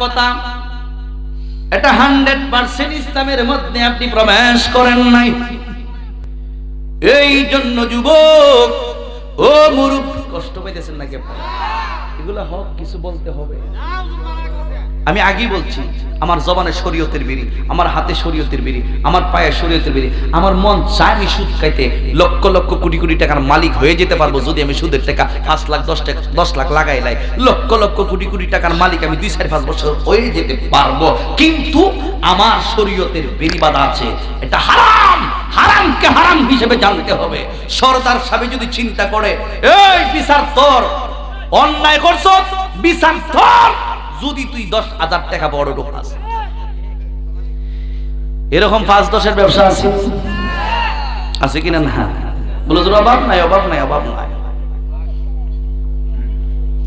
কথা, এটা 100% ইসলামের মধ্যে আপনি প্রবেশ করেন নাই। এই জন্য যুবক ও মুরব্বি, কষ্ট পাইতেছেন নাকি? এগুলা হক কিছু বলতে হবে। আমি আগেই বলছি, আমার জবানে শরীয়তের বিড়ি, আমার হাতে শরীয়তের বিড়ি, আমার পায়ে শরীয়তের বিড়ি। আমার মন চায় আমি সুদ খাইতে লক্ষ লক্ষ কোটি কোটি টাকার মালিক হয়ে যেতে পারবো যদি আমি সুদের টাকা 5 লাখ 10 লাখ লাগাই লাই। লক্ষ লক্ষ কোটি কোটি টাকার মালিক আমি 2-4-5 বছর হয়ে যেতে পারবো, কিন্তু আমার শরীয়তের বিড়ি বাঁধা আছে। এটা হারাম, হারামকে হারাম হিসেবে জানতে হবে। সরদার সাহেব যদি চিন্তা করে এই বিচার তোর, অন্যায় করছো বিচার তোর, যদি তুই 10,000 টাকা বড় ঢোকাস। এরকম 5-10 ব্যবসা আছে, আছে কিনা? না বলো তোর অভাব নাই, অভাব নাই, অভাব নাই।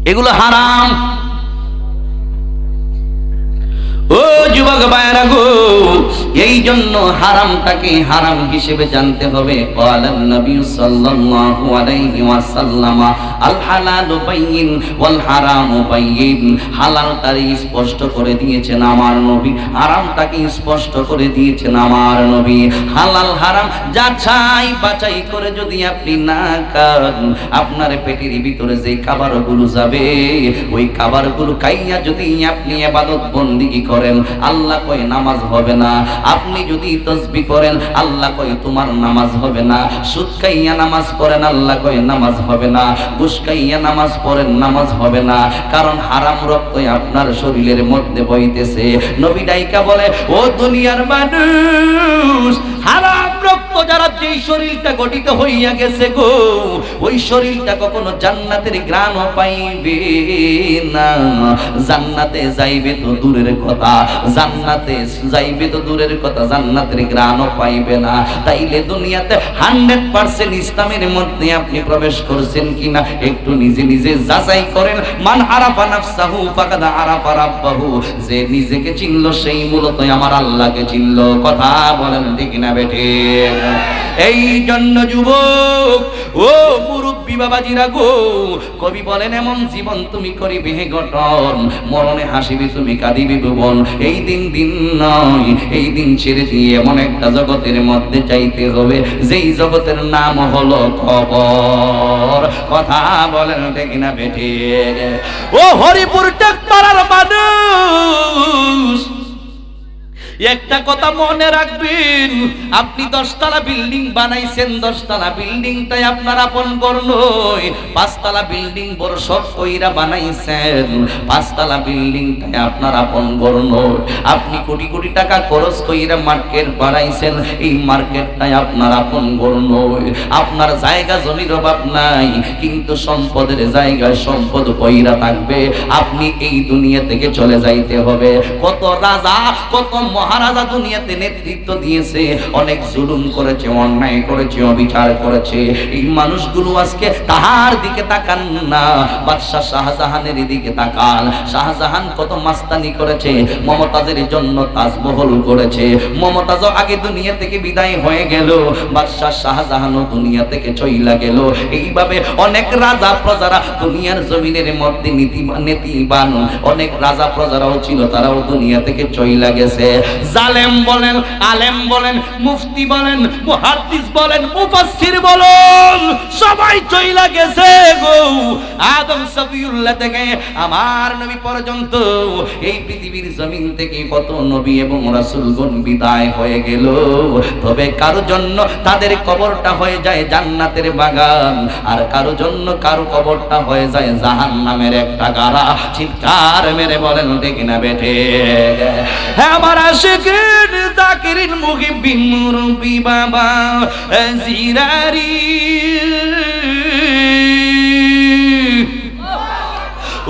এগুলো হারাম। ও যুবক ভাইরা গো, এই জন্য হারামটাকে হারাম হিসেবে জানতে হবে। ক্বালান নবী সাল্লাল্লাহু আলাইহি ওয়াসাল্লাম আল হালালু বাইয়িন ওয়াল হারামু বাইয়িন। হালালটাকে স্পষ্ট করে দিয়েছেন আমার নবী, হারামটাকে স্পষ্ট করে দিয়েছেন আমার নবী। হালাল হারাম যাচাই বাছাই করে যদি আপনি না খান, আপনার পেটের ভিতরে যে খাবারগুলো যাবে, ওই খাবারগুলো খাইয়া যদি আপনি ইবাদত বন্দেগী করেন, আল্লাহ কয় নামাজ হবে না। আপনি যদি তাসবিহ করেন, আল্লাহ কয় তোমার নামাজ হবে না। সুদ খাইয়া নামাজ পড়েন, আল্লাহ কয় নামাজ হবে না। ঘুষ খাইয়া নামাজ পড়েন, নামাজ হবে না। কারণ হারাম রক্তই আপনার শরীরের মধ্যে বইতেছে। নবী ডাইকা বলে, ও দুনিয়ার মানুষ, হারাম রক্ত যারা যেই শরীরটা গঠিত হইয়া গেছে গো, ওই শরীরটা কখনো জান্নাতের ঘ্রাণও পাইবে না। জান্নাতে যাইবে তো দূরের কথা, জান্নাতে যাইবে তো দূরের কথা, জান্নাতের ঘ্রাণও পাইবে না। তাইলে দুনিয়াতে 100% ইসলামের মধ্যে আপনি প্রবেশ করছেন কিনা একটু নিজে নিজে যাচাই করেন। মান আরাফা নাফসাহু ফাকাদ আরাফা রাব্বাহু। যে নিজেকে চিনলো সেই মূলত আমার আল্লাহকে চিনলো। কথা বলেন ঠিক না বেঠে? এই জন্য যুবক ও মুরব্বি বাবাজিরা গো, কবি বলেন এমন জীবন তুমি করিবে গঠন, মরণে হাসিবে তুমি কাঁদিবে ভুবন। এই দিন দিন নয়, এই দিন ছেড়ে দিয়ে এমন একটা জগতের মধ্যে চাইতে হবে যেই জগতের নাম হলো কবর। কথা বলেন ঠিক না বেঠে? ও হরিপুর টেকপাড়ার মানুষ, একটা কথা মনে রাখবেন, আপনি 10 তলা বিল্ডিং বানাইছেন, 10 তলা বিল্ডিংটাই আপনার আপন ঘর নয়। 5 তলা বিল্ডিং বড় সব কইরা বানাইছেন, 5 তলা বিল্ডিংটাই আপনার আপন ঘর নয়। আপনি কোটি কোটি টাকা খরচ কইরা মার্কেট বানাইছেন, এই মার্কেটটাই আপনার আপন ঘর নয়। আপনার জায়গা জমির অভাব নাই, কিন্তু সম্পদের জায়গায় সম্পদ কইরা থাকবে। আপনি এই দুনিয়া থেকে চলে যাইতে হবে। কত রাজা, কত মহারাজা দুনিয়াতে নেতৃত্ব দিয়েছে, অনেক জুলুম করেছে, অন্যায় করেছে, অবিচার করেছে। এই মানুষগুলো আজকে তাহার দিকে তাকান না, বাদশা শাহজাহানের দিকে তাকান। শাহজাহান কত মাস্তানি করেছে, মমতাজের জন্য তাজমহল করেছে। মমতাজও আগে দুনিয়া থেকে বিদায় হয়ে গেল, বাদশা শাহজাহানও দুনিয়া থেকে চইলা গেল। এইভাবে অনেক রাজা প্রজারা দুনিয়ার জমিনের মধ্যে নীতিবান অনেক রাজা প্রজারাও ছিল, তারাও দুনিয়া থেকে চইলা গেছে। জালেম বলেন, আলেম বলেন, মুফতি বলেন, মুহাদ্দিস বলেন, মুফাসসির বলেন, সবাই চইলা গেছে গো। আদম সফিউল্লাহ থেকে আমার নবী পর্যন্ত এই পৃথিবীর জমিন থেকে কত নবী এবং রাসূলগণ বিদায় হয়ে গেল। তবে কারো জন্য তাদের কবরটা হয়ে যায় জান্নাতের বাগান, আর কারো জন্য কারো কবরটা হয়ে যায় জাহান্নামের একটা গাড়া। চিৎকার মেরে বলেন ঠিক না বেঠে? হ্যাঁ আমার আশিকিন জাকিরিন মুহিব্বিন মুরব্বি বাবা জিরারি।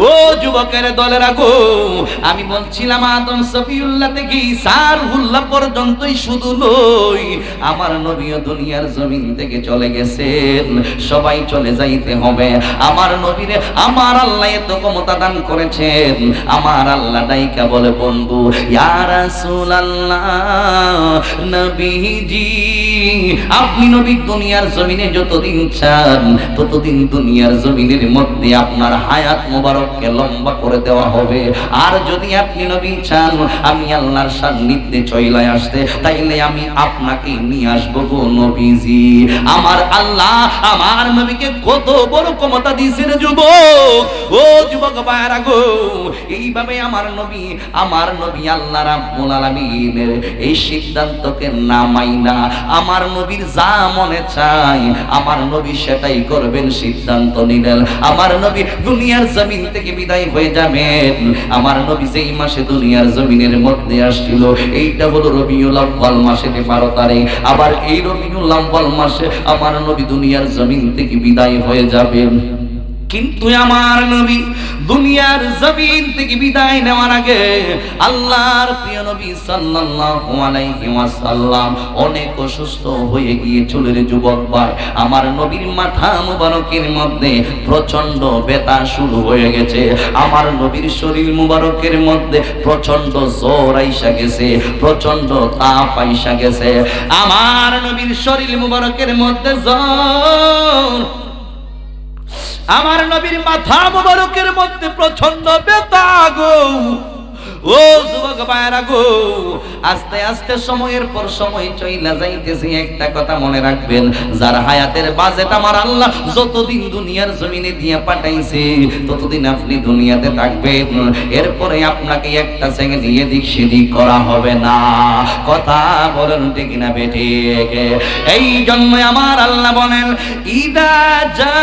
ও যুবকের দলেরা গো, আমি বলছিলাম আদম সফিউল্লাহ থেকে ঈসা রুহুল্লাহ পর্যন্তই শুধু নয়, আমার নবীও দুনিয়ার জমিন থেকে চলে গেছেন। সবাই চলে যাইতে হবে। আমার নবীরে আমার আল্লাহ এত ক্ষমতা দান করেছেন। আমার আল্লাহ ডাইকা বলে, বন্ধু ইয়া রাসূলুল্লাহ, নবীজি আপনি নবী দুনিয়ার জমিনে যতদিন চান ততদিন দুনিয়ার জমিনের মধ্যে আপনার হায়াত মোবারক আমাকে লম্বা করে দেওয়া হবে। আর যদি আপনি নবী চান আমি আল্লাহর সান্নিধ্যে চলে আসতে, তাইলে আমি আপনাকে নিয়ে আসবো গো নবীজি। আমার আল্লাহ আমার নবীকে কত বড় ক্ষমতা দিয়েছে রে যুবক, ও যুবক ভাইরা গো। এইভাবে আমার নবী আল্লাহ রাব্বুল আলামিনের এই সিদ্ধান্তকে না মাইনা আমার নবীর যা মনে চায় আমার নবী সেটাই করবেন সিদ্ধান্ত নিলেন। আমার নবী দুনিয়ার জমিন থেকে বিদায় হয়ে যাবেন। আমার নবী যেই মাসে দুনিয়ার জমিনের মধ্যে আসছিল এইটা হলো রবিউল আউয়াল মাসের 12 তারিখ। আবার এই রবিউল আউয়াল মাসে আমার নবী দুনিয়ার জমিন থেকে বিদায় হয়ে যাবেন। কিন্তু আমার নবী দুনিয়ার জমিন থেকে বিদায় নেওয়ার আগে আল্লাহর প্রিয় নবী সাল্লাল্লাহু আলাইহি ওয়াসাল্লাম অনেক অসুস্থ হয়ে গিয়েছিল রে যুবক ভাই। আমার নবীর মাথা মুবারকের মধ্যে প্রচন্ড ব্যথা শুরু হয়ে গেছে। আমার নবীর শরীর মুবারকের মধ্যে প্রচন্ড জ্বর আইসা গেছে, প্রচন্ড তাপ আইসা গেছে। আমার নবীর শরীর মুবারকের মধ্যে জ্বর, আমার নবীর মাথা মুবারকের মধ্যে প্রচন্ড ব্যথা গো। ও যুবক ভাইরা গো, আস্তে আস্তে সময়ের পর সময় চইলা যাইতেছে। একটা কথা মনে রাখবেন, যার হায়াতের বাজেট আমার আল্লাহ যতদিন দুনিয়ার জমিনে দিয়ে পাঠাইছে ততদিন আপনি দুনিয়াতে থাকবেন। এরপরে আপনাকে একটা সেকেন্ড এদিক সেদিক করা হবে না। কথা বলেন ঠিক না বেঠিক? এই জন্য আমার আল্লাহ বলেন ইদা জাআ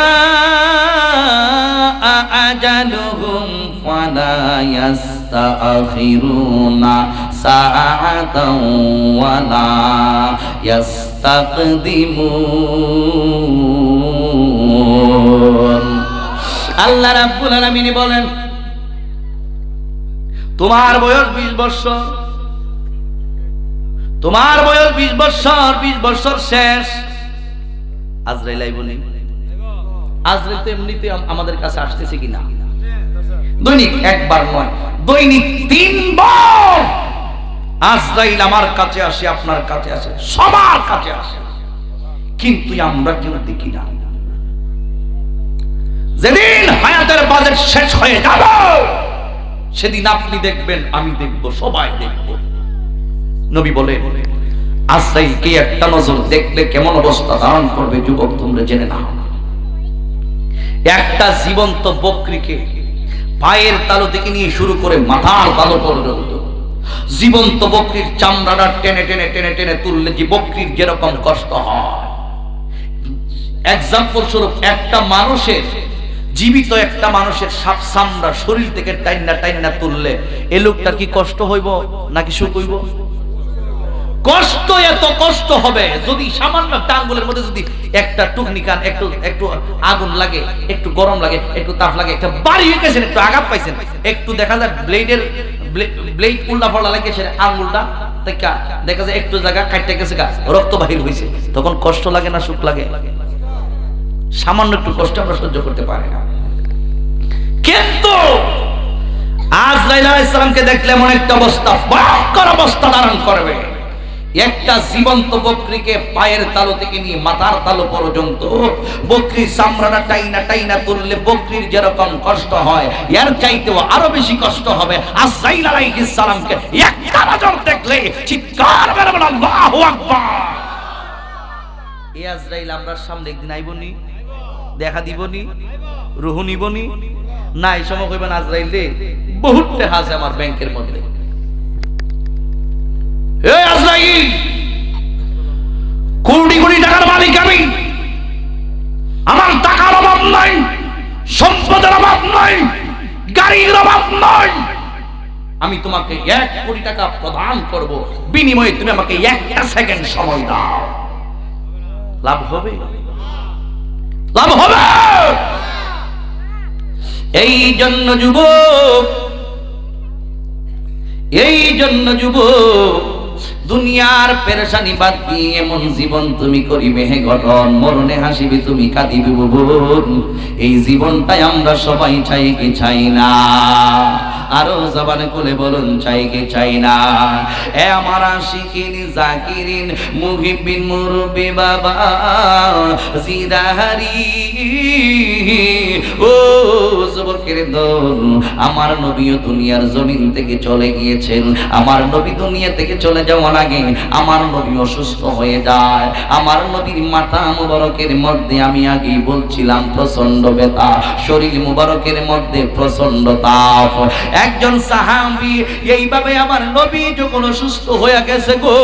আজালুহুম ফালা ইয়াস্তাখিরুনা সাআতাও ওয়ালা ইয়াস্তাকদিমুন। আল্লাহ রাব্বুল আলামিন বলেন তোমার বয়স 20 বছর, তোমার বয়স 20 বছর, 20 বছর শেষ। আজরাইল আইবনি? আজরাইল তো এমনিতে আমাদের কাছে আসতেছে কিনা? দৈনিক একবার নয়, দৈনিক 3 বার আজরাইল আমার কাছে আসে, আপনার কাছে আসে, সবার কাছে আসে, কিন্তু আমরা কেউ দেখি না। যেদিন হায়াতের বাজেট শেষ হয়ে যাবে সেদিন আপনি দেখবেন, আমি দেখব, সবাই দেখব। নবী বলে আজরাইলকে একটা নজর দেখলে কেমন অবস্থা ধারণ করবে যুবক তোমরা জেনে নাও। একটা জীবন্ত বকরিকে পায়ের তালু থেকে নিয়ে শুরু করে মাথার তালু পর্যন্ত জীবন্ত বকরির চামড়াটা টেনে টেনে টেনে টেনে তুললে যে বকরির যেরকম কষ্ট হয়, এক্সাম্পল স্বরূপ একটা মানুষের, জীবিত একটা মানুষের সাপ চামড়া শরীর থেকে টাইনা টাইনা তুললে এ লোকটা কি কষ্ট হইব নাকি সুখ হইব? কষ্ট, এত কষ্ট হবে যদি সামান্য টাঙ্গুলের মধ্যে যদি একটা টুকনি কান, একটু আগুন লাগে, একটু গরম লাগে, একটু তাপ লাগে, একটা বাড়ি হয়ে গেছেন, একটু আঘাত পাইছেন, একটু দেখা যায় ব্লেড উল্টা ফল্টা লাগেছে আঙ্গুলটা, দেখা যায় একটু জায়গা কাটতে গেছে, রক্ত বাহির হয়েছে, তখন কষ্ট লাগে না সুখ লাগে? সামান্য একটু কষ্ট আমরা সহ্য করতে পারি না। কিন্তু আজরাইল আলাইহিস সালামকে দেখলে এমন একটা অবস্থা, ভয়ঙ্কর অবস্থা ধারণ করবে। একটা জীবন্ত বকরিকে পায়ের তালু থেকে নিয়ে মাথার তালু পর্যন্ত বকরির চামড়াটা টাইনা টাইনা তুললে বকরির যেরকম কষ্ট হয় এর চাইতেও আরো বেশি কষ্ট হবে। আজরাইল আলাইহিস সালামকে একটা নজর দেখলে চিৎকার করে বলেন আল্লাহু আকবার। এই আজরাইল আমরার সামনে একদিন আইবনি, দেখা দিবনি, রুহু নিবনি না? এই সময় কইবেন আজরাইল রে বহুত টাকা আছে আমার ব্যাংকের মধ্যে, এই আজরাইল কোটি কোটি টাকার মালিক আমি, আমার টাকার অভাব নাই, সম্পদের অভাব নাই, গাড়ির অভাব নাই, আমি তোমাকে 1 কোটি টাকা প্রদান করব, বিনিময়ে তুমি আমাকে একটা সেকেন্ড সময় দাও। লাভ হবে? লাভ হবে। এই জন্য যুবক, এই জন্য যুবক দুনিয়ার পেরেশানি বাদ দিয়ে এমন জীবন তুমি করিবে হে গঠন, মরণে হাসিবে তুমি কাঁদিবে ভুবন। এই জীবনটাই আমরা সবাই চাই কি চাই না? আরো জবানে খুলে বলুন চাই কি চাই না? এ আমার আশিকিন জাকিরিন মুহিব্বিন মুরব্বি বাবা জিদাহারি ও যুবকের দল, আমার নবীও দুনিয়ার জমিন থেকে চলে গিয়েছেন। আমার নবী দুনিয়া থেকে চলে যাওয়ার আগে আমার নবী অসুস্থ হয়ে যায়। আমার নবীর মাথা মুবারকের মধ্যে আমি আগেই বলছিলাম প্রচন্ড ব্যথা, শরীর মুবারকের মধ্যে প্রচন্ড তাপ। একজন সাহাবী এইভাবে আমার নবী যখন অসুস্থ হয়ে গেছে গো,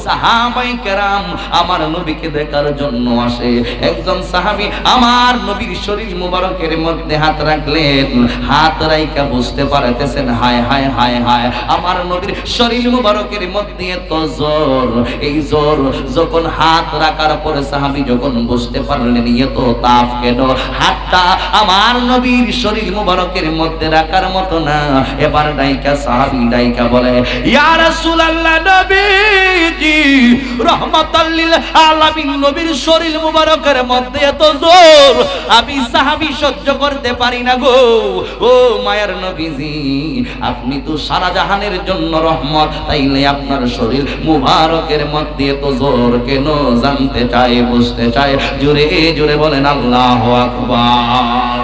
সাহাবায়ে কেরাম আমার নবীকে দেখার জন্য আসে। একজন সাহাবী আমার নবীর শরীর মুবারকের মধ্যে হাত রাখলেন, হাত রাইকা বুঝতে পারতেছেন হায় হায় হায় হায় আমার নবীর শরীর মুবারকের মধ্যে এত জ্বর। এই জ্বর যখন হাত রাখার পরে সাহাবী যখন বুঝতে পারলেন এত তাপ কেন, হাতটা আমার নবীর শরীর মুবারকের মধ্যে রাখার মতো না। এবার ডাইকা সাহাবী ডাইকা বলে ইয়া রাসূলুল্লাহ, নবীজি রাহমাতাল লিল আলামিন নবীর শরীর মুবারকের মধ্যে এত জ্বর আমি সাহাবী সহ্য করতে পারি না গো। ও মায়ার নবীজি, আপনি তো সারা জাহানের জন্য রহমত, তাইলে আপনার শরীর মুবারকের মধ্যে এত জ্বর কেন জানতে চাই, বুঝতে চাই। জোরে জোরে বলেন আল্লাহু আকবার।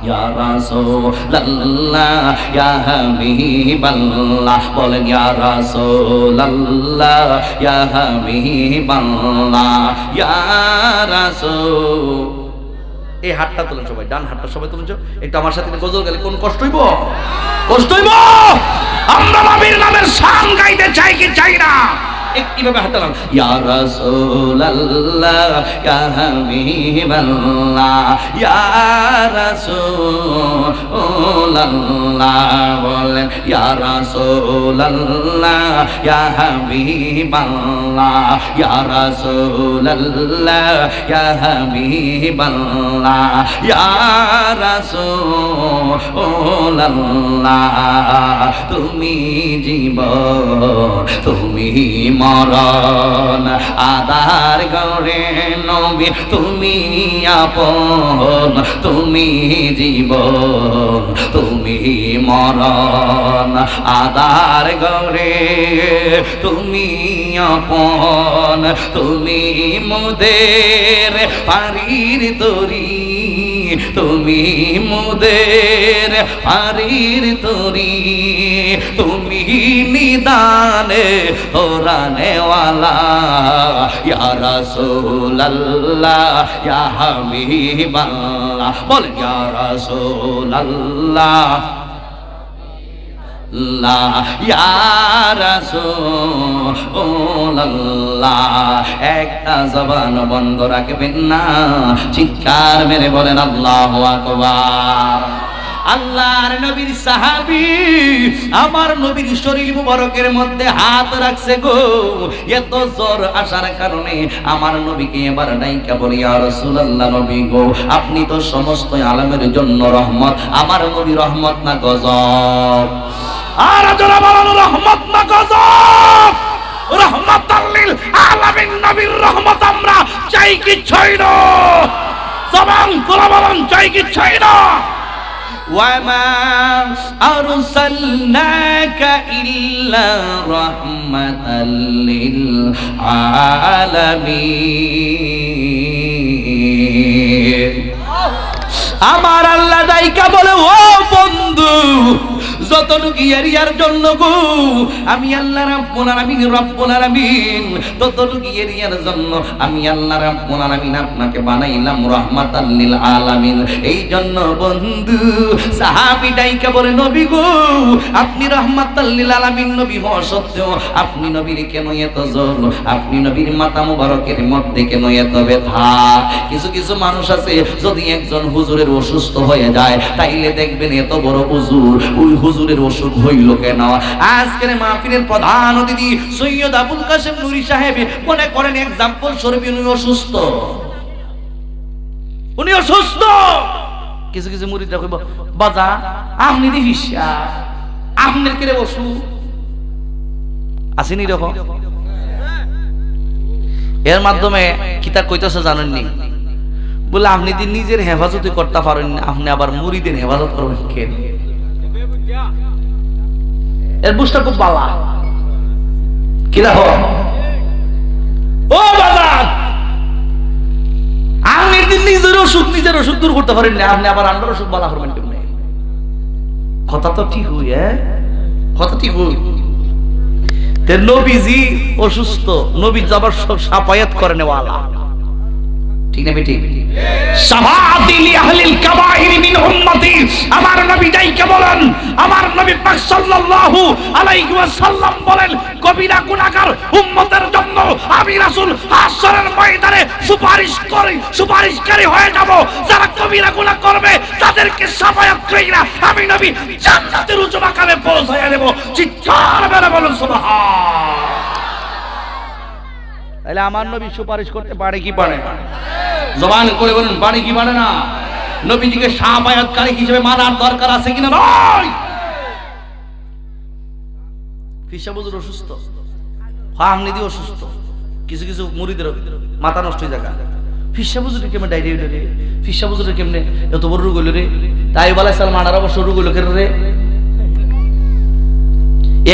ইয়া রাসূলুল্লাহ ইয়া হাবিবাল্লাহ, বলেন ইয়া রাসূলুল্লাহ ইয়া হাবিবাল্লাহ ইয়া রাসূল। এই হাতটা তুলেন সবাই, ডান হাতটা সবাই তুলেন একটু আমার সাথে গজল গাইলে কোন কষ্ট হইব? কষ্ট হইব? আমরা নবীর নামের শান গাইতে চাই কি চাই না? কিভাবে হাত তালাম ইয়া রাসূলুল্লাহ ইয়া হাবিবাল্লাহ ইয়া রাসূলুল্লাহ, বলেন ইয়া রাসূলুল্লাহ ইয়া হাবিবাল্লাহ ইয়া রাসূলুল্লাহ ইয়া হাবিবাল্লাহ ইয়া রাসূলুল্লাহ। তুমি জীবন তুমি মরণ আদার গরে নবী, তুমি আপন তুমি জীবন তুমি মরণ আদার গরে, তুমি আপন তুমি মুদের পারির তরি, তুমি মুদের পারির তরি, তুমি নিদানে তোরানে ওয়ালা ইয়া রাসূলুল্লাহ ইয়া হাবিবাল্লাহ, বলেন ইয়া রাসূলুল্লাহ ইয়া রাসূলুল্লাহ। একটা জবান বন্ধ রাখবেন না, চিৎকার মেরে বলেন আল্লাহু আকবার। আল্লাহর নবীর সাহাবী আমার নবীর শরীর মুবারকের মধ্যে হাত রাখছে গো, এত জ্বর আসার কারণে আমার নবীকে এবার ডাইকা বলি ইয়া রাসূলুল্লাহ, নবী গো আপনি তো সমস্ত আলমের জন্য রহমত, আমার নবী রহমত না গজব? আর যারা বলেন রহমত না গজব? রহমাতাল লিল আলামিন নবীর রহমত আমরা চাই কি চাই না? জবান খুলে বলেন চাই কি চাই না? وَمَا أَرْسَلْنَاكَ إِلَّا رَحْمَةً لِلْعَالَمِينَ। আমার আল্লাহ দাইকা বলে ও বন্ধু, যতটুকু এরিয়ার জন্য গো আমি আল্লাহ রাব্বুল আলামিন ততটুকু এরিয়ার জন্য আমি আল্লাহ রাব্বুল আলামিন আপনাকে বানাইলাম রাহমাতাল লিল আলামিন। এই জন্য বন্ধু সাহাবী ডাইকা বলে নবী গো আপনি রাহমাতাল লিল আলামিন নবী হওয়া সত্ত্বেও আপনি নবীর কেন এত জ্বর, আপনি নবীর মাথা মুবারকের মধ্যে কেন এত ব্যথা? কিছু কিছু মানুষ আছে যদি একজন হুজুরের অসুস্থ হয়ে যায় তাইলে দেখবেন এত বড় হুজুর, ওই হুজুরের অসুখ হইল কেন? আজকের মাহফিলের প্রধান অতিথি সৈয়দ আবুল কাসেম নুরি সাহেব মনে করেন এক্সাম্পল স্বরূপ উনি অসুস্থ, উনি অসুস্থ। কিছু কিছু মুরিদরা কইব বাজা আপনি দি হিসা আপনার কেরে অসুখ আসেনি রকম। এর মাধ্যমে কিতা কইতেছে জানেননি? বলে আপনি নিজের হেফাজত করতে পারেন না, আপনি আবার মুরিদের হেফাজত করবেন কেন? এর বুঝটা খুব বালা কি দেখো ও বাজার আপনি নিজের ওষুধ দূর করতে পারেন না, আপনি আবার আন্ডার ওষুধ বালা করবেন কেমনে? কথা তো ঠিক হই, কথা ঠিক হই। নবীজি অসুস্থ, নবী যাবার সব সাফায়াত করে নেওয়ালা, ঠিক না বেটি? সাফাতি লিআহলিল কাবাইর মিন উম্মতি, আমার নবী যাইকে বলেন, আমার নবী পাক সাল্লাল্লাহু আলাইহি ওয়াসাল্লাম বলেন, কবিরা গুনাহগার উম্মতের জন্য আমি রাসূল হাশরের ময়দানে সুপারিশকারী হয়ে যাব। যারা কবিরা গুনাহ করবে তাদেরকে সাফায়াত কইরা আমি নবী জান্নাতের উচ্চ মাকামে পৌঁছায়া দেব। চিৎকার করে বলুন সুবহান। তাহলে আমার নবী সুপারিশ করতে পারে কি পারে না? জবান করে বলুন, পারে কি পারে না? নবীজিকে সাফায়াতকারী হিসেবে মানার দরকার আছে কিনা? নয়। ফিসা বুজুর অসুস্থ, হামনিদি অসুস্থ, কিছু কিছু মুরিদের মাথা নষ্ট হয়ে যায়। ফিসা বুজুরের কেমনে ডায়রিয়া হইল রে? ফিসা বুজুরের কেমনে এত বড় রোগ হইল রে? তাই বলা সাল 18 বছর রোগ হইল কেন রে?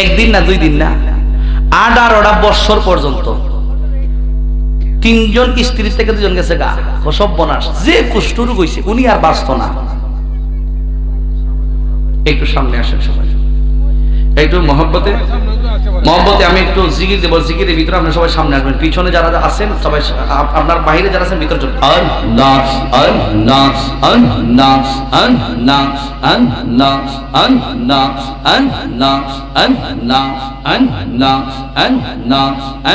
একদিন না, 2 দিন না, 18টা বছর পর্যন্ত 3জন স্ত্রী থেকে 2জন গেছে গা। সব বনাস যে কুষ্ঠ রোগ হইছে উনি আর বাঁচত না। একটু সামনে আসেন সবাই, একটু মহব্বতে আমি একটু জিকির দেব। জিকিরের ভিতরে আপনারা সবাই সামনে আসবেন, পিছনে যারা আছেন সবাই, আপনার বাইরে যারা আছেন ভিতরে চলুন। আল্লাহ আল্লাহ আল্লাহ আল্লাহ আল্লাহ আল্লাহ আল্লাহ আল্লাহ আল্লাহ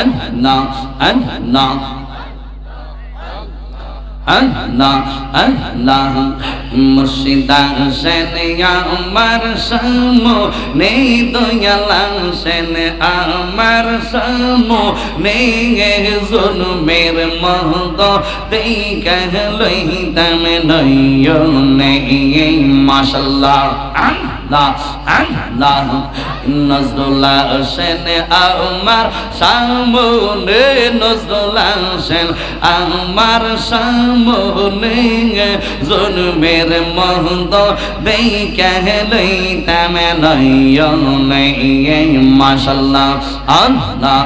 আল্লাহ আল্লাহ আল্লাহ আল্লাহ আল্লাহ মুর্শিদা সেন আমার সামনে, দয়ালা সেন আমার সামনে, জুলুমের মহদ দেখা লইতাম নয়নে। মাশাআল্লাহ আল্লাহ আল্লাহ নজরুল্লাহ সেন আমার সামনে, নজরুল্লাহ সেন আমার সামনে, জুলুমের মহদ দেখা লইতাম নয়নে। মাশাআল্লাহ আল্লাহ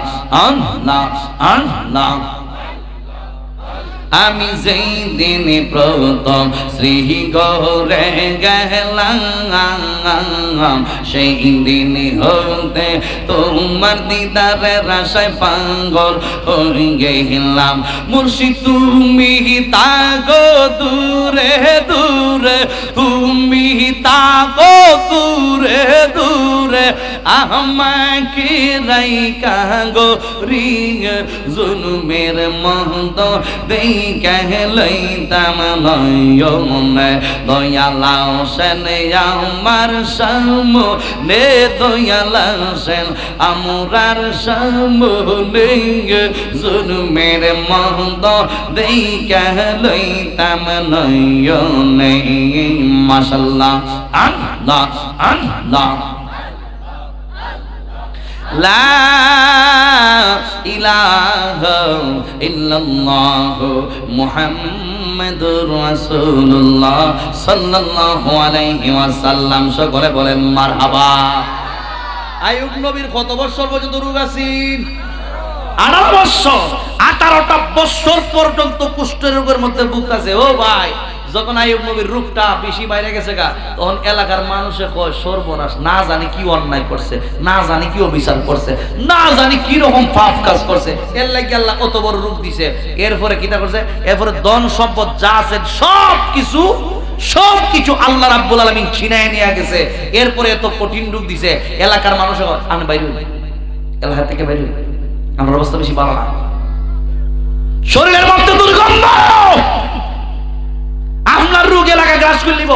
আল্লাহ আল্লাহ। আমি যেই দিন প্রথম শ্রীগরে গেলাম, সেই দিন হতে তোমার দিদারের আশায় পাগল হয়ে গেলাম। মুর্শিদ তুমি তাগো দূরে দূরে, তুমি তাগো দূরে দূরে, আমাকে রাইকা গো রিয়ে জুলুমের মহদ দেই লইতাম নয়নে। দয়ালা সেন আমার সামনে, দয়ালা সেন আমরার সামনে, জুলুমের মহদ দেখা লইতাম নয়নে। মাশাআল্লাহ আল্লাহ আল্লাহ। লা ইলাহা ইল্লাল্লাহ মুহাম্মাদুর রাসূলুল্লাহ সাল্লাল্লাহু আলাইহি ওয়াসাল্লাম। সকলে বলেন মারহাবা। আইয়ুব নবীর কত বছর পর্যন্ত রোগ আছিল? 18 বছর। 18টা বছর পর্যন্ত কুষ্ঠ রোগের মধ্যে ভুগতাছে। ও ভাই, যখন আইয়ুব নবীর রূপটা বেশি বাইরে গেছে গা, তখন এলাকার মানুষে কয় সর্বনাশ, না জানি কি অন্যায় করছে, না জানি কি অবিচার করছে, না জানি কি রকম পাপ কাজ করছে, এর লাগি আল্লাহ কত বড় রূপ দিছে। এরপরে কিটা করছে? এরপরে ধন সম্পদ যা আছে সবকিছু আল্লাহ রাব্বুল আলামিন ছিনায় নিয়ে গেছে। এরপরে এত কঠিন রূপ দিছে, এলাকার মানুষে কয় আমি বাইরে হই, এলাকা থেকে বাইরে হই, আমার অবস্থা বেশি ভালো না, শরীরের মধ্যে দুর্গন্ধ, আপনার রোগ এলাকা গ্রাস করে নিব,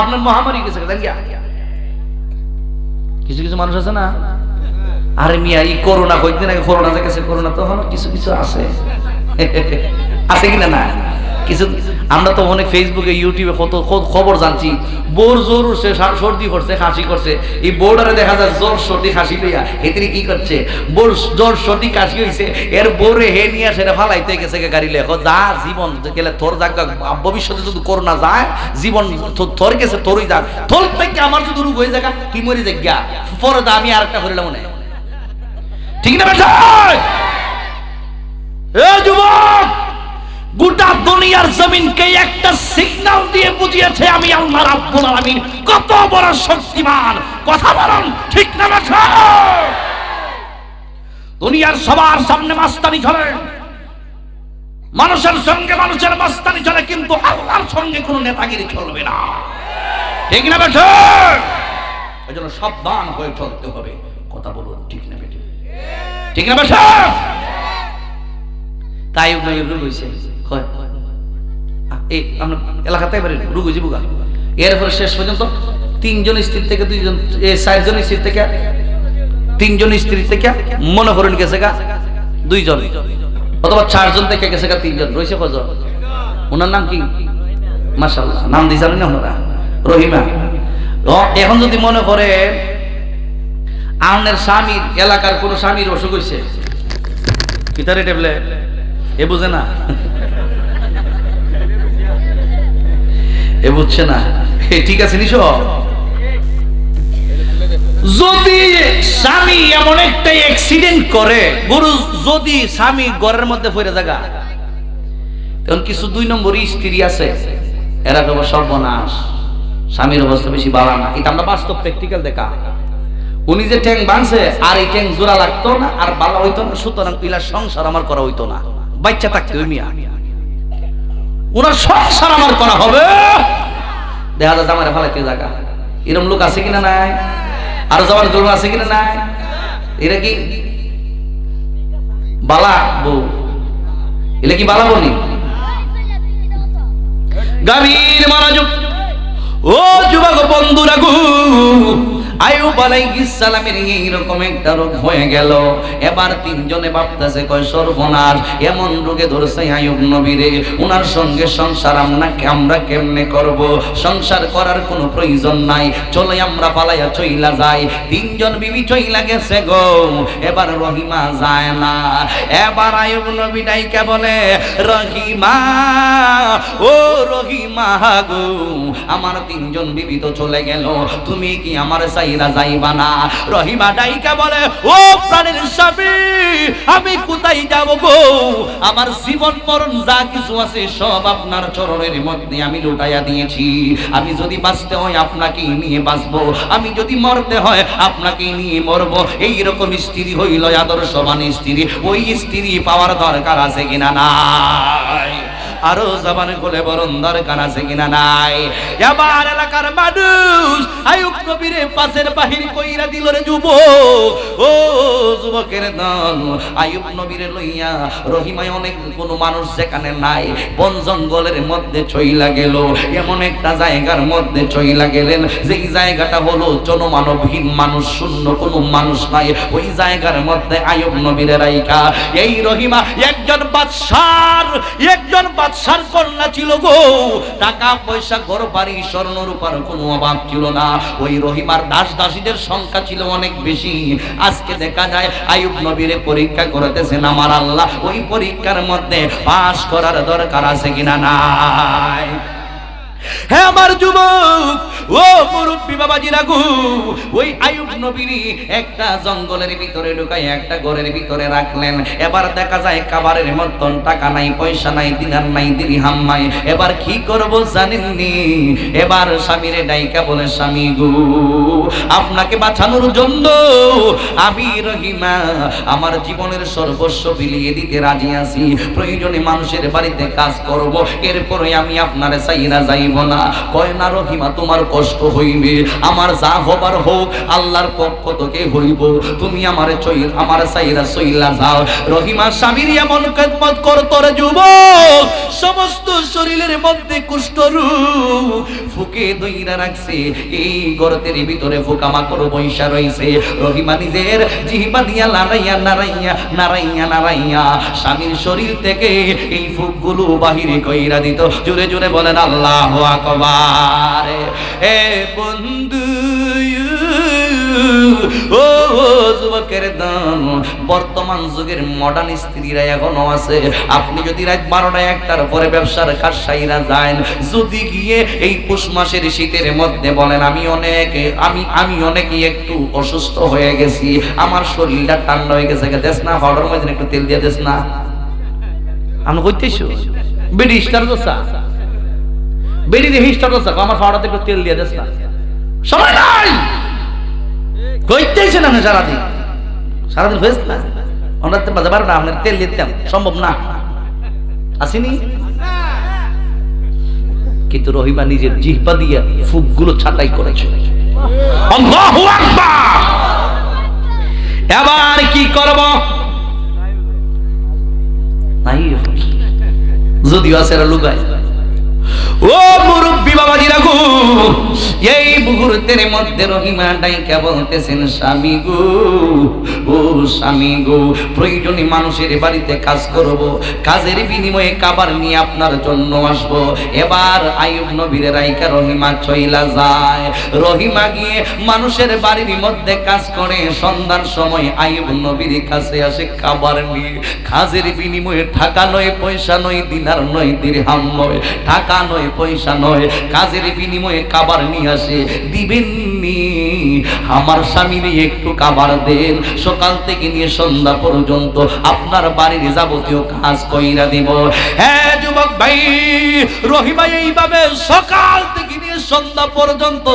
আপনার মহামারী গেছে। কিছু কিছু মানুষ আছে না, আরে মিয়া এই করোনা কয়েকদিন আগে করোনা গেছে, করোনা তো হলো কিছু কিছু আছে, আছে কিনা না? কিছু আমরা তো অনেক ফেসবুকে ইউটিউবে কত খবর জানছি, বোর জোর উঠছে, সর্দি করছে, খাসি করছে, এই বোর্ডারে দেখা যায় জ্বর সর্দি খাসি লইয়া এতে কি করছে, বোর জ্বর সর্দি কাশি হয়েছে, এর বোরে হে নিয়ে সেটা ফালাইতে গেছে গাড়ি লেখো যা জীবন গেলে তোর যাক, ভবিষ্যতে যদি করোনা যায় জীবন তোর গেছে তোরই যাক, তোর থেকে আমার যদি রোগ হয়ে যাক কি মরে যাক গিয়া পরে আমি আর একটা করিলাম মনে, ঠিক না বেটা? এ যুবক, গোটা দুনিয়ার জমিনকে একটা সিগন্যাল দিয়ে বুঝিয়েছে আমি আল্লাহ রাব্বুল আলামিন কত বড় শক্তিমান। কথা বলুন ঠিক না বেটা? দুনিয়ার সবার সামনে মাস্তানি চলে, মানুষের সঙ্গে মানুষের মাস্তানি চলে, কিন্তু আল্লাহর সঙ্গে কোনো নেতাগিরি চলবে না, ঠিক না বেটা? এজন্য সাবধান হয়ে চলতে হবে। কথা বলুন ঠিক না বেটা? ঠিক না বেটা? তাই রোগ হয়েছে এলাকাতে রোগ হয়েছে বুগা। এরপরে শেষ পর্যন্ত 3 জন স্ত্রী থেকে 2 জন, 4 জন স্ত্রী থেকে 3 জন স্ত্রী থেকে মনে করেন গেছে গা 2 জন, অথবা 4 জন থেকে গেছে গা 3 জন, রয়েছে কজন? ওনার নাম কি? মাশাআল্লাহ, নাম দিয়ে জানেন না ওনারা? রহিমা। এখন যদি মনে করে আপনার স্বামীর, এলাকার কোন স্বামীর অসুখ হয়েছে, কিতারে ট্যাবলেট এ বুঝে না, এ বুঝছে না, ঠিক আছে নিশ। যদি স্বামী এমন একটা অ্যাক্সিডেন্ট করে, গুরু যদি স্বামী ঘরের মধ্যে পড়ে থাকা, তখন কিছু 2 নম্বর স্ত্রী আছে, এরা কেবল সর্বনাশ, স্বামীর অবস্থা বেশি ভালো না। এটা আমরা বাস্তব প্র্যাকটিক্যাল দেখা। উনি যে ট্যাঙ্ক বাঁধছে আর এই ট্যাঙ্ক জোড়া লাগতো না আর ভালো হইতো না, সুতরাং পিলার সংসার আমার করা হইতো না, বাচ্চা থাকতে ওই মিয়া ওনার সংসার আমার করা হবে। দেখা যায় আমার ফালাইতে জায়গা, এরকম লোক আছে কিনা নাই? আর যাওয়ার জন্য আছে কিনা নাই? এরা কি বালা বউ? এলে কি বালা বলি? গাভীর মনোযোগ ও যুবক বন্ধুরা গো, আইয়ুব আলাইহিস সালামের এইরকম একটা রোগ হয়ে গেল। এবার 3 জনে ভাবতেছে কয় সর্বনাশ, এমন রোগে ধরছে আইয়ুব নবীরে, ওনার সঙ্গে সংসার আমরা কেমনে করব? সংসার করার কোনো প্রয়োজন নাই, চলে আমরা পালাইয়া চইলা যাই। 3 জন বিবি চইলা গেছে গো, এবার রহিমা যায় না। এবার আইয়ুব নবী ডাইকা বলে, রহিমা ও রহিমা গো, আমার 3 জন বিবি তো চলে গেল, তুমি কি আমার সাইরা যাইবা না? রহিমা ডাইকা বলে, ও প্রাণের স্বামী, আমি কোথায় যাব গো? আমার জীবন মরণ যা কিছু আছে সব আপনার চরণের মধ্যে আমি লুটাইয়া দিয়েছি। আমি যদি বাঁচতে হয় আপনাকে নিয়ে বাঁচবো, আমি যদি মরতে হয় আপনাকে নিয়ে মরবো। এইরকম স্ত্রী হইল আদর্শবান স্ত্রী, ওই স্ত্রী পাওয়ার দরকার আছে কিনা নাই? আরো জবান খুলে বরণ দরকার আছে কিনা নাই? এবার এলাকার মানুষ আইয়ুব নবীর পাশের বাহির কইরা দিল রে যুবক, ও যুবকের দল, আইয়ুব নবীরে লইয়া রহিমায় অনেক কোন মানুষ যেখানে নাই, বন জঙ্গলের মধ্যে চইলা গেল, এমন একটা জায়গার মধ্যে চইলা গেলেন যেই জায়গাটা হলো জনমানবহীন, মানুষ শূন্য, কোনো মানুষ নাই। ওই জায়গার মধ্যে আইয়ুব নবীরে রাইখা এই রহিমা একজন বাদশার কন্যা ছিল গো, টাকা পয়সা ঘর বাড়ি স্বর্ণ রূপার কোনো অভাব ছিল না। ওই রহিমার দাস দাসীদের সংখ্যা ছিল অনেক বেশি। আজকে দেখা যায় আইয়ুব নবীরে পরীক্ষা করতেছেন আমার আল্লাহ, ওই পরীক্ষার মধ্যে পাস করার দরকার আছে কিনা নাই? হ্যাঁ আমার যুবক ও মুরব্বী বাবাজিরা গো, ওই আইয়ুব নবীর একটা জঙ্গলের ভিতরে ঢুকাই একটা ঘরের ভিতরে রাখলেন। এবার দেখা যায় খাবারের মতন টাকা নাই, পয়সা নাই, দিনার নাই, দিরহাম নাই। এবার কি করব জানেননি? এবার স্বামীরে ডাইকা বলে, স্বামী গো, আপনাকে বাঁচানোর জন্য আমি রহিমা আমার জীবনের সর্বস্ব বিলিয়ে দিতে রাজি আছি। প্রয়োজনে মানুষের বাড়িতে কাজ করব, এরপরে আমি আপনার সাইরা যাই দিব না। কয় না রহিমা তোমার কষ্ট হইবে, আমার যা হবার হোক আল্লাহর পক্ষ থেকে হইব, তুমি আমারে আমার সাইরা সইলা যাও। রহিমা স্বামীর এমন খেদমত করত রে যুবক, সমস্ত শরীরের মধ্যে কুষ্ঠরোগ ফুকে দইরা রাখছে, এই গর্তের ভিতরে পোকামাকড় বৈশা রইছে। রহিমা নিজের জিহ্বা দিয়া নাড়াইয়া নাড়াইয়া নাড়াইয়া নাড়াইয়া স্বামীর শরীর থেকে এই ফুকগুলো বাহিরে কইরা দিত। জোরে জোরে বলেন আল্লাহু আকবার। এ বন্ধু ও যুবকের দান, বর্তমান যুগের মডার্ন স্ত্রীরা এখনো আছে। আপনি যদি রাত 12টা 1টার পরে ব্যবসার কাজ সাইরা যান, যদি গিয়ে এই পৌষ মাসের শীতের মধ্যে বলেন আমি অনেকই একটু অসুস্থ হয়ে গেছি, আমার শরীরটা ঠান্ডা হয়ে গেছে, দেশ না পাউডার মধ্যে একটু তেল দিয়ে দেশ না, আমি কইতেছি বেডি স্টার দোসা বেডি দিয়ে স্টার দোসা আমার পাউডারতে একটু তেল দিয়ে দেশ না, সময় নাই কইতেছেন আপনি সারাদিন হয়েছে না, ওনার বাজে 12টা আপনার তেল দিতাম সম্ভব না, আসেনি। কিন্তু রহিমা নিজের জিহ্বা দিয়ে ফুকগুলো ছাঁটাই করেছে। আল্লাহু আকবার। এবার কি করব? নাই যদিও আছে লুগায়। ও মুরব্বী বাবাজিরা গো, এই মুহূর্তের মধ্যে রহিমা ডাইকা বলতেছেন স্বামী গো, ও স্বামী গো, প্রয়োজনে মানুষের বাড়িতে কাজ করব, কাজের বিনিময়ে খাবার নিয়ে আপনার জন্য আসব। এবার আইয়ুব নবীর রাইকা রহিমা চইলা যায়। রহিমা গিয়ে মানুষের বাড়ির মধ্যে কাজ করে, সন্ধ্যার সময় আইয়ুব নবীর কাছে আসে খাবার নিয়ে। কাজের বিনিময়ে টাকা নয়, পয়সা নয়, দিনার নয়, দিরহাম নয়, টাকা নয়, পয়সা নয়, কাজের বিনিময়ে খাবার নিয়ে আসে। দিবেন নি আমার স্বামীরে একটু খাবার দেন, সকাল থেকে নিয়ে সন্ধ্যা পর্যন্ত আপনার বাড়ির যাবতীয় কাজ কইরা দিব। হ্যাঁ যুবক ভাই, রহিমা এইভাবে সকাল থেকে নিয়ে সন্ধ্যা পর্যন্ত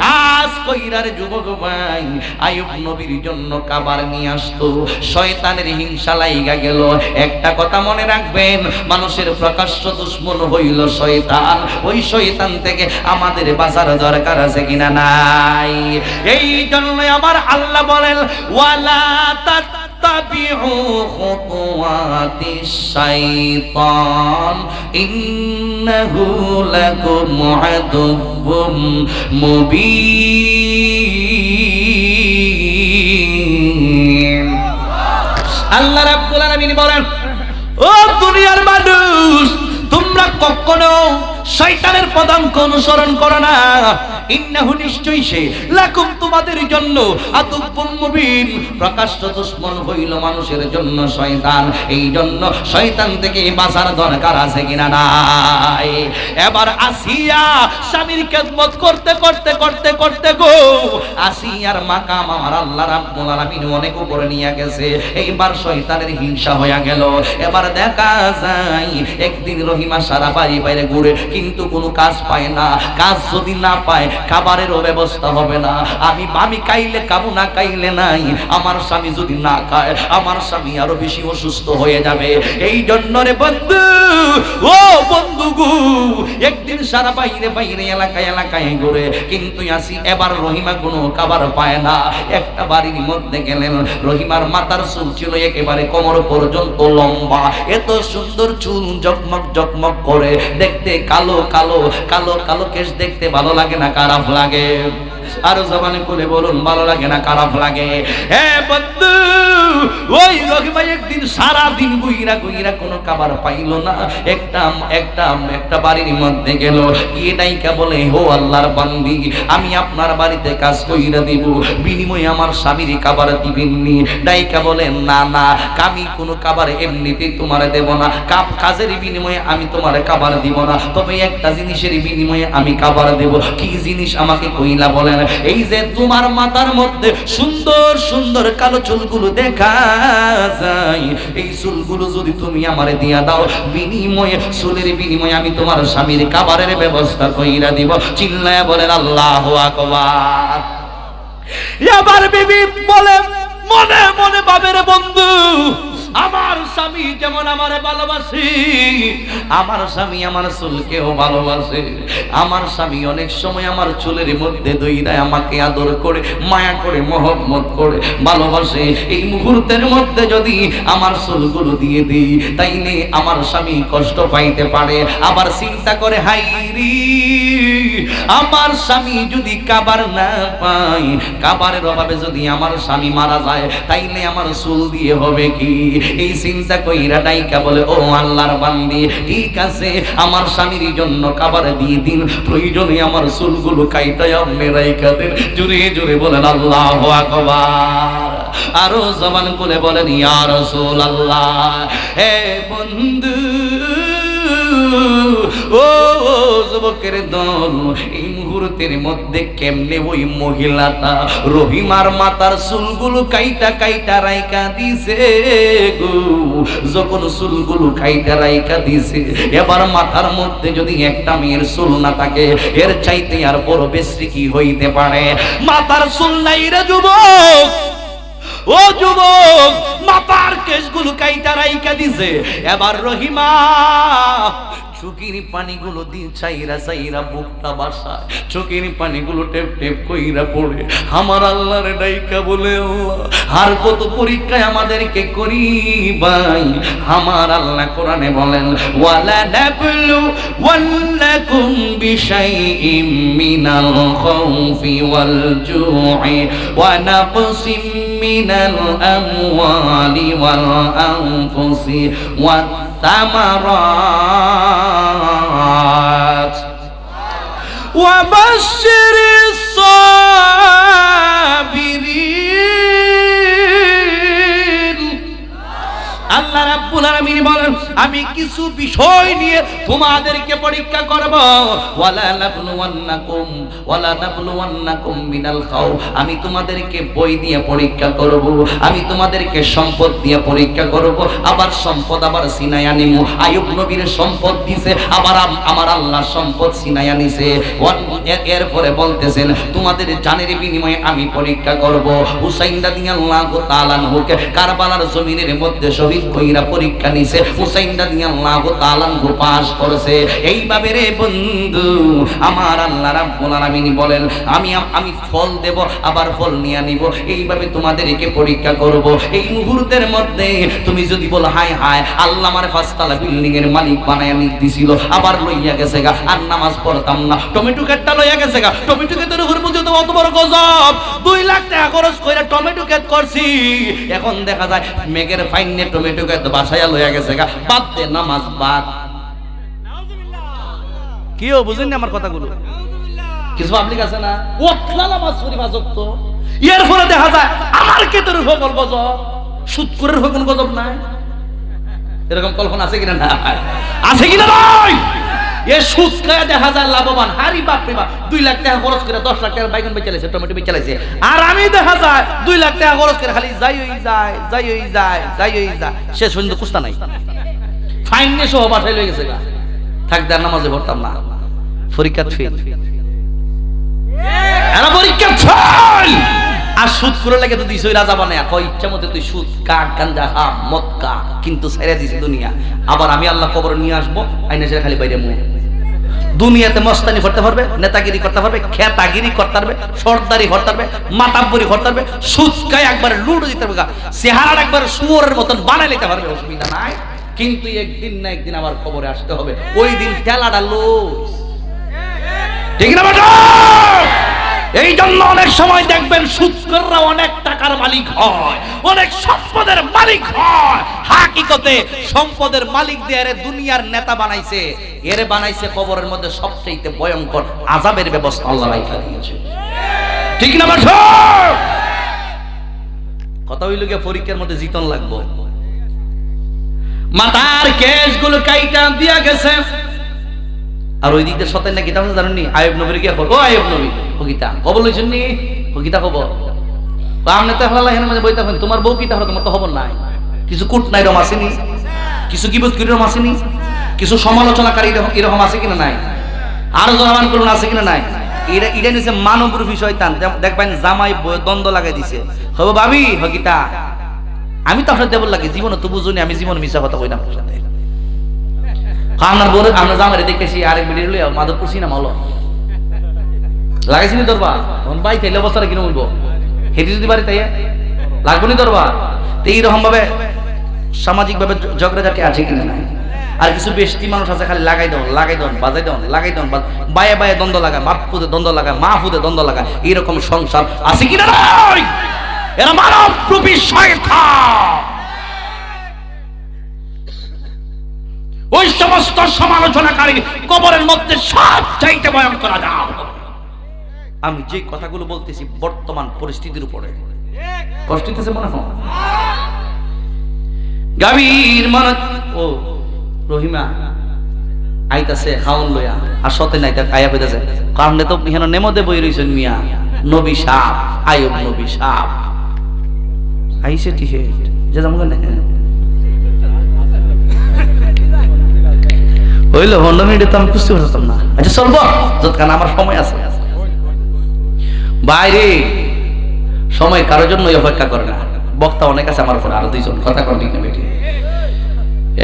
কাজ কইরার যুবক ভাই আইয়ুব নবীর জন্য খাবার নিয়ে আসতো। শয়তানের হিংসা লাইগা গেল। একটা কথা মনে রাখবেন, মানুষের প্রকাশ্য দুশমন হইল শয়তান। ওই শয়তান থেকে আমাদের বাঁচার দরকার আছে কিনা নাই? এই জন্যই আমার আল্লাহ বলেন ওয়ালা তাত্তাবিউ খুতুওয়াতিশ শাইতান ইন্নাহু লাকুম আদুউম মুবিন। আল্লাহ রাব্বুল আলামিন বলেন, ও দুনিয়ার মানুষ, তোমরা কখনো শয়তানের পদাঙ্ক অনুসরণ করো না। ইন্নাহু নিশ্চয়ই সে লাকুম তোমাদের জন্য আদুউম মুবিন, প্রকাশ্য দুশমন হইল মানুষের জন্য শয়তান। এই জন্য শয়তান থেকে বাঁচার দরকার আছে কিনা নাই? এবার আসিয়া স্বামীর খেদমত করতে করতে করতে করতে গো, আসিয়ার মাকাম আমার আল্লাহ রাব্বুল আলামিন অনেক উপরে নিয়ে গেছে। এইবার শয়তানের হিংসা হয়ে গেল। এবার দেখা যায় একদিন রহিমা সারা বাড়ি বাইরে ঘুরে, কিন্তু কোনো কাজ পায় না। কাজ যদি না পায় খাবারেরও ব্যবস্থা হবে না। আমি খাইলে খাবো, না খাইলে নাই। আমার স্বামী যদি না খায়, আমার স্বামী আরো বেশি অসুস্থ হয়ে যাবে। এই জন্য রে বন্ধু, ও বন্ধু গো, একদিন সারা বাইরে বাইরে এলাকায় এলাকায় ঘুরে, কিন্তু আসি এবার রহিমা কোনো খাবার পায় না। একটা বাড়ির মধ্যে গেলেন, রহিমার মাথার চুল ছিল একেবারে কোমর পর্যন্ত লম্বা, এত সুন্দর চুল জকমক জকমক করে, দেখতে কালো কালো কালো কালো কেশ, দেখতে ভালো লাগে না খারাপ লাগে? আরো জবানে করে বলুন, ভালো লাগে না খারাপ লাগে? হ্যাঁ বন্ধু, ওই রহিমা একদিন সারা দিন গুইরা গুইরা কোনো খাবার পাইল না। একটা বাড়ির মধ্যে গেল, গিয়ে ডাইকা বলে, হো আল্লাহর বান্দি, আমি আপনার বাড়িতে কাজ কইরা দিব, বিনিময়ে আমার স্বামীর খাবার দিবেননি? ডাইকা বলে, না না, আমি কোনো খাবার এমনিতেই তোমারে দেব না। কাজের বিনিময়ে আমি তোমার খাবার দিব না, তবে একটা জিনিসের বিনিময়ে আমি খাবার দেব। কি জিনিস আমাকে কইলা বলেন? এই যে তোমার মাথার মধ্যে সুন্দর সুন্দর কালো চুলগুলো দেখা যায়, এই চুলগুলো যদি তুমি আমারে দিয়া দাও, বিনিময়ে চুলের বিনিময়ে আমি তোমার স্বামীর খাবারের ব্যবস্থা কইরা দিব। চিল্লায়া বলেন আল্লাহু আকবার। এবার বিবি বলে মনে মনে ভাবে, রে বন্ধু, আমার স্বামী যেমন আমারে ভালোবাসে, আমার স্বামী আমার চুলকেও ভালোবাসে। আমার স্বামী অনেক সময় আমার চুলের মধ্যে দইরায় আমাকে আদর করে, মায়া করে, মহব্বত করে ভালোবাসে। এই মুহূর্তের মধ্যে যদি আমার চুলগুলো দিয়ে দিই, তাইলে আমার স্বামী কষ্ট পাইতে পারে। আবার চিন্তা করে, হাই রে, আমার স্বামী যদি কাবার না পায়, কাবারের অভাবে যদি আমার স্বামী মারা যায়, তাইলে আমার চুল দিয়ে হবে কি? এই চিন্তা কইরা ডাইকা বলে, ও আল্লাহর বান্দি, ঠিক আছে, আমার স্বামীর জন্য কাবার দিয়ে দিন, প্রয়োজনে আমার চুলগুলো কাইটাই আপনি রাইখা দেন। জোরে জোরে বলেন আল্লাহু আকবার। আরো জবান খুলে বলেন ইয়া রাসূলুল্লাহ। হে বন্ধু, ও যুবকের দল, এই মুহূর্তের মধ্যে কেমনে ওই মহিলাটা রহিমার মাথার চুলগুলো কাইটা কাইটা রাইকা দিছে গো। যখন চুলগুলো কাইটা রাইকা দিছে, এবার মাথার মধ্যে যদি একটা মেয়ের চুল না থাকে, এর চাইতে আর বড় বেশি কি হইতে পারে? মাথার চুল নাই রে যুবক, ও যুবক, মাথার কেশগুলো কাইটা রাইকা দিছে। এবার রহিমা চোখের পানিগুলো দিয়ে চাইরা চাইরা বুকটা বাসায়, চোখের পানিগুলো টেপ টেপ কইরা পড়ে আমার আল্লাহর ডাইকা বলে, আর কত পরীক্ষায় আমাদেরকে করি ভাই। আমার আল্লাহ কোরআনে বলেন, ওয়ালা নাবলু ওয়ান্নাকুম বিশাইইম মিনাল খাউফি ওয়াল জু'i ওয়া নাকসিম মিনাল আমওয়ালি ওয়াল আনফুসি ওয়াত الثمرات وبشر الصابرين। আল্লাহ রাব্বুল আলামিন বলেন, আমি কিছু বিষয় নিয়ে তোমাদেরকে পরীক্ষা করব। ওয়ালা নাবলুওয়ান্নাকুম মিনাল খাউফ, আমি তোমাদেরকে বই দিয়ে পরীক্ষা করব, আমি তোমাদেরকে সম্পদ দিয়ে পরীক্ষা করব। আবার সম্পদ আবার সিনায়া নিমু। আইয়ুব নবীর সম্পদ দিছে, আবার আমার আল্লাহ সম্পদ সিনায়া নিছে। এরপরে বলতেছেন, তোমাদের জানের বিনিময়ে আমি পরীক্ষা করব। হুসাইন রাদিয়াল্লাহু তাআলা আনহুকে কারবালার জমিনের মধ্যে শহীদ কইরা পরীক্ষা নিছে। হুসাইন রাদিয়াল্লাহু তাআলা আনহু পাস করেছে। এইভাবে রে বন্ধু, আমার আল্লাহ রাব্বুল আলামিন বলেন, আমি ফল দেব, আবার ফল নিয়ে নিব। এইভাবে তোমাদেরকে পরীক্ষা করব। এই মুহূর্তের মধ্যে তুমি যদি বলো, হায় হায়, আল্লাহ আমার পাঁচতলা বিল্ডিং এর মালিক বানায় দিছিল, আবার লইয়া গেছে গা, আর নামাজ পড়তাম না, টমেটো ক্ষেতটা লইয়া গেছে গা, টমেটো ক্ষেতের উপর বুঝে তো অত বড় গজব, 2 লাখ টাকা খরচ করে টমেটো ক্ষেত করছি, এখন দেখা যায় মেঘের ফাইনে টমেটো ক্ষেত বাসায় লইয়া গেছে গা, বাদ দে, নামাজ বাদ। কেউ বুঝেন না আমার কথাগুলো? কিছু পাবলিক আছে না, ওতলা নামাজ শরীফ আজব। এর ফলে দেখা যায় আমার ক্ষেতের উপর গজব, সুদখোরের উপর কোন গজব নাই। এরকম কল্পনা আছে কিনা? না, আছে কিনা? নয়। এ সুদ খায় দেখা যায় লাভবান, হারি বাপ রে বাপ, 2 লাখ টাকা খরচ করে 10 লাখ টাকার বাইগন বেচে চালাইছে, টমেটো বেচে চালাইছে। আর আমি দেখা যায় 2 লাখ টাকা খরচ করে খালি যাই হই যায়, যাই হই যায়, যাই হই যায়, শেষ পর্যন্ত কুস্তা নাই, ফাইনে সহ বাসায় লয়ে গেছে গা। থাকতে আর নামাজে পড়তাম না, পরীক্ষা ফেল, এরা পরীক্ষা ফেল। আর সুদ করে লাগে তো দিছই রাজা বানায়া, কই ইচ্ছা মতো তুই সুদ কাট, গাঞ্জা খা, মদ খা, কিন্তু ছেড়ে দিছি দুনিয়া। আবার আমি আল্লাহ কবর নিয়ে আসবো, আইনা ছেড়ে খালি বাইরে মুখ। দুনিয়াতে মস্তানি করতে পারবে, নেতাগিরি করতে পারবে, খেতাগিরি করতে পারবে, সর্দারি করতে পারবে, মাতাব্বরি করতে পারবে, সুদ খায় একবার লুট দিতে পারবে, চেহারা একবার শুয়োরের মতন বানাই নিতে পারবে, অসুবিধা নাই। কিন্তু একদিন না একদিন আবার কবরে আসতে হবে, ওই দিন ঠেলাটা লোস, ঠিক না বেটা? এই জন্য অনেক সময় দেখবেন সুদখোররা অনেক টাকার মালিক হয়, অনেক সম্পদের মালিক হয়। হাকিকতে সম্পদের মালিক দিয়ে দুনিয়ার নেতা বানাইছে, এরে বানাইছে কবরের মধ্যে সবচেয়ে ভয়ঙ্কর আযাবের ব্যবস্থা আল্লাহ রাইখা দিয়েছে, ঠিক না বেটা? কথা হইল গিয়ে পরীক্ষার মধ্যে জিতন লাগবো। মাথার কেশগুলো কাইটা দিয়া গেছে। আর ওই দিক দিয়ে সতেন না কিতাব জানেননি, আইয়ুব নবীর গিয়া ও আইয়ুব নবী ও কিতা খবর লইছেন নি, ও কিতা খবর? আপনি তো আল্লাহ এর মধ্যে বইতা, তোমার বউ কিতা হলো, তোমার তো খবর নাই। কিছু কুট নাই রম আসেনি, কিছু গিবত কিরম আসেনি, কিছু সমালোচনাকারী এরকম আছে কিনা নাই, আরো জনমান করুন আছে কিনা নাই। এটা নিছে মানবরূপী শয়তান। দেখবেন জামাই দ্বন্দ্ব লাগাই দিছে, হবো ভাবি হকিতা আমি তো আপনার দেবল লাগে জীবনে তো বুঝুনি, আমি জীবনে মিশা কথা কই না আপনার সাথে। আপনার বলে আমরা জামারে দেখেছি আরেক বেরিয়ে হলে মাধবপুর সিনেমা হলো লাগাইছিনি তোরবা তখন বাই তাইলে অবস্থাটা কিনে বলবো হেঁটে যদি বাড়ি তাই লাগবো নি তোরবা। তো এইরকম ভাবে সামাজিক ভাবে ঝগড়াঝাটি আছে কিনা নাই। আর কিছু বেশি মানুষ আছে খালি লাগাই দেন বাজাই দেন লাগাই দেন, বায়ে বায়ে দ্বন্দ্ব লাগায়, বাপ ফুদে দ্বন্দ্ব লাগায়, মা ফুদে দ্বন্দ্ব লাগায়, এইরকম সংসার আছে কিনা নাই। এরা মানব রূপী শয়তান। ওই সমস্ত সমালোচনাকারী কবরের মধ্যে সব চাইতে ভয়ঙ্কর আযাব। আমি যে কথাগুলো বলতেছি বর্তমান পরিস্থিতির উপরে কষ্ট দিতেছে মনে হয়। গাভীর মনে ও রহিমা আইতাছে খাওন লইয়া আর সতে নাই তার আয়া পেতেছে কারণ তো এখানে নেমদে বই রইছেন মিয়া নবী সাপ আয়ুব নবী সাপ আইছে টিকেট যে যেমন হইলো 15 মিনিটে তো আমি বুঝতে পারতাম না। আচ্ছা চলবো যতক্ষণ আমার সময় আছে। বাইরে সময় কারোর জন্য অপেক্ষা করে না। বক্তা অনেক আছে আমার উপর, আরো দুইজন কথা কন ঠিক না বেটি।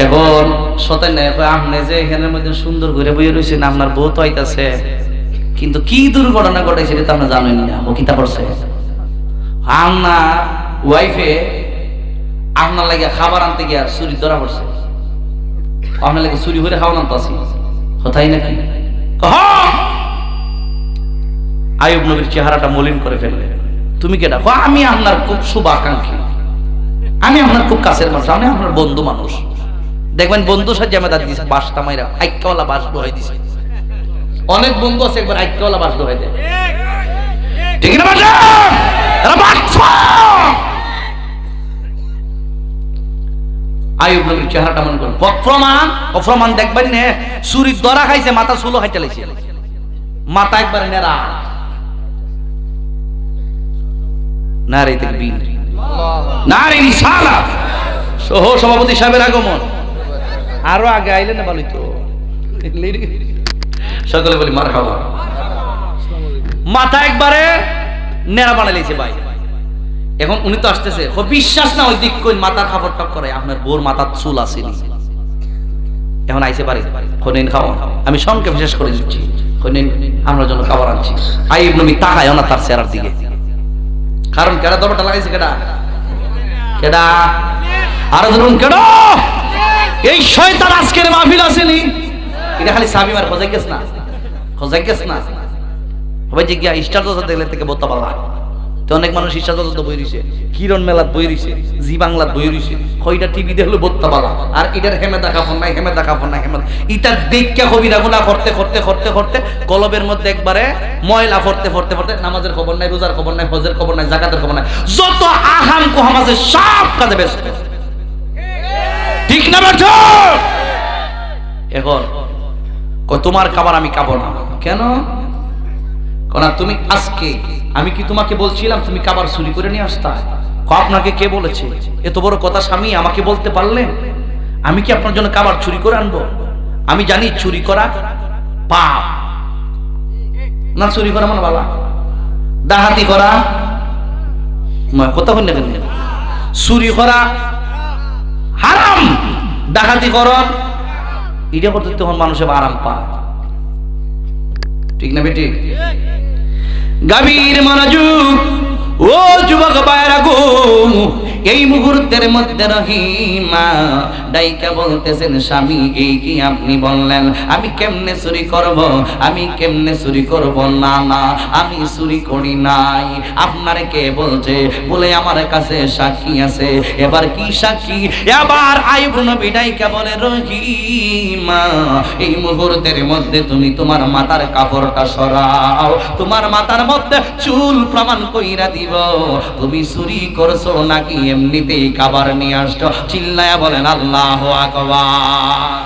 এখন সতেন না আপনি যে এখানের মধ্যে সুন্দর করে বইয়ে রয়েছেন, আপনার বউ তো আইতাছে, কিন্তু কি দুর্ঘটনা ঘটেছে এটা তো আপনি জানেন না। ও কিতা করছে আপনার ওয়াইফে আপনার লাগে খাবার আনতে গিয়া চুরি ধরা পড়ছে। আপনার লাগে চুরি করে খাওয়া আনতে আসি কথাই নাকি। আয়ুব নবীর চেহারাটা মলিন করে ফেললে। তুমি কেডা? আমি আপনার খুব শুভাকাঙ্ক্ষী, আমি আপনার খুব কাছের মানুষ, আমি আপনার বন্ধু মানুষ। দেখবেন বন্ধু সাথে জামেদার দিছে বাসটা মাইরা আইক্কাওয়ালা বাস দোহাই দিছে। অনেক বন্ধু আছে একবার আইক্কাওয়ালা বাস দোহাই দেয়, ঠিক না বাজা? এরা বাচ্চা। আয়ুব নবীর চেহারাটা মনে করুন। অপ্রমাণ দেখবেন না চুরি ধরা খাইছে, মাথা চুলো খাইতে লাইছে, মাথা একবার নেড়া নারে তাকবীর নারে রিসালাত। সহ সভাপতি সাহেবের আগমন আরো আগে আইলে না ভালোই তো। সকলে বলি মারহাবা। মাথা একবারে নেড়া বানাইছে ভাই। এখন উনি তো আসতেছে, বিশ্বাস না ওই দিক কই মাথার খাবার টক করে আপনার বোর মাথার চুল আসেনি। এখন আইসে পারে খনিন খাওয়া। আমি সংক্ষেপ বিশেষ করে দিচ্ছি, খনিন আমরা জন্য খাবার আনছি। আইব নবী তাকায় না তার চেহারার দিকে, কারণ কেডা দরবারটা লাগাইছে কেডা কেডা আরো ধরুন কেডা এই শয়তান আজকের মাহফিল আসেনি। এটা খালি সাবি মার খোঁজাই গেছ না ভাই যে গিয়া স্টার দেখলে থেকে বোতা পালা তো অনেক মানুষ ইচ্ছা বই রইছে, কিরণ মেলাত বই রইছে, জি বাংলাত বই রইছে, কয়টা টিভি দেখলো বোত্তা বালা। আর এটার হেমেদা কাফন নাই এটা দেখা কবিরা গুনাহ করতে করতে করতে করতে কলবের মধ্যে একবারে ময়লা পড়তে পড়তে পড়তে নামাজের খবর নাই, রোজার খবর নাই, হজের খবর নাই, যাকাতের খবর নাই, যত আহাম কোহাম আছে সব কাজে ব্যস্ত, ঠিক না বাচ্চা? এখন তোমার খাবার আমি খাবো না কেন? কারণ তুমি আজকে আমি কি তোমাকে বলছিলাম তুমি খাবার চুরি করে নিয়ে আসতা? আপনাকে কে বলেছে? এত বড় কথা স্বামী আমাকে বলতে পারলেন? আমি কি আপনার জন্য খাবার চুরি করে আনবো? আমি জানি চুরি করা পাপ না, চুরি করা মানে ভালো, ডাকাতি করা কথা হল না, চুরি করা হারাম, ডাকাতি করা এটা করতে তখন মানুষের আরাম পায়, ঠিক না বেটি? গভীর মনোযোগ ও যুবক ভাইরা গো, এই মুহূর্তের মধ্যে রহিমা ডাইকা বলতেছেন স্বামী এই কি আপনি বললেন আমি কেমনে চুরি করব, আমি কেমনে চুরি করব? না না আমি চুরি করি নাই। আপনার কে বলছে? বলে আমার কাছে সাক্ষী আছে। এবার কি সাক্ষী? এবার আইব নবী ডাইকা বলে রহিমা এই মুহূর্তের মধ্যে তুমি তোমার মাথার কাপড়টা সরাও, তোমার মাথার মধ্যে চুল প্রমাণ কইরা দিব তুমি চুরি করছো নাকি এমনিতেই খাবার নিয়ে আসছো। চিল্লায়া বলেন আল্লাহু আকবার।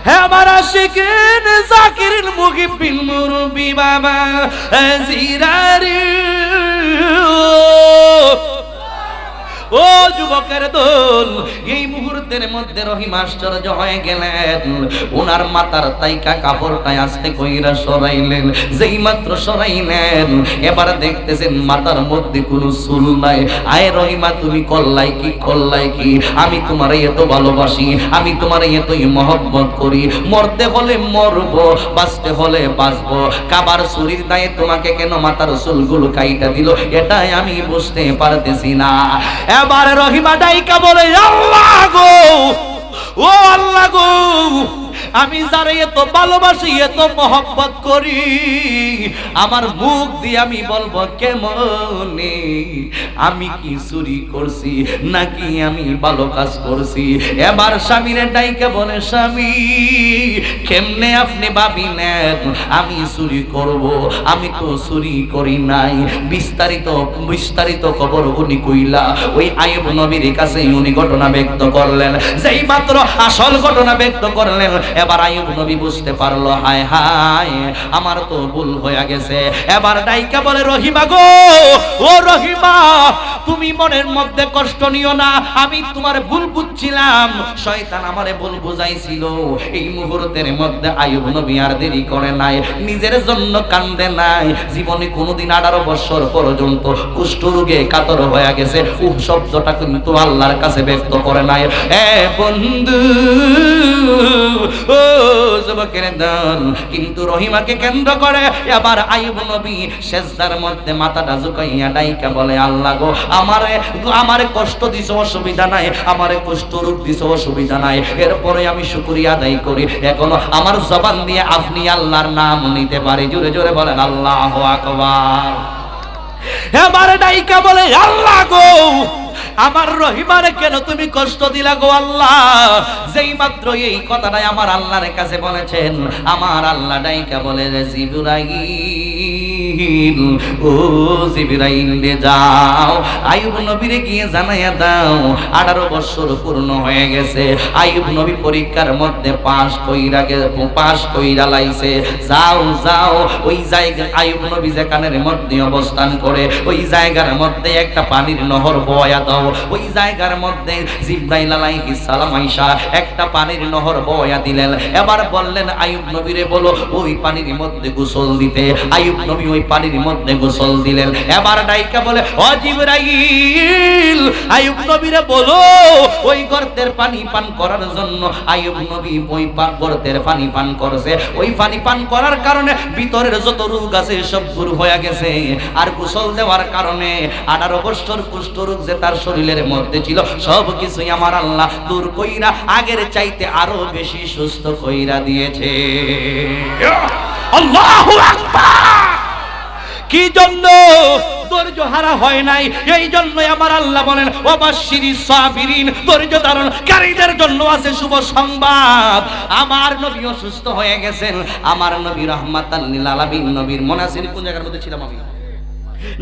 হে আমার আশিকিন জাকিরিন মুহিব্বিন মুরব্বি বাবা জিরারি ও যুবকের দল, এই মুহূর্তের মধ্যে রহিম আশ্চর্য হয়ে গেলেন। ওনার মাথার তাইকা কাপড়টাই আস্তে কইরা সরাইলেন। যেই মাত্র সরাইলেন, এবার দেখতেছেন মাথার মধ্যে কোনো চুল নাই। আয় রহিমা, তুমি করলাই কি? আমি তোমারে এত ভালোবাসি, আমি তোমারে এতই মহব্বত করি। মরতে হলে মরবো, বাঁচতে হলে বাঁচবো। কাবার চুরির দায়ে তোমাকে কেন মাথার চুলগুলো কাইটা দিল, এটাই আমি বুঝতে পারতেছি না। এবার রহিমা ডাইকা বলে, আল্লাহ গো, ও আল্লাহ গো, আমি যারে এত ভালোবাসি, এত মহব্বত করি, আমার মুখ দিয়ে আমি বলবো কেমনে? আমি কি চুরি করছি নাকি আমি ভালো কাজ করছি? এবার স্বামীরে ডাইকে বলে, স্বামী কেমনে আপনি ভাবিলেন আমি চুরি করব? আমি তো চুরি করি নাই। বিস্তারিত খবর উনি কইলা ওই আইয়ুব নবীর কাছে উনি ঘটনা ব্যক্ত করলেন। যেই মাত্র আসল ঘটনা ব্যক্ত করলেন, এবার আইয়ুব নবী বুঝতে পারলো, হায় হায় আমার তো ভুল হয়ে গেছে। এবার ডাইকা বলে, রহিমা গো, ও রহিমা, তুমি মনের মধ্যে কষ্ট নিও না, আমি তোমার ভুল বুঝছিলাম, শয়তান আমারে ভুল বুঝাইছিল। এই মুহূর্তের মধ্যে আইয়ুব নবী আর দেরি করে নাই, নিজের জন্য কান্দে নাই। জীবনে কোনোদিন 18 বছর পর্যন্ত কুষ্ঠরোগে কাতর হয়ে গেছে, শব্দটা কিন্তু আল্লাহর কাছে ব্যক্ত করে নাই। এ বন্ধু, ও যুবকের দল, কিন্তু রহিমাকে কেন্দ্র করে এবার আইয়ুব নবী সেজদার মধ্যে মাথাটা ঝুঁকাইয়া ডাইকা বলে, আল্লাহ গো, আমারে কষ্ট দিছো অসুবিধা নাই, আমারে কষ্ট রোগ দিছো অসুবিধা নাই, এরপরে আমি শুকরিয়া আদায় করি। এখনো আমার জবান দিয়ে আপনি আল্লাহর নাম নিতে পারি। জোরে জোরে বলেন আল্লাহু আকবার। এবারে ডাইকা বলে, আল্লাহ গো, আমার রহিমারে কেন তুমি কষ্ট দিলা গো আল্লাহ? যেই মাত্র এই কথাটাই আমার আল্লাহর কাছে বলেছেন, আমার আল্লাহ ডাইকা বলে, জিবরাইল, ও জিবরাইল রে, যাও আইয়ুব নবীরে গিয়ে জানাইয়া দাও 18 বছর পূর্ণ হয়ে গেছে। আইয়ুব নবী পরীক্ষার মধ্যে পাস কইরা লাইছে। যাও যাও, ওই জায়গা আইয়ুব নবী যেখানের মধ্যে অবস্থান করে ওই জায়গার মধ্যে একটা পানির নহর বয়া দাও। ওই জায়গার মধ্যে জিবরাইল আলাইহিস সালাম আইসা একটা পানির নহর বয়া দিলেন। এবার বললেন আইয়ুব নবীরে বলো ওই পানির মধ্যে গোসল দিতে। আইয়ুব নবী ওই পানির মধ্যে গোসল দিলেন। এবার ডাইকা বলে, ও জিবরাইল, আইয়ুব নবীরে বলো ওই গর্তের পানি পান করার জন্য। আইয়ুব নবী ওই গর্তের পানি পান করছে। ওই পানি পান করার কারণে ভিতরের যত রোগ আছে সব দূর হয়ে গেছে। আর গোসল দেওয়ার কারণে 18 বছর কুষ্ঠ রোগ যে তার শরীরের মধ্যে ছিল সব কিছুই আমার আল্লাহ দূর কইরা আগের চাইতে আরো বেশি সুস্থ কইরা দিয়েছে। আল্লাহু আকবার। কি জন্য ধৈর্য হারা হয় নাই? এই জন্য আমার আল্লাহ বলেন, ওয়াবাশশিরিস সাবিরিন, ধৈর্য ধারণকারীদের জন্য আছে শুভ সংবাদ। আমার নবী অসুস্থ হয়ে গেছেন। আমার নবী রাহমাতাল লিল আলামিন, নবীর মুনাসির কোন জায়গার মধ্যে ছিলাম আমি?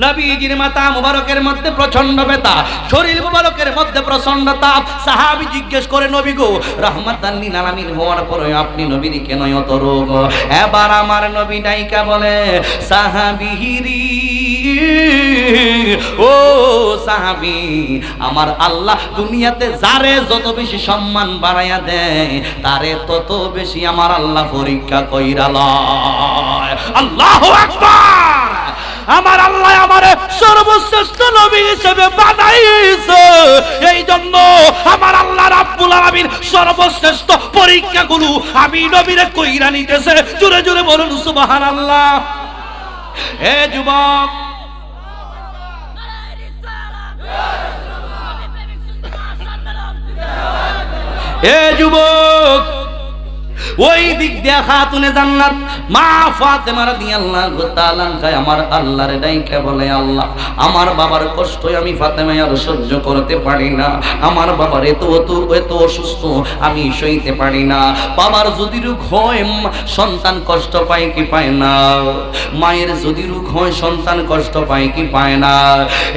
নবীজির মাথা মুবারকের মধ্যে প্রচন্ড ব্যথা, শরীর মুবারকের মধ্যে প্রচন্ড তাপ। সাহাবী জিজ্ঞেস করে, নবী গো, রাহমাতাল লিল আলামিন হওয়ার পরে আপনি নবীর কেন এত রোগ? এবার আমার নবী ডাইকা বলে, সাহাবীরি, ও সাহাবী, আমার আল্লাহ দুনিয়াতে যারে যত বেশি সম্মান বাড়াইয়া দেয় তারে তত বেশি আমার আল্লাহ পরীক্ষা কইরা লয়। আল্লাহু আকবার। আমার আল্লাহ আমারে সর্বশ্রেষ্ঠ নবী হিসেবে বানাইছে। এই জন্য আমার আল্লাহ রাব্বুল আলামিন সর্বশ্রেষ্ঠ পরীক্ষাগুলো আমি নবীরে কইরা নিতেছে। জোরে জোরে বলুন সুবহানাল্লাহ। হে যুবক, হে যুবক, ওই দিক দিয়া খাতুনে জান্নাত মা ফাতেমা রাদিয়াল্লাহু তাআলা আনহা আমার আল্লাহর ডাইকা বলে, আল্লাহ, আমার বাবার কষ্ট আমি ফাতেমা আর সহ্য করতে পারি না। আমার বাবার এত অসুস্থ আমি সইতে পারি না। বাবার যদি রোগ হয় সন্তান কষ্ট পায় কি পায় না? মায়ের যদি রোগ হয় সন্তান কষ্ট পায় কি পায় না?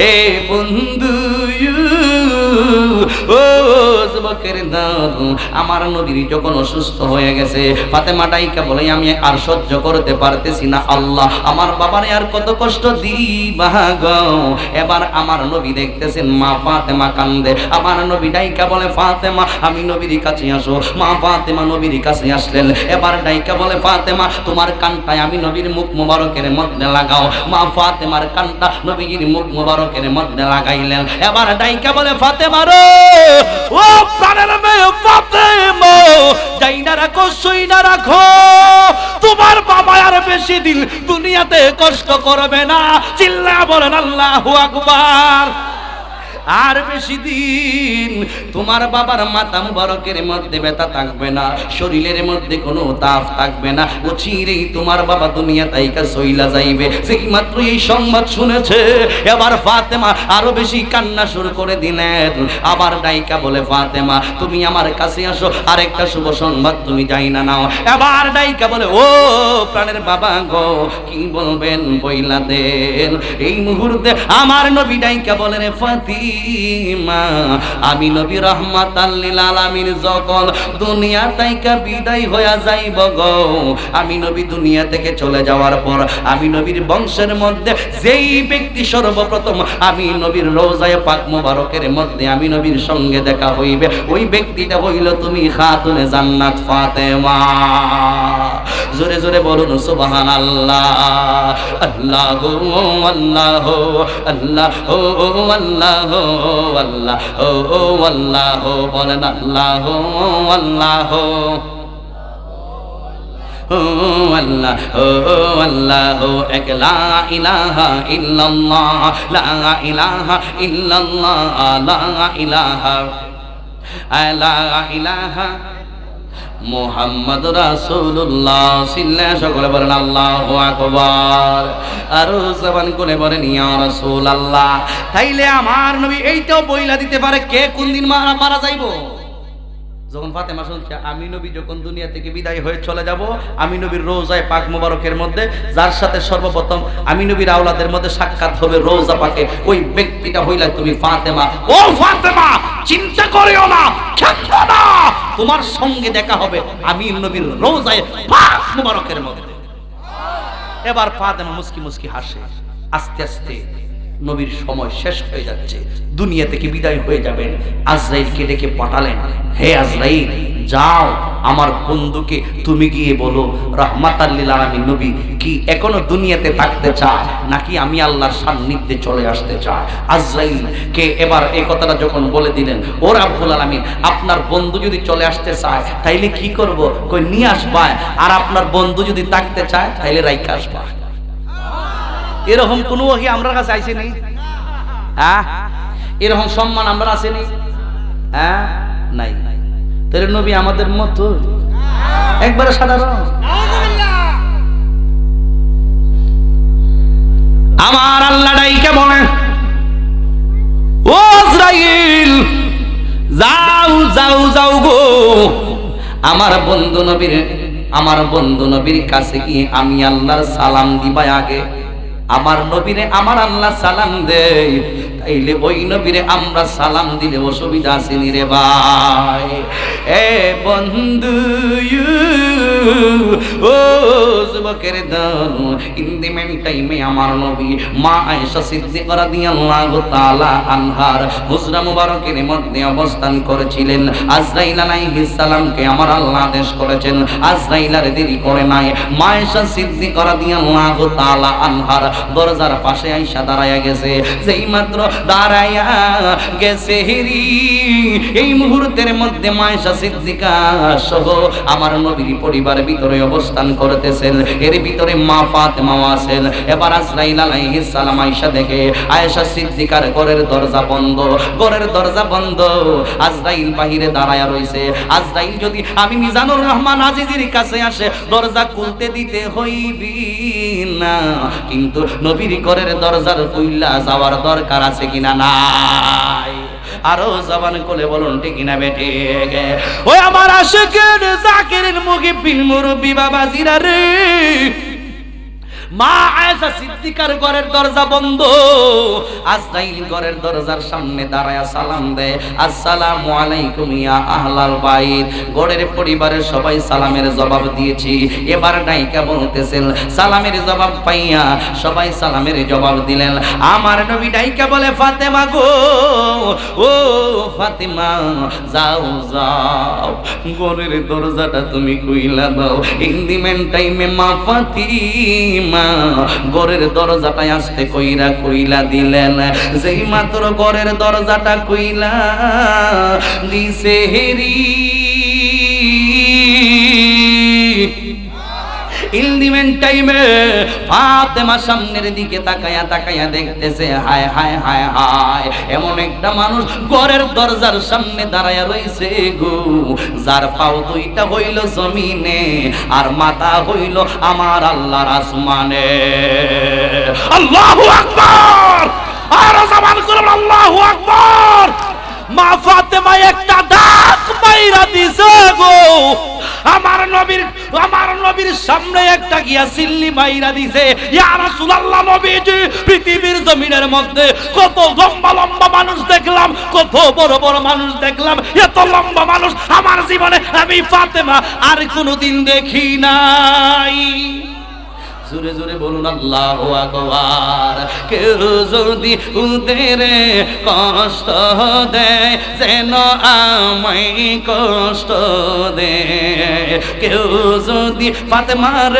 এ বন্ধু, ও যুবকের দল, আমার নবীর যখন অসুস্থ হয়ে গেছে, ফাতেমা ডাইকা বলে আমি আর সহ্য করতে পারতেছি না, আল্লাহ আমার বাবারে আর কত কষ্ট দিবা গো। এবার আমার নবী দেখতেছেন মা ফাতেমা কান্দে, আমার নবী ডাইকা বলে ফাতেমা আমি নবীর কাছে আসো। মা ফাতেমা নবীর কাছে আসলেন, এবার ডাইকা বলে ফাতেমা তোমার কানটায় আমি নবীর মুখ মুবারকের মধ্যে লাগাও। মা ফাতেমার কানটা নবীর মুখ মুবারকের মধ্যে লাগাইলেন। এবার ডাইকা বলে ফাতেমা রে, ও প্রাণের মেয়ে ফাতেমা, যাই না রাখো সই না রাখো, তোমার বাবা আর বেশি দিন দুনিয়াতে কষ্ট করবে না। চিল্লা বলেন আল্লাহু আকবার। আর বেশি দিন তোমার বাবার মাথা মুবারকের মধ্যে ব্যথা থাকবে না, শরীরের মধ্যে কোনো তাপ থাকবে না, অচিরেই তোমার বাবা দুনিয়া তাইকা সইলা যাইবে। সেই মাত্র এই সংবাদ শুনেছে, এবার ফাতেমা আরো বেশি কান্না শুরু করে দিলেন। আবার ডাইকা বলে ফাতেমা তুমি আমার কাছে আসো, আরেকটা শুভ সংবাদ তুমি যাই না নাও। এবার ডাইকা বলে ও প্রাণের বাবা গো, কি বলবেন বইলা দেন। এই মুহূর্তে আমার নবী ডাইকা বলে রে ফাতিমা, আমি নবী রাহমাতাল লিল আলামিন যখন দুনিয়া থেকে বিদায় হয়ে যাইব গো, আমি নবী দুনিয়া থেকে চলে যাওয়ার পর আমি নবীর বংশের মধ্যে যেই ব্যক্তি সর্বপ্রথম আমি নবীর রওজায়ে পাক মোবারকের মধ্যে আমি নবীর সঙ্গে দেখা হইবে, ওই ব্যক্তিটা হইল তুমি খাতুনে জান্নাত ফাতেমা। জোরে জোরে বলুন সুবহানাল্লাহ। আল্লাহু আল্লাহু আল্লাহু আল্লাহু আল্লাহু আল্লাহু বলেন আল্লাহু আল্লাহু আল্লাহু আল্লাহু এক লা ইলাহা ইল্লাল্লাহ লা ইলাহা ইল্লাল্লাহ লা ইলাহা ইলাহা মুহাম্মদ রাসূলুল্লাহ সিল্লা সকলে বলেন আল্লাহু আকবার। আর জবান করে বলেন ইয়া রাসূলুল্লাহ। তাইলে আমার নবী এইটাও বইলা দিতে পারে কে কোন দিন মারা যাইবো। যখন ফাতেমা শুনছে আমি নবী যখন দুনিয়া থেকে বিদায় হয়ে চলে যাব, আমি নবীর রওজায়ে পাক মোবারকের মধ্যে যার সাথে সর্বপ্রথম আমি নবীর আওলাদের মধ্যে সাক্ষাৎ হবে রওজা পাকে, ওই ব্যক্তিটা হইলা তুমি ফাতেমা। ও ফাতেমা চিন্তা করিও না, খেলো না, তোমার সঙ্গে দেখা হবে আমি নবীর রওজায়ে পাক মোবারকের মধ্যে। এবার ফাতেমা মুস্কি মুস্কি হাসে। আস্তে আস্তে নবীর সময় শেষ হয়ে যাচ্ছে, দুনিয়া থেকে বিদায় হয়ে যাবেন। আজরাইলকে ডেকে পাঠালেন, হে আজরাইল যাও আমার বন্ধুকে তুমি গিয়ে বলো রাহমাতাল লিল আলামিন নবী কি এখনো দুনিয়াতে থাকতে চায় নাকি আমি আল্লাহর সান্নিধ্যে চলে আসতে চায়। আজরাইল কে এবার এই কথাটা যখন বলে দিলেন, ও রাব্বুল আলামিন আপনার বন্ধু যদি চলে আসতে চায় তাইলে কি করব, কই নিয়ে আসবা, আর আপনার বন্ধু যদি থাকতে চায় তাইলে রাইখা আসবা। এরকম কোন ওহী আমরা কাছে আইছে নাই? হ্যাঁ, এরকম সম্মান আমরা আছে নাই? হ্যাঁ নাই। তাহলে নবী আমাদের মতো একবারে সাধারণ। আমার আল্লাহ ডাইকা বলে ও আজরাইল যাও যাও যাও গো আমার বন্ধু নবীর কাছে গিয়ে আমি আল্লাহর সালাম দিবা। আগে আমার নবীরে আমার আল্লাহ সালাম দেয়, তাইলে ওই নবীরে আমরা সালাম দিলে অসুবিধা আসেনি রে ভাই। এ বন্ধু ও যুবকের দল, ইন দি মেন টাইমে আমার নবী মা আয়েশা সিদ্দিকা রাদিয়াল্লাহু তাআলা আনহার হুজরা মুবারকের মধ্যে অবস্থান করেছিলেন। আজরাইল আলাইহিস সালামকে আমার আল্লাহ আদেশ করেছেন, আজরাইল আর দেরি করে নাই, মা আয়েশা সিদ্দিকা রাদিয়াল্লাহু তাআলা আনহার দরজার পাশে আয়েশা দাঁড়ায়া গেছে। যেই মাত্র দাঁড়ায়া গেছে এই মুহূর্তের মধ্যে মা আয়েশা সিদ্দিকা সহ আমার নবীর পরিবার ভিতরে অবস্থান করতেছেন, এর ভিতরে মা ফাতেমা আছেন। এবার আজরাইল আলাইহিস সালাম আয়েশা দেখে আয়েশা সিদ্দিকার ঘরের দরজা বন্ধ, আজরাইল বাহিরে দাঁড়ায়া রইছে। আজরাইল যদি আমি মিজানুর রহমান আজিজির কাছে আসে দরজা খুলতে দিতে হইবি না, কিন্তু নবীর ঘরের দরজার খুইলা যাওয়ার দরকার আছে কিনা নাই? আরো জবান কোলে বলুন ঠিক না বেটে? ওই আমার আশিকের জাকিরের মুহিব্বিন মুরব্বি বাবাজিরা রে, মা আয়েশা সিদ্দিকার ঘরের দরজা বন্ধ, আজরাইল ঘরের দরজার সামনে দাঁড়ায়া সালাম দেয়, আসসালামু আলাইকুম ইয়া আহলাল বাইত। ঘরের পরিবারের সবাই সালামের জবাব দিয়েছি, এবার ডাইকা বলতেছেন সালামের জবাব পাইয়া সবাই সালামের জবাব দিলেন। আমার নবী ডাইকা বলে ফাতেমা গো, ও ফাতেমা যাও যাও ঘরের দরজাটা তুমি কইলা দাও। ইন দি মেন টাইমে মা ফাতিমা ঘরের দরজাটাই আসতে কইলা দিলেন। যেই মাত্র ঘরের দরজাটা কইলা দিছে হেরি, ইলদিমেন টাইমে ফাতেমা সামনের দিকে তাকায়া দেখতেছে, হায় হায় হায় হায়, এমন একটা মানুষ ঘরের দরজার সামনে দাঁড়ায়া রইছে গো, যার পাও দুইটা হইল জমিনে আর মাথা হইল আমার আল্লাহর আসমানে। আল্লাহু আকবার, আর জবান করে আল্লাহু আকবার। মা ফাতেমা একটা ডাক মাইরা দিছে গো, আমার নবীর সামনে একটা গিয়া সিল্লি মাইরা দিছে। ইয়া রাসূলুল্লাহ, নবীজি পৃথিবীর জমিনের মধ্যে কত লম্বা লম্বা মানুষ দেখলাম, কত বড় বড় মানুষ দেখলাম, এত লম্বা মানুষ আমার জীবনে আমি ফাতেমা আর কোনোদিন দেখি নাই। জোরে জোরে বলুন আল্লাহু আকবার। কেউ যদি উদের কষ্ট দেয় যেন আমায় কষ্ট দেয়, কেউ যদি ফাতেমার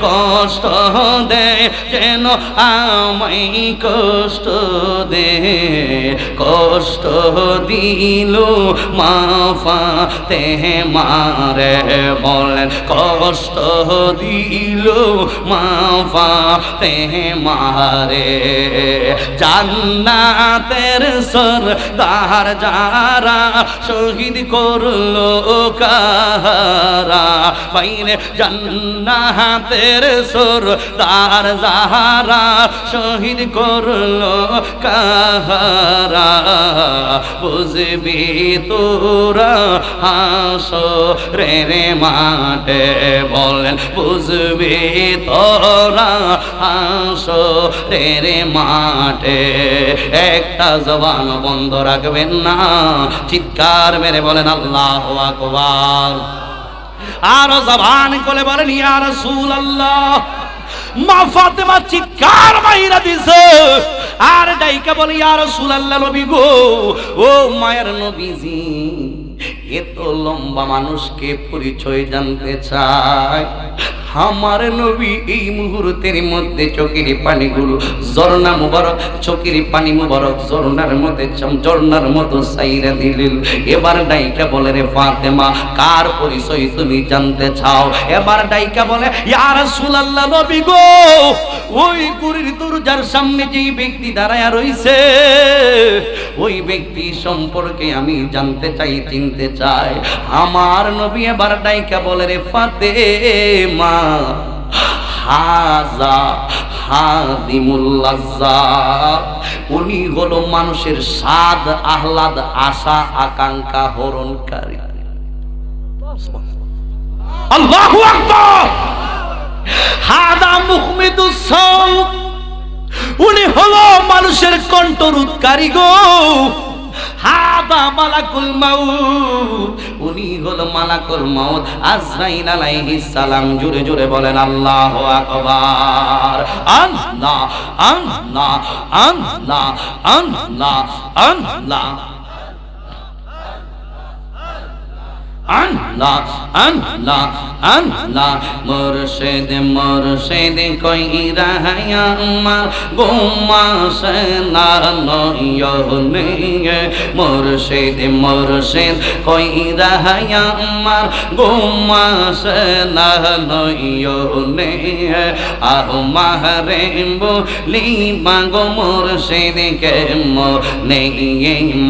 কষ্ট দেয় যেন আমায় কষ্ট দেয়, কষ্ট দিল মা ফাতেমারে বলেন, কষ্ট দিল মা ফাতেমারে। জান্নাতের সরদার যারা শহীদ করলো কাহারা, বাইরে জান্নাতের সরদার যারা শহীদ করলো কাহারা, বুঝবি তোরা হাসরের মাঠে বলেন, বুঝবি তোরা হাসরের মাঠে। একটা জবান বন্ধ রাখবেন না, চিৎকার মেরে বলেন আল্লাহু আকবার। আর জবান খুলে বলেন ইয়া রাসূলুল্লাহ। মা ফাতেমা চিৎকার মাইরা দিছে আর ডাইকা বলে ইয়া রাসূলুল্লাহ, নবী গো, ও মায়ের নবীজি, এত লম্বা মানুষকে পরিচয় জানতে চায়। আমার নবী এই মুহূর্তের মধ্যে চোখের পানিগুলো ঝর্ণা মুবারক, চোখের পানি মুবারক ঝর্ণার মতো সাইরা দিলেন। এবার ডাইকা বলে রে ফাতেমা, কার পরিচয় তুমি জানতে চাও? এবার ডাইকা বলে ইয়া রাসূলুল্লাহ, নবী গো, ওই গুরির দরজার সামনে যেই ব্যক্তি দাঁড়ায়া রইছে ওই ব্যক্তি সম্পর্কে আমি জানতে চাই, চিনতে চাই। আমার নবী এবার ডাইকা বলে রে ফাতেমা, হাজা হাদিমুল লাজ্জাত, উনি হলো মানুষের স্বাদ আহ্লাদ আশা আকাঙ্ক্ষা হরণকারী। আল্লাহু আকবার। হাদা মুহমিদুস সাউত, উনি হলো মানুষের কণ্ঠরোধকারী গো। হাদা মালাকুল মাউত, উনি হলো মালাকুল মাউত আজরাইল আলাইহিস সালাম। জোরে জোরে বলেন আল্লাহু আকবার। আল্লাহ আল্লাহ আল্লাহ আল্লাহ আল্লাহ আল্লাহ আল্লাহ আল্লাহ। মুর্শিদ মুর্শিদ কইরা আমার গোমাসে না নয়নে, মুর্শিদ মুর্শিদ কইরা আমার গোমাসে না নয়নে, আহ মারে বলি মাগো মুর্শিদ কে মনে।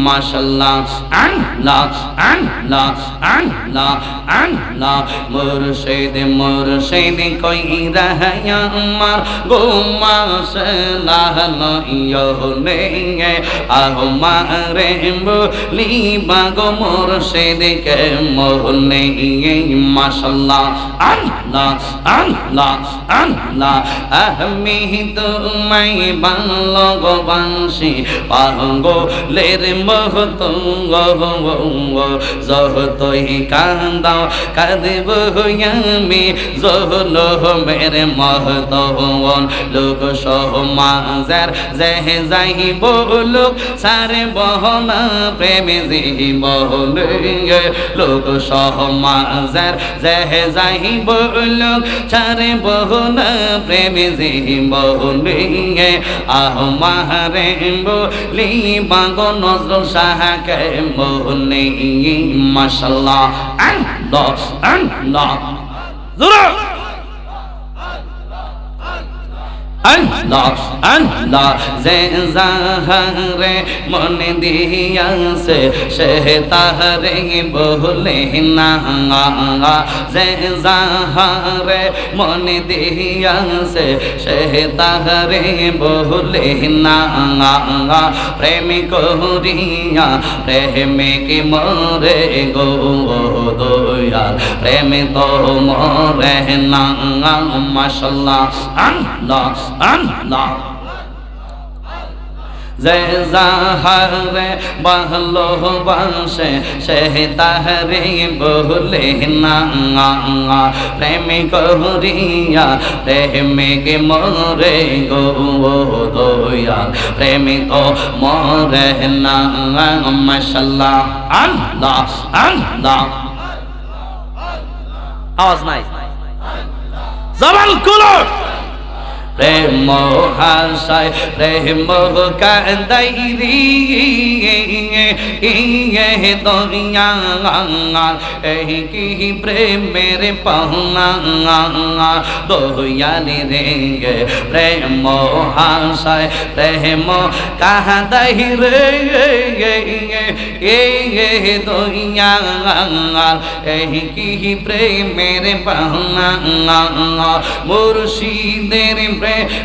মাশাআল্লাহ আল্লাহ আল্লাহ আল্লাহ আল্লাহ আল্লাহ মুর্শিদ মুর্শিদ কইরা আমার গোমা সালানো ইয়নে আমারে বলিবা গো মুর্শিদ কে মোহনে মাশাআল্লাহ আল্লাহ আল্লাহ আল্লাহ আমি তোমায় ভালোবাসি পাগলের মতো যতই কান্দাও কাঁদব আমি জহলমের মতো লোক সমাজের যে যাইব লোক সারে বহনা প্রেমে জীবন লোক সমাজের যে যাইব লোক সারে বহনা প্রেমে জীবন আমারে বলিবা গো নজরুল শাহকে মোহনে মাশাআল্লাহ আল্লাহ আল্লাহ জোরে আল্লাহ আল্লাহ যে যাহারে মনে দিয়াছে সে তাহারে বলে না যে যাহারে মনে দিয়াছে সে তাহারে বলে না প্রেম করিয়া প্রেমিকে মরে গো দয়াল প্রেম তো মরে না মাশাআল্লাহ আল্লাহ আল্লাহ যে যাহারে ভালোবাসে সে তাহারে বলে না প্রেম করিয়া প্রেমিকে মরে গো দয়াল প্রেম তো মরে না মাশাআল্লাহ আল্লাহ আল্লাহ আওয়াজ নাই জবান খুলো প্রেম হাসায় প্রেম কান্দাই রে দুনিয়া এই কি প্রেমের পাওনা দয়ালে রে প্রেম হাসায় প্রেম কান্দাই রে দুনিয়া এই কি প্রেমের পাওনা মুর্শিদের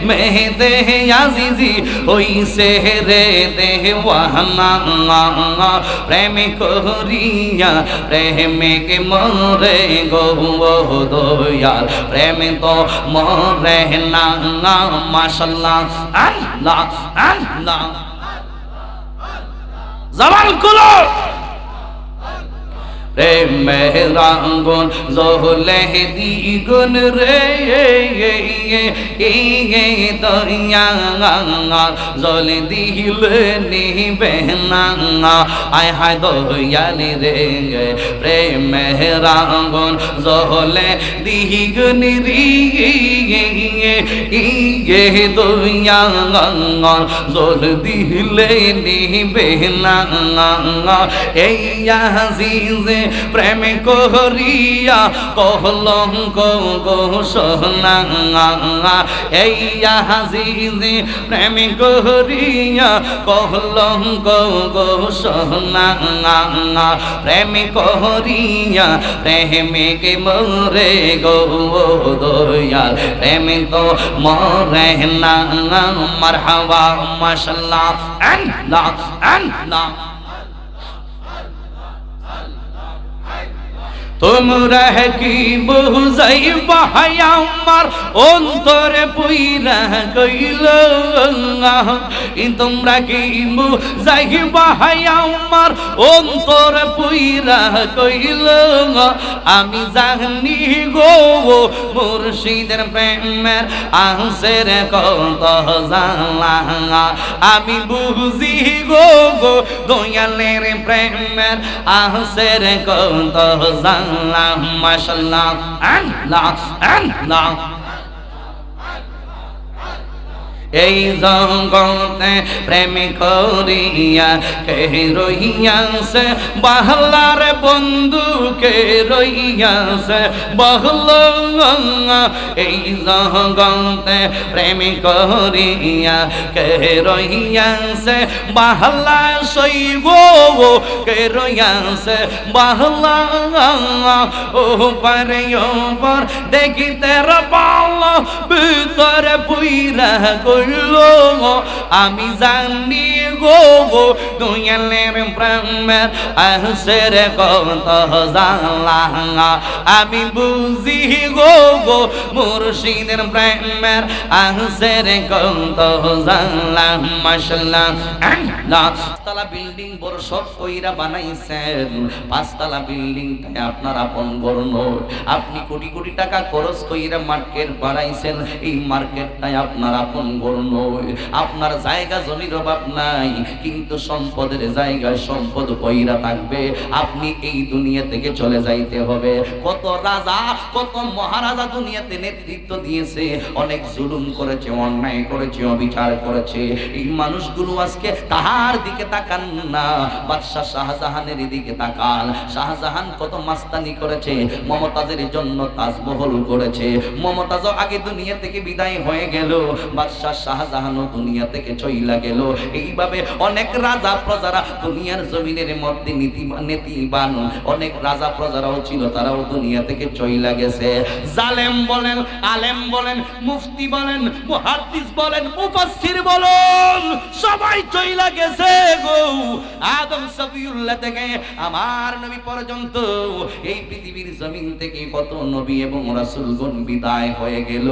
মেহেদে আজিজি হইছে রে দেওয়ানা প্রেম করিয়া প্রেমিকে মরে গো দয়াল প্রেম তো মরে না মাশাআল্লাহ আল্লাহ আল্লাহ জবান খুলো প্রেমের রাঙ্গন জহলে দ্বিগুণ রে দরিয়া জল দিলে নিবে না আয় হায় দয়ালে রে প্রেমের রাঙ্গন জহলে দ্বিগুণ রে দরিয়া জল দিলে নিবে না এই আজিজে প্রেম করিয়া কলঙ্ক গো সোনা এই আজিজে প্রেম করিয়া কলঙ্ক গো সোনা প্রেম করিয়া প্রেমিকে মরে গো দয়াল প্রেম তো মরে না মারহাবা মাশাআল্লাহ আল্লাহ আল্লাহ তোমরা কি বুঝাইবা আমার অন্তরে পুইরা কইল তোমরা কি বুঝাইবা আমার অন্তরে পুইরা কইল আমি জানি গো মুর্শিদের প্রেমের আসের কত জালা আমি বুঝি গো দয়ালের প্রেমের আসের কত জালা মাশাআল্লাহ আল্লাহ আল্লাহ এই জগতে প্রেম করিয়া কে রইয়াছে বাহলার বন্ধু কে রইয়াছে বাহলা এই জগতে প্রেম করিয়া কে রইয়াছে বাহলা সইব কে রইয়াছে বাহলা ও পারে ওপর দেখিতে ভালো ভিতরে পুইরা কইলো আমি জানি গো দুনিয়ার প্রেমের আসের কত জানলা আমি বুঝি গো মুর্শিদের প্রেমের আসের কত জানলা মাশাআল্লাহ পাঁচতলা বিল্ডিং বড় সব কইরা বানাইছেন পাঁচতলা বিল্ডিংটা আপনার আপন ঘর নয় আপনি কোটি কোটি টাকা খরচ কইরা মার্কেট বানাইছেন এই মার্কেটটাই আপনার আপন ঘর নয় আপনার জায়গা জমির অভাব নাই কিন্তু সম্পদের জায়গায় সম্পদ কইরা থাকবে আপনি এই দুনিয়া থেকে চলে যাইতে হবে কত রাজা কত মহারাজা দুনিয়াতে নেতৃত্ব দিয়েছে অনেক জুলুম করেছে অন্যায় করেছে অবিচার করেছে এই মানুষগুলো আজকে তাহার দিকে তাকান না বাদশাহ শাহজাহানের দিকে তাকান শাহজাহান কত মাস্তানি করেছে মমতাজের জন্য তাজমহল করেছে মমতাজও আগে দুনিয়া থেকে বিদায় হয়ে গেল বাদশাহ শাহজাহানও দুনিয়া থেকে চইলা গেল এইভাবে অনেক রাজা প্রজারা দুনিয়ার জমিনের মধ্যে নীতিবান অনেক রাজা প্রজারাও ছিল তারাও দুনিয়া থেকে চইলা গেছে জালেম বলেন আলেম বলেন মুফতি বলেন মুহাদ্দিস বলেন মুফাসসির বলেন সবাই চইলা গেছে গো আদম সফিউল্লাহ থেকে আমার নবী পর্যন্ত এই পৃথিবীর জমিন থেকে কত নবী এবং রাসূলগণ বিদায় হয়ে গেল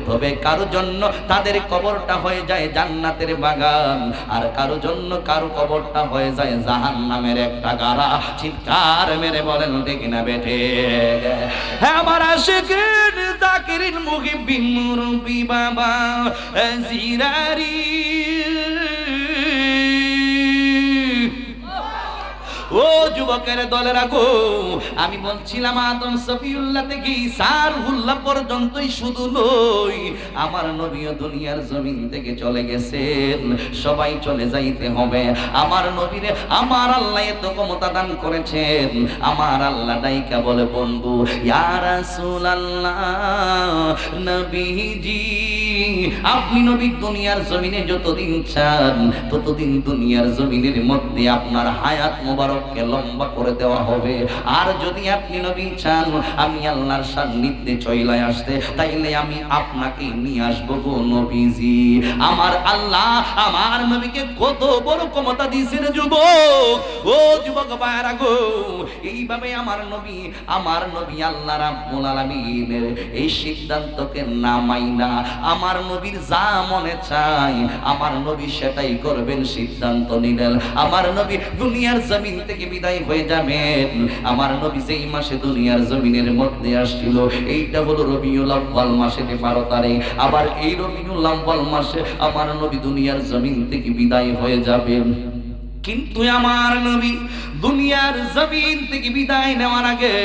তবে কারো জন্য তাদের কবরটা হয়ে যায় জান্নাতের বাগান আর কারো জন্য কারো কবরটা হয়ে যায় জাহান্নামের একটা গাড়া চিৎকার মেরে বলেন ঠিক না বেঠে হ্যাঁ আমার আশিকিন জাকিরিন মুহিব্বিন মুরব্বি বাবা জিরারি ও যুবকের দলেরা গো আমি বলছিলাম আদম সফিউল্লাহ থেকে ঈসা রুহুল্লাহ পর্যন্তই শুধু নয় আমার নবীও দুনিয়ার জমিন থেকে চলে গেছেন সবাই চলে যাইতে হবে আমার নবীরে আমার আল্লাহ এত ক্ষমতা দান করেছেন আমার আল্লাহ ডাইকা বলে বন্ধু ইয়া রাসূলুল্লাহ নবীজি আপনি নবী দুনিয়ার জমিনে যতদিন চান ততদিন দুনিয়ার জমিনের মধ্যে আপনার হায়াত মোবারককে লম্বা করে দেওয়া হবে আর যদি আপনি নবী চান আমি আল্লাহর সান্নিধ্যে চইলায় আসতে তাইলে আমি আপনাকে নিয়ে আসবো গো নবীজি আমার আল্লাহ আমার নবীকে কত বড় ক্ষমতা দিয়েছেন যুবক ও যুবক ভাইরা গো এইভাবে আমার নবী আল্লাহ রাব্বুল আলামিনের এই সিদ্ধান্তকে না মাইনা আমার নবীর যা মনে চায় আমার নবী সেটাই করবেন সিদ্ধান্ত নিলেন আমার নবী দুনিয়ার জমিন থেকে বিদায় হয়ে যাবেন আমার নবী যেই মাসে দুনিয়ার জমিনের মধ্যে আসছিল এইটা হলো রবিউল আউয়াল মাসের 12 তারিখ আবার এই রবিউল আউয়াল মাসে আমার নবী দুনিয়ার জমিন থেকে বিদায় হয়ে যাবেন কিন্তু আমার নবী দুনিয়ার জমিন থেকে বিদায় নেওয়ার আগে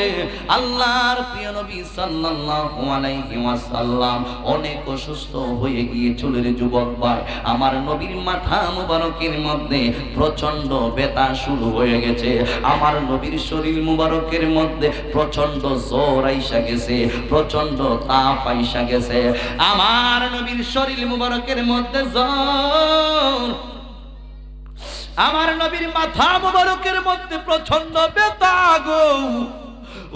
আল্লাহর প্রিয় নবী সাল্লাল্লাহু আলাইহি ওয়াসাল্লাম অনেক অসুস্থ হয়ে গিয়েছিল রে যুবক ভাই আমার নবীর মাথা মুবারকের মধ্যে প্রচন্ড ব্যথা শুরু হয়ে গেছে আমার নবীর শরীর মুবারকের মধ্যে প্রচন্ড জ্বর আইসা গেছে প্রচন্ড তাপ আইসা গেছে আমার নবীর শরীর মুবারকের মধ্যে জ্বর আমার নবীর মাথা মুবারকের মধ্যে প্রচন্ড ব্যথা গো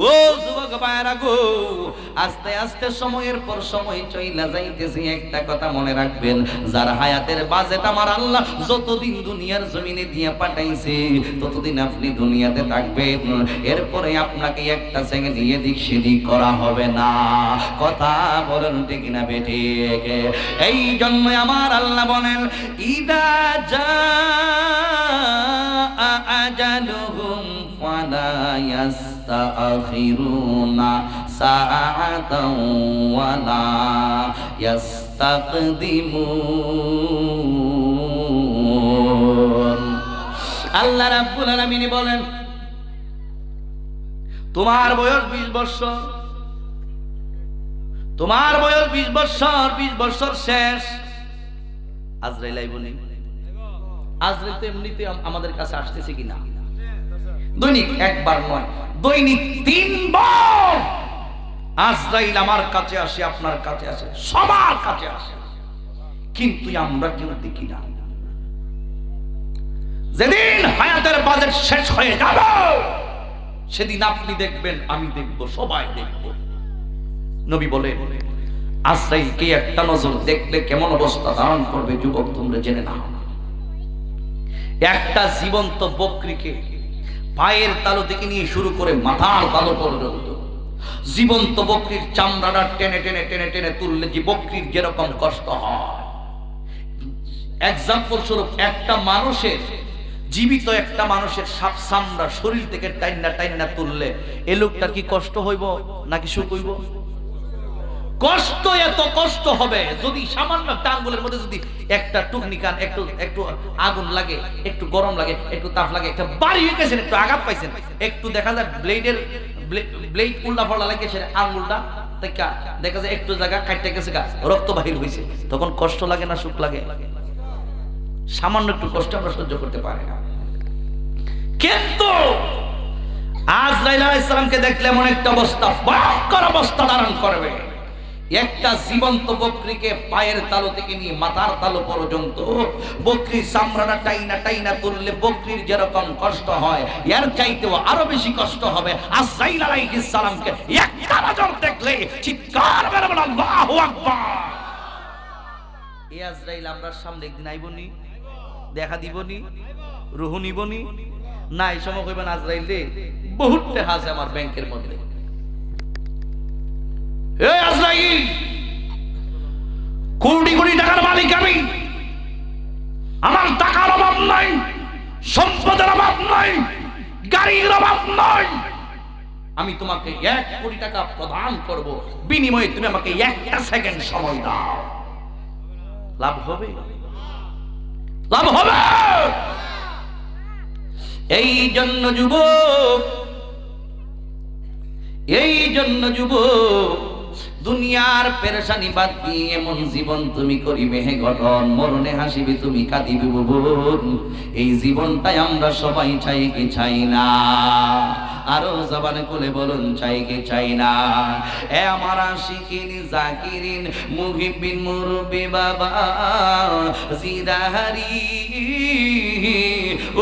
ও যুবক ভাইরা গো আস্তে আস্তে সময়ের পর সময় চইলা যাইতেছে একটা কথা মনে রাখবেন যার হায়াতের বাজেট আমার আল্লাহ যতদিন দুনিয়ার জমিনে দিয়ে পাঠাইছে ততদিন আপনি দুনিয়াতে থাকবেন এরপরে আপনাকে একটা সেকেন্ড এদিক সেদিক করা হবে না কথা বলেন ঠিক না বেঠে এই জন্য আমার আল্লাহ বলেন ইদা জা আজালুহুম ফালা ইয়াস্তাখিরুনা সাআতাও ওয়ালা ইস্তাকদিমুন আল্লাহ রাব্বুল আলামিন বলেন তোমার বয়স 20 বছর তোমার বয়স 20 বছর 20 বছর শেষ আজরাইল আইবনি। আজরাইল তো এমনিতে আমাদের কাছে আসতেছে কিনা, দৈনিক একবার নয়, দৈনিক 3 বার আজরাইল আমার কাছে আসে, আপনার কাছে আসে, সবার কাছে আসে, কিন্তু আমরা কেউ দেখি না। যেদিন হায়াতের বাজেট শেষ হয়ে যাবে সেদিন আপনি দেখবেন, আমি দেখব, সবাই দেখব। নবী বলে আজরাইলকে একটা নজর দেখলে কেমন অবস্থা ধারণ করবে যুবক তোমরা জেনে নাও। একটা জীবন্ত বকরিকে পায়ের তালু থেকে নিয়ে শুরু করে মাথার তালু পর্যন্ত জীবন্ত বকরির চামড়াটা টেনে টেনে টেনে টেনে তুললে যে বকরির যেরকম কষ্ট হয়, এক্সাম্পল স্বরূপ একটা মানুষের, জীবিত একটা মানুষের সাপ চামড়া শরীর থেকে টাইনা টাইনা তুললে এ লোকটা কি কষ্ট হইব নাকি সুখ হইব? কষ্ট, এত কষ্ট হবে যদি সামান্য আঙ্গুলের মধ্যে যদি একটা টুকনি কান, একটু একটু আগুন লাগে, একটু গরম লাগে, একটু তাপ লাগে, একটা বাড়ি হয়ে গেছেন, একটু আঘাত পাইছেন, একটু দেখা যায় ব্লেড উল্টা ফাল্টা লাগেছে আঙ্গুলটা, দেখা যায় একটু জায়গা কাটতে গেছে, রক্ত বাহির হয়েছে, তখন কষ্ট লাগে না সুখ লাগে? সামান্য একটু কষ্ট আমরা সহ্য করতে পারি না। কিন্তু আজরাইল আলাইহিস সালামকে দেখলে এমন একটা অবস্থা, ভয়ঙ্কর অবস্থা ধারণ করবে। একটা জীবন্ত বকরিকে পায়ের তালু থেকে নিয়ে মাথার তালু পর্যন্ত বকরির চামড়াটা টাইনা টাইনা তুললে বকরির যেরকম কষ্ট হয়, এর চাইতেও আরো বেশি কষ্ট হবে আজরাইল আলাইহিস সালামকে একটা নজর দেখলে চিৎকার করে বলেন আল্লাহু আকবার। এই আজরাইল আমরা সামনে একদিন আইবনি, দেখা দিবনি, রুহ নিবনি না? এই সময় কইবেন আজরাইল রে বহুত টাকা আছে আমার ব্যাংকের মধ্যে, এই আজরাইল কোটি কোটি টাকার মালিক আমি, আমার টাকার অভাব নাই, সম্পদের অভাব নাই, গাড়ির অভাব নাই, আমি তোমাকে 1 কোটি টাকা প্রদান করব, বিনিময়ে তুমি আমাকে 1 সেকেন্ড সময় দাও। লাভ হবে? লাভ হবে। এই জন্য যুবক, এই জন্য যুবক, দুনিয়ার পেরেশানি বাদ দিয়ে এমন জীবন তুমি করিবে হে গঠন, মরণে হাসিবে তুমি কাঁদিবে বোন। এই জীবনটাই আমরা সবাই চাই কি চাই না? আরো জবানে কোলে বলুন চাই কি চাই না? এ আমার আশিকিন জাকিরিন মুহিবিন মুরব্বি বাবা জিদাহারি,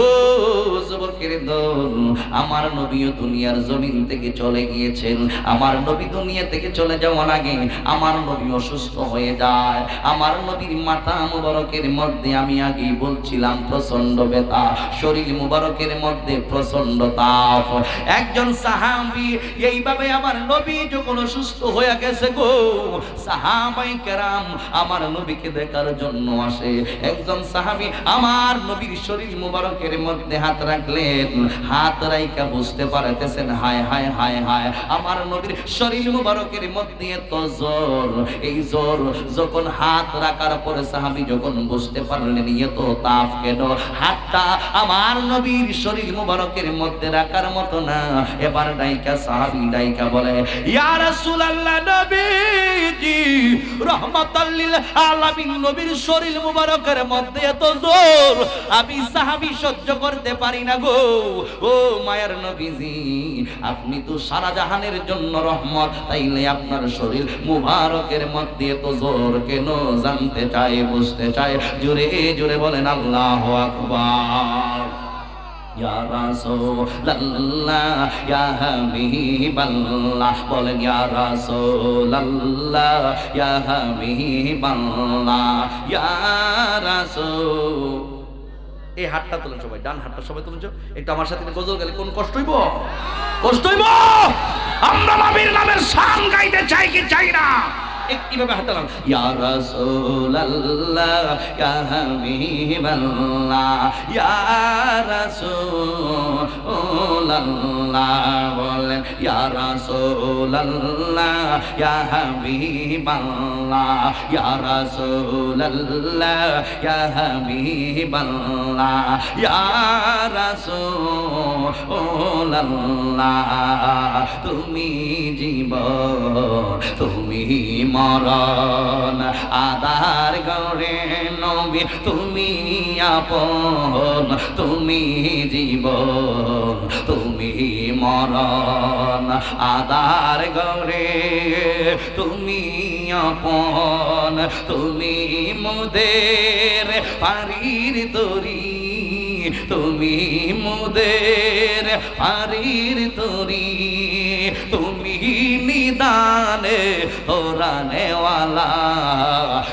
ও যুবকের দল, আমার নবীও দুনিয়ার জমিন থেকে চলে গিয়েছেন। আমার নবী দুনিয়া থেকে চলে যাওয়ার আগে আমার নবী অসুস্থ হয়ে যায়। আমার নবীর মাথা মুবারকের মধ্যে আমি আগেই বলছিলাম প্রচন্ড ব্যথা, শরীর মুবারকের মধ্যে প্রচন্ড তাপ। একজন সাহাবী এইভাবে আমার নবী যখন অসুস্থ হয়ে গেছে গো, সাহাবায়ে কেরাম আমার নবীকে দেখার জন্য আসে। একজন সাহাবী আমার নবীর শরীর মুবারকের মধ্যে হাত রাখলেন, হাত রাইকা বুঝতে পারতেছেন হায় হায় হায় হায়, আমার নবীর শরীর মুবারকের মধ্যে এত জ্বর। এই জ্বর যখন হাত রাখার পরে সাহাবী যখন বুঝতে পারলেন এত তাপ কেন, হাতটা আমার নবীর শরীর মুবারকের মধ্যে রাখার মতো না। এবার ডাইকা সাহাবী ডাইকা বলে, ইয়া রাসূলুল্লাহ, নবীজি রাহমাতাল লিল আলামিন, নবীর শরীর মুবারকের মধ্যে এত জ্বর আমি সাহাবী সহ্য করতে পারি না গো। ও মায়ার নবীজি, আপনি তো সারা জাহানের জন্য রহমত, তাইলে আপনার শরীর মুবারকের মধ্যে এত জ্বর কেন জানতে চাই, বুঝতে চাই। জোরে জোরে বলেন আল্লাহু আকবার। ইয়া রাসূলুল্লাহ, ইয়া হাবিবাল্লাহ, বলেন ইয়া রাসূলুল্লাহ, ইয়া হাবিবাল্লাহ, ইয়া রাসূল। এই হাতটা তুলেন সবাই, ডান হাতটা সবাই তুলেন একটু আমার সাথে গজল গাইলে কোন কষ্ট হইব? কষ্ট হইব? আমরা নবীর নামের শান গাইতে চাই কি চাই না? এইভাবে হাতটা লাগান, ইয়া রাসূলুল্লাহ, ইয়া হাবিবাল্লাহ, ইয়া রাসূলুল্লাহ, বলেন ইয়া রাসূলুল্লাহ, ইয়া হাবিবাল্লাহ, হাবিবাল্লাহ ইয়া রাসূলাল্লাহ ইয়া হাবিবাল্লাহ ইয়া রাসূলাল্লাহ তুমি জীবন তুমি মরণ আধার গড়ে নবী তুমি আপন তুমি জীবন তুমি মরণ আধার গড়ে তুমি আপন তুমি মোদের পারির তরি তুমি মোদের পারির তরি তুমি নিদানে তোরানেওয়ালা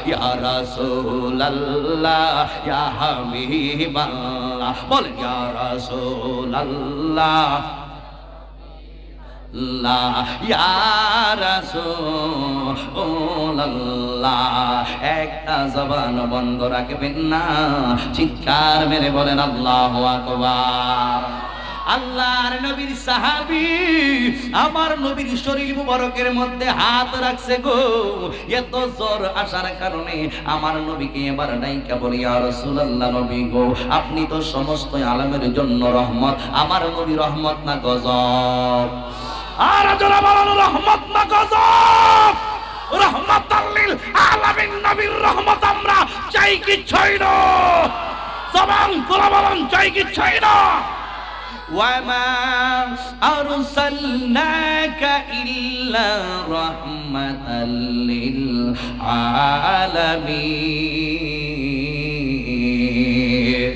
ইয়া রাসূলাল্লাহ ইয়া হাবিবাল্লাহ বল ইয়া রাসূলাল্লাহ ইয়া রাসূলুল্লাহ একটা জবান বন্ধ রাখবেন না চিৎকার মেরে বলেন আল্লাহু আকবার আল্লাহর নবীর সাহাবী আমার নবীর শরীর মুবারকের মধ্যে হাত রাখছে গো এত জ্বর আসার কারণে আমার নবীকে এবার ডাইকা বলি ইয়া রাসূলুল্লাহ নবী গো আপনি তো সমস্ত আলমের জন্য রহমত আমার নবী রহমত না গজব আর যারা বলেন রহমত না গজব রহমাতাল লিল আলামিন নবীর রহমত আমরা চাই কি চাই না জবান খুলে বলেন চাই কি চাই না ওয়া মা আরসালনাকা ইল্লা রাহমাতাল লিল আলামিন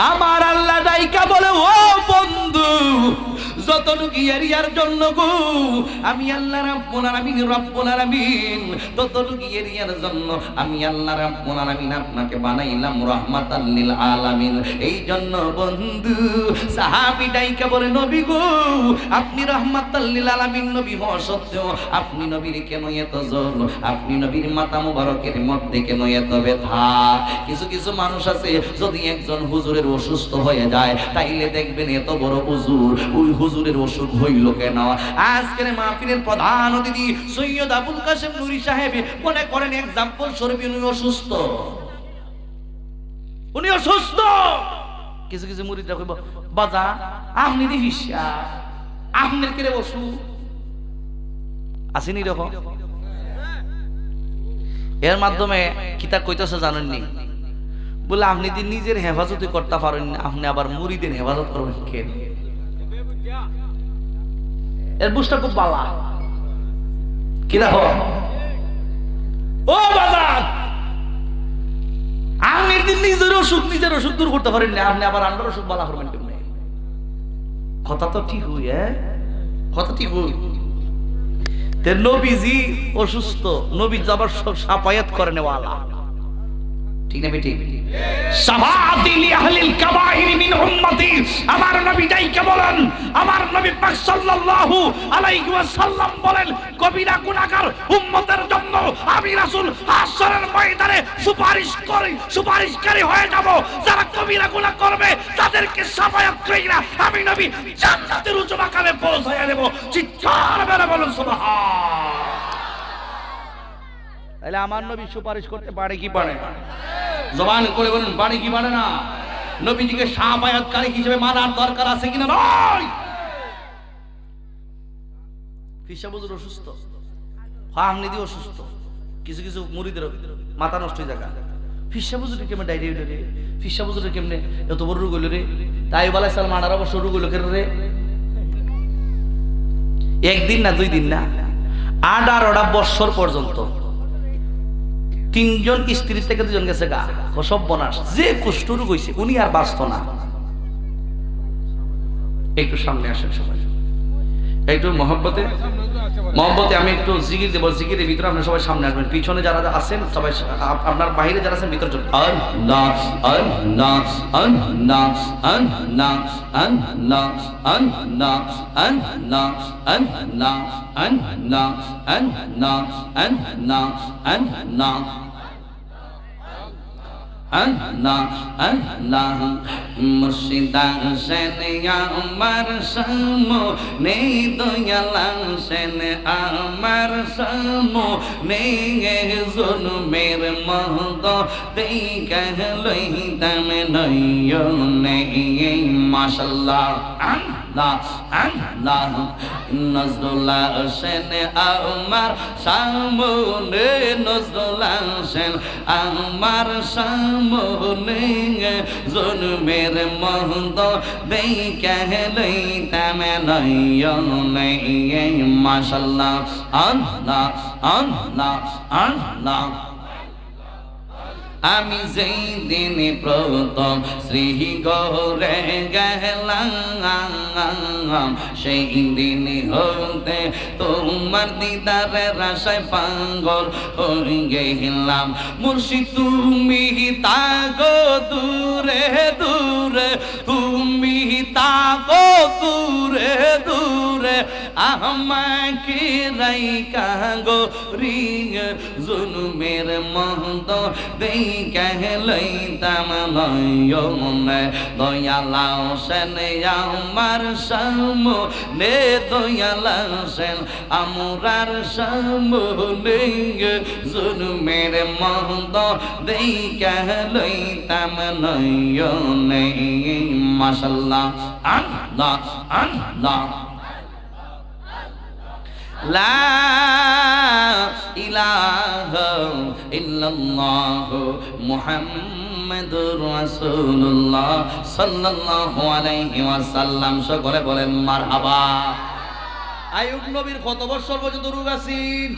আমার আল্লাহ ডাইকা বলে ও বন্ধু যতটুকু এরিয়ার জন্য গো আমি আল্লাহ রাব্বুল আলামিন ততটুকু এরিয়ার জন্য আমি আল্লাহ রাব্বুল আলামিন আপনাকে বানাইলাম রাহমাতাল লিল আলামিন এই জন্য বন্ধু সাহাবী ডাইকা বলে নবী গো আপনি রাহমাতাল লিল আলামিন নবী হওয়া সত্ত্বেও আপনি নবীর কেন এত জ্বর আপনি নবীর মাথা মুবারকের মধ্যে কেন এত ব্যথা কিছু কিছু মানুষ আছে যদি একজন হুজুরের অসুস্থ হয়ে যায় তাইলে দেখবেন এত বড় হুজুর ওই হুজুরের অসুখ হইল কেন আজকের মাহফিলের প্রধান অতিথি সৈয়দ আবুল কাসেম নুরি সাহেব মনে করেন एग्जांपल স্বরূপ উনি অসুস্থ কিছু কিছু মুরিদরা কইব বাজা আপনি দি হিসা আপনার কি রে অসুখ আসেনি রকম এর মাধ্যমে কিতা কইতাছে জানেননি বলে আপনি যদি নিজের হেফাজতই করতে পারেন না আপনি আবার মুরিদের হেফাজত করবেন কেন এর বুঝটা খুব বালা কি দেখো ও বাজার আপনি যদি নিজের অসুখ দূর করতে পারেন না আপনি আবার আন্ডার অসুখ বালা করবেন কেন কথা তো ঠিক হই কথা ঠিক হই তে নবীজি অসুস্থ নবী যাবার সাফায়াত করে নেওয়ালা ঠিক না বেটি সাফাতি লি আহলিল কাবাইর মিন উম্মতি আমার নবী ডাইকে বলেন আমার নবী পাক সাল্লাল্লাহু আলাইহি ওয়াসাল্লাম বলেন কবিরা গুনাহগার উম্মতের জন্য আমি রাসূল হাশরের ময়দানে সুপারিশকারী হয়ে যাব যারা কবিরা গুনাহ করবে তাদেরকে সাফায়াত কইরা আমি নবী জান্নাতের উচ্চ মাকামে পৌঁছায়া দেব চিৎকার মেরে বলুন সুবহান তাহলে আমার নবী সুপারিশ করতে পারে কি পারে না জবান করে বলুন পারে কি পারে না নবীজিকে সাফায়াতকারী হিসেবে মানার দরকার আছে কিনা নয় ফিসা বুজুর অসুস্থ আপনি দি অসুস্থ কিছু কিছু মুরিদের মাথা নষ্ট হয়ে যায় ফিসা বুজুর কেমন ডায়রিয়া হইল রে ফিসা বুজুর কেমনে এত বড় রোগ হইল রে তাই বলা সালাম 18 বছর রোগ হইল রে একদিন না দুই দিন না 18টা বছর পর্যন্ত তিনজন স্ত্রী থেকে দুজন গেছে গা সব বনাস যে কুষ্ঠ রোগ হইছে উনি আর বাঁচত না একটু সামনে আসেন সবাই একটু মহব্বতে আমি একটু জিকির দেব জিকিরের ভিতরে আপনারা সবাই সামনে আসবেন পিছনে যারা আছেন সবাই আপনার বাইরে যারা আছেন ভিতরে চলুন আল্লাহ আল্লাহ আল্লাহ আল্লাহ আল্লাহ আল্লাহ আল্লাহ আল্লাহ আল্লাহ আল্লাহ আল্লাহ আল্লাহ আল্লাহ আল্লাহ মুর্শিদা সেন আমার সামনে দয়াল সেন আমার সামনে জুলুমের মহদ দেখা লইতাম নয়নে মাশাআল্লাহ আল্লাহ আল্লাহ নজরুল্লাহ সেন আমার সামনে নজরুল্লাহ সেন আমার সামনে জুলুমের মহদ দেখা লইতাম নয়নে মাশাআল্লাহ আল্লাহ আল্লাহ আল্লাহ আমি যেই দিন প্রথম শ্রীগরে গেলাম সেই দিন হতে তোমার দিদারের আশায় পাগল হয়ে গেলাম মুর্শিদ তুমি তাকো দূরে দূরে তুমি তাকো দূরে দূরে আমাকে রাইকা গো রিয়ে জুলুমের মহদ দেখা লইতাম নয়নে দয়াল সেন আমার সামনে দয়াল সেন আমরার সামনে জুলুমের মহদ দেখা লইতাম নয়নে মাশাআল্লাহ আল্লাহ আল্লাহ লা ইলাহা ইল্লাল্লাহ মুহাম্মাদুর রাসূলুল্লাহ সাল্লাল্লাহু আলাইহি ওয়াসাল্লাম সকলে বলেন মারহাবা। আইয়ুব নবীর কত বছর পর্যন্ত রোগ আছেন?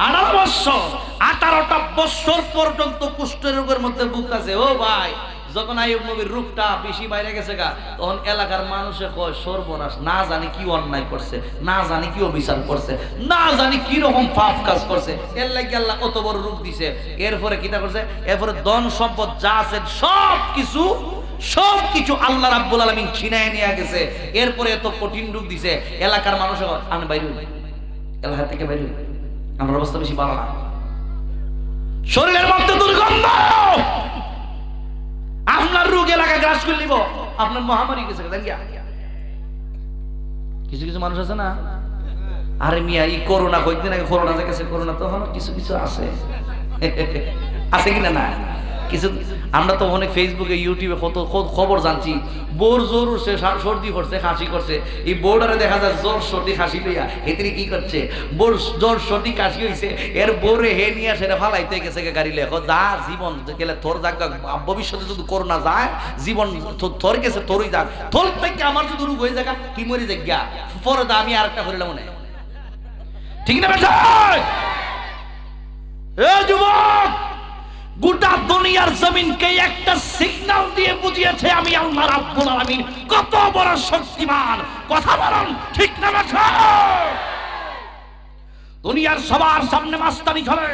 18 বছর। 18টা বছর পর্যন্ত কুষ্ঠ রোগের মধ্যে ভুগতাছে। ও ভাই, যখন আইয়ুব নবীর রূপটা বেশি বাইরে গেছে গা, তখন এলাকার মানুষে কয় সর্বনাশ, না জানি কি অন্যায় করছে, না জানি কি অবিচার করছে, না জানি কি রকম পাপ কাজ করছে, এর লাগি আল্লাহ কত বড় রূপ দিছে। এরপরে কিটা করছে? এরপরে ধন সম্পদ যা আছে সবকিছু আল্লাহ রাব্বুল আলামিন ছিনায় নিয়ে গেছে। এরপরে এত কঠিন রূপ দিছে, এলাকার মানুষে আমি বাইরে এলাকা থেকে বাইরে, আমার অবস্থা বেশি ভালো না, শরীরের মধ্যে দুর্গন্ধ, আপনার রোগ এলাকা গ্রাস করে নিব, আপনার মহামারী গেছে। কিছু কিছু মানুষ আছে না, আরে মিয়া এই করোনা কয়েকদিন আগে করোনা গেছে, করোনা তো হলো কিছু কিছু আছে আছে কিনা না কিছু। আমরা তো অনেক ফেসবুকে ইউটিউবে কত খবর জানছি, বোর জোর উঠছে, সর্দি করছে, খাসি করছে, এই বোর্ডারে দেখা যায় জ্বর সর্দি খাসি লইয়া হেতরি কি করছে, বোর জ্বর সর্দি কাশি হয়েছে, এর বোরে হে নিয়ে সেটা ফালাইতে গেছে গাড়ি লেখো যা জীবন গেলে তোর যাক, ভবিষ্যতে যদি করোনা যায় জীবন তোর গেছে তোরই যাক, তোর থেকে আমার যদি রোগ হয়ে যাক কি মরে যাক গিয়া পরে আমি আর একটা করিলাম মনে, ঠিক না বেটা? এ যুবক, গোটা দুনিয়ার জমিনকে একটা সিগন্যাল দিয়ে বুঝিয়েছে আমি আল্লাহ রাব্বুল আলামিন কত বড় শক্তিমান। কথা বলুন ঠিক না বেটা? দুনিয়ার সবার সামনে মাস্তানি চলে,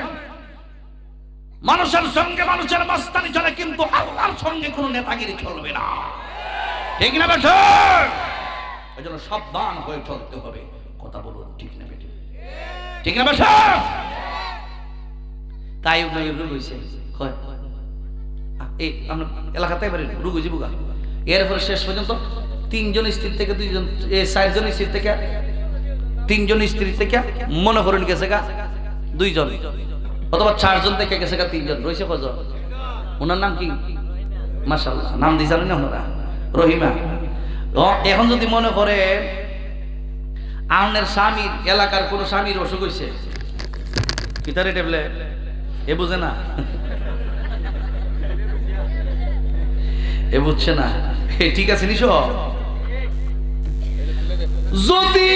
মানুষের সঙ্গে মানুষের মাস্তানি চলে, কিন্তু আল্লাহর সঙ্গে কোনো নেতাগিরি চলবে না, ঠিক না বেটা? এজন্য সাবধান হয়ে চলতে হবে। কথা বলুন ঠিক না বেটা? ঠিক না বেটা? তাই রোগ হয়েছে, এলাকাতে রোগ হয়েছে বুকা। এরপরে শেষ পর্যন্ত 3 জন স্ত্রী থেকে 2 জন, 4 জন স্ত্রী থেকে 3 জন স্ত্রী থেকে মনে করেন গেছে গা 2 জন, অথবা 4 জন থেকে গেছে গা 3 জন, রয়েছে কজন? ওনার নাম কি? মাশাআল্লাহ, নাম দিয়ে জানেন না আপনারা? রহিমা। এখন যদি মনে করে আপনার স্বামীর, এলাকার কোন স্বামীর অসুখ হয়েছে, কিতারে ট্যাবলেট এ বুঝে না, এ বুঝছে না, ঠিক আছে নিশো। যদি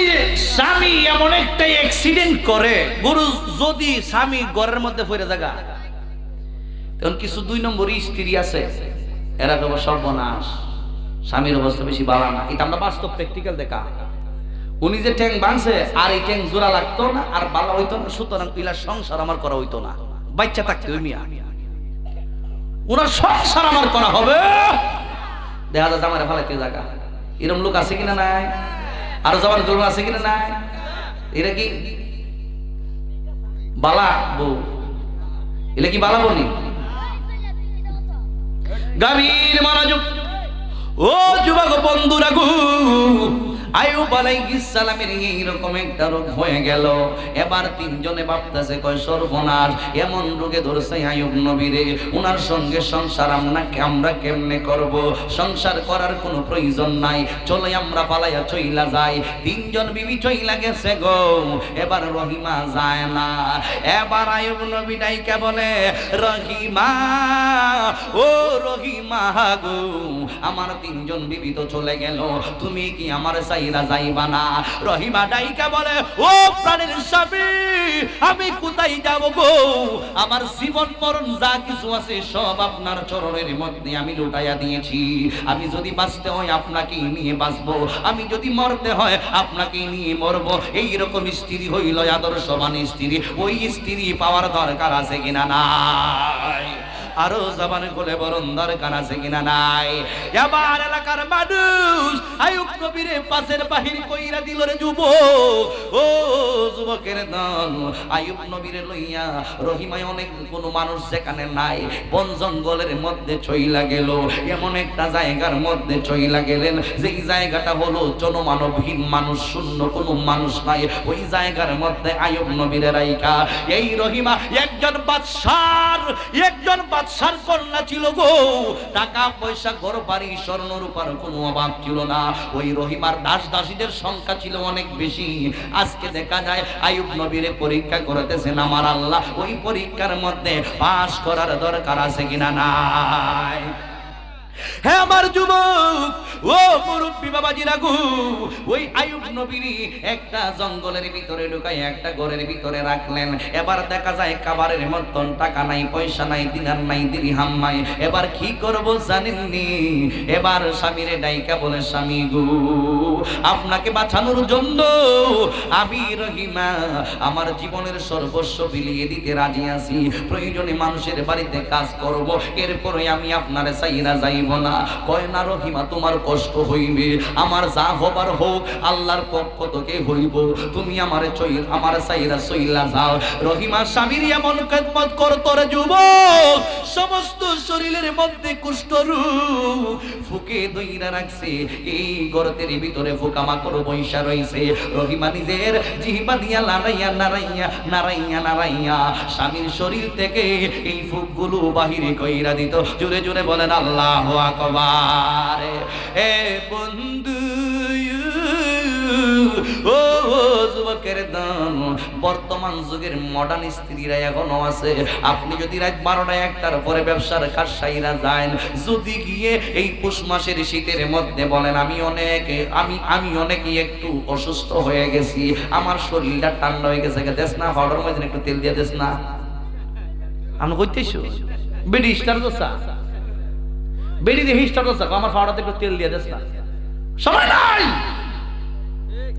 স্বামী এমন একটা অ্যাক্সিডেন্ট করে, গুরু যদি স্বামী ঘরের মধ্যে পড়ে থাকা, তখন কিছু 2 নম্বরই স্ত্রী আছে, এরা কেবল সর্বনাশ, স্বামীর অবস্থা বেশি ভালো না। এটা আমরা বাস্তব প্র্যাকটিক্যাল দেখা। উনি যে ট্যাং বাঁধছে আর এই ট্যাং জোড়া লাগতো না, আর ভালো হইতো না, সুতরাং পিলা সংসার আমার করা হইতো না, বাচ্চা থাকতে ওই মিয়া ওনার সংসার আমার করা হবে। দেখা যায় আমার ফালাইতে জায়গা, এরকম লোক আছে কিনা নাই? আরো যাবার জন্য আছে কিনা নাই? এরা কি বালা বউ? এলে কি বালা বনি? গভীর মনোযোগ। ও যুবক বন্ধুরা গো, আইয়ুব আলাইহিস সালামের এইরকম একটা রোগ হয়ে গেল। এবার তিনজনে ভাবতেছে কয় সর্বনাশ, এমন রোগে ধরছে আইয়ুব নবীরে, উনার সঙ্গে সংসার আমরা কেমনে করব? সংসার করার কোনো প্রয়োজন নাই, চলে আমরা পালাইয়া চইলা যাই। তিনজন বিবি চইলা গেছে গো, এবার রহিমা যায় না। এবার আইয়ুব নবী ডাইকা বলে, রহিমা, ও রহিমা গো, আমার তিনজন বিবি তো চলে গেল, তুমি কি আমার সাইরা যাইবা না? রহিমা ডাইকা বলে, ও প্রাণের স্বামী, আমি কোথায় যাব গো? আমার জীবন মরণ যা কিছু আছে সব আপনার চরণের মধ্যে আমি লুটাইয়া দিয়েছি। আমি যদি বাঁচতে হয় আপনাকে নিয়ে বাঁচবো, আমি যদি মরতে হয় আপনাকে নিয়ে মরবো। এইরকম স্ত্রী হইল আদর্শবান স্ত্রী, ওই স্ত্রী পাওয়ার দরকার আছে কিনা নাই? আরো জবান খুলে বরণ দরকার আছে কিনা নাই? এবার এলাকার মানুষ আইয়ুব নবীর পাশের বাহির কইরা দিল রে যুবক। ও যুবকের দল, আইয়ুব নবীর লইয়া রহিমায় অনেক কোন মানুষ যেখানে নাই, বন জঙ্গলের মধ্যে চইলা গেল। এমন একটা জায়গার মধ্যে চইলা গেলেন যেই জায়গাটা হলো জনমানবহীন, মানুষ শূন্য, কোনো মানুষ নাই। ওই জায়গার মধ্যে আইয়ুব নবীর রাইকা এই রহিমা একজন বাদশার কন্যা ছিল গো। টাকা পয়সা, ঘর বাড়ি, স্বর্ণ রূপার কোনো অভাব ছিল না। ওই রহিমার দাস দাসীদের সংখ্যা ছিল অনেক বেশি। আজকে দেখা যায় আইয়ুব নবীরে পরীক্ষা করতেছেন আমার আল্লাহ, ওই পরীক্ষার মধ্যে পাস করার দরকার আছে কিনা নাই? হ্যাঁ আমার যুবক, ও মুরব্বী বাবাজিরা গো, ওই আইয়ুব নবীরই একটা জঙ্গলের ভিতরে ঢুকাই একটা ঘরের ভিতরে রাখলেন। এবার দেখা যায় খাবারের মতন টাকা নাই, পয়সা নাই, দিনার নাই, দিরহাম নাই। এবার কি করব জানেননি? এবার স্বামীরে ডাইকা বলে, স্বামী গো, আপনাকে বাঁচানোর জন্য আমি রহিমা আমার জীবনের সর্বস্ব বিলিয়ে দিতে রাজি আছি। প্রয়োজনে মানুষের বাড়িতে কাজ করব, এরপরে আমি আপনার সাইরা যাইব না। কয় না রহিমা, তোমার কষ্ট হইবে, আমার যা হবার হোক আল্লাহর পক্ষ থেকে হইব, তুমি আমার সাইরা চইলা যাও। রহিমা স্বামীর এমন খেদমত করতো রে যুবক, সমস্ত শরীরের মধ্যে কুষ্ঠ রোগ ফুকে দইরা রাখছে। এই গর্তের ভিতরে পোকামাকড় বৈশা রইছে। রহিমা নিজের জিহ্বা দিয়া নাড়াইয়া স্বামীর শরীর থেকে এই ফুকগুলো বাহিরে কইরা দিত। জোরে জোরে বলেন আল্লাহু আকবার। এ বন্ধু, ও যুবকের দান, বর্তমান যুগের মডার্ন স্ত্রীরা এখনো আছে। আপনি যদি রাত 12টা 1টার পরে ব্যবসার কারসাইরা যান, যদি গিয়ে এই পুষ মাসের শীতের মধ্যে বলেন আমি অনেকে একটু অসুস্থ হয়ে গেছি, আমার শরীরটা ঠান্ডা হয়ে গেছে, দেশ না পাউডার মধ্যে একটু তেল দিয়ে দেশ না, আমি কইতেছো বেডি স্টার দোসা, বেডি দিয়ে স্টার দোসা, আমার পাউডারতে একটু তেল দিয়ে দেশ না, সময় নাই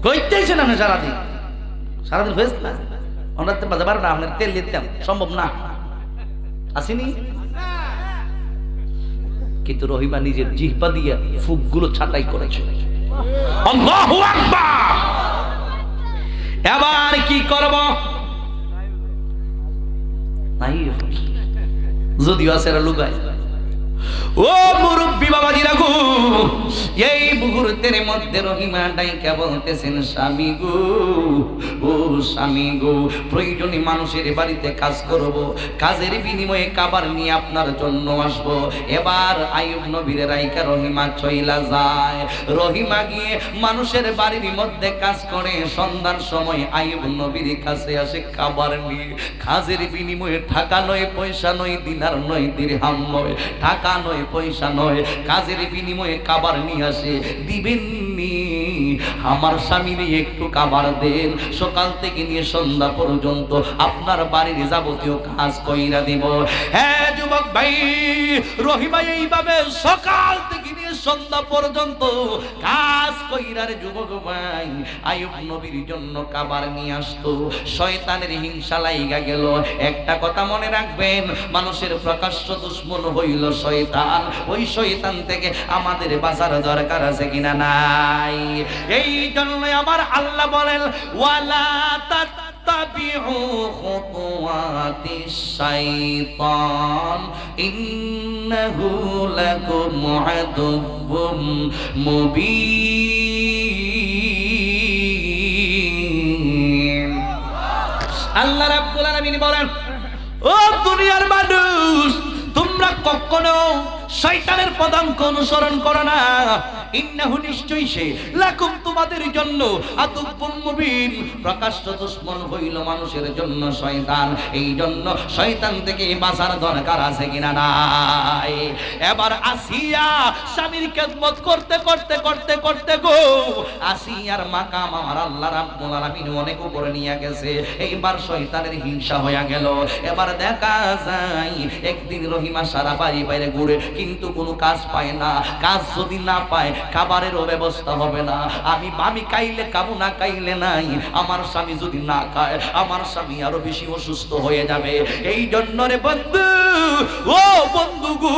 কইতেছেন আপনি সারাদিন হয়েছে না, আমরা বাজে 12টা আপনার তেল দিতাম, সম্ভব না, আসেনি। কিন্তু রহিমা নিজের জিহ্বা দিয়ে ফুকগুলো ছাঁটাই করেছে। আল্লাহু আকবার। এবার কি করব? নাই যদিও আছে লুকায়। ও মুরব্বী বাবাজিরা গো, এই মুহূর্তের মধ্যে রহিমা ডাইকা বলতেছেন, স্বামী গো, ও স্বামী গো, প্রয়োজনে মানুষের বাড়িতে কাজ করব, কাজের বিনিময়ে খাবার নিয়ে আপনার জন্য আসব। এবার আইয়ুব নবীর রাইকা রহিমা চইলা যায়। রহিমা গিয়ে মানুষের বাড়ির মধ্যে কাজ করে। সন্ধ্যার সময় আইয়ুব নবীর কাছে আসে খাবার নিয়ে। কাজের বিনিময়ে টাকা নয়, পয়সা নয়, দিনার নয়, দিরহাম নয়, টাকা নয়, পয়সা নয়, কাজের বিনিময়ে খাবার নিয়ে আসে। দিবেন নি আমার স্বামীর একটু খাবার দেন, সকাল থেকে নিয়ে সন্ধ্যা পর্যন্ত আপনার বাড়ির যাবতীয় কাজ কইরা দিব। হ্যাঁ যুবক ভাই, রহিমা এইভাবে সকাল থেকে নিয়ে সন্ধ্যা পর্যন্ত কাজ কইরার যুবক ভাই আইয়ুব নবীর জন্য খাবার নিয়ে আসতো। শয়তানের হিংসা লাইগা গেল। একটা কথা মনে রাখবেন, মানুষের প্রকাশ্য দুশ্মন হইল শয়তান। ওই শয়তান থেকে আমাদের বাঁচার দরকার আছে কিনা নাই? এই জন্য আমার আল্লাহ বলেন, ওয়ালা তাত্তাবিউ খুতুওয়াতিশ শাইতান ইন্নাহু লাকুম আদুউম মুবিন। আল্লাহ রাব্বুল আলামিন বলেন, ও দুনিয়ার মানুষ, তোমরা কখনো শয়তানের পদাঙ্ক অনুসরণ করো না। ইন্নাহু, নিশ্চয়ই সে, লাকুম, তোমাদের জন্য, আদুউম মুবিন, প্রকাশ্য দুশমন হইল মানুষের জন্য শয়তান। এই জন্য শয়তান থেকে বাঁচার দরকার আছে কিনা নাই? এবার আসিয়া স্বামীর খেদমত করতে করতে করতে করতে গো আসিয়ার মাকাম আমার আল্লাহ রাব্বুল আলামিন অনেক উপরে নিয়ে গেছে। এইবার শয়তানের হিংসা হয়ে গেল। এবার দেখা যায় একদিন রহিমা সারা বাড়ি বাইরে ঘুরে, কিন্তু কোনো কাজ পায় না। কাজ যদি না পায়, খাবারেরও ব্যবস্থা হবে না। আমি খাইলে খাবো, না খাইলে নাই। আমার স্বামী যদি না খায়, আমার স্বামী আরো বেশি অসুস্থ হয়ে যাবে। এই জন্য রে বন্ধু, ও বন্ধু গো,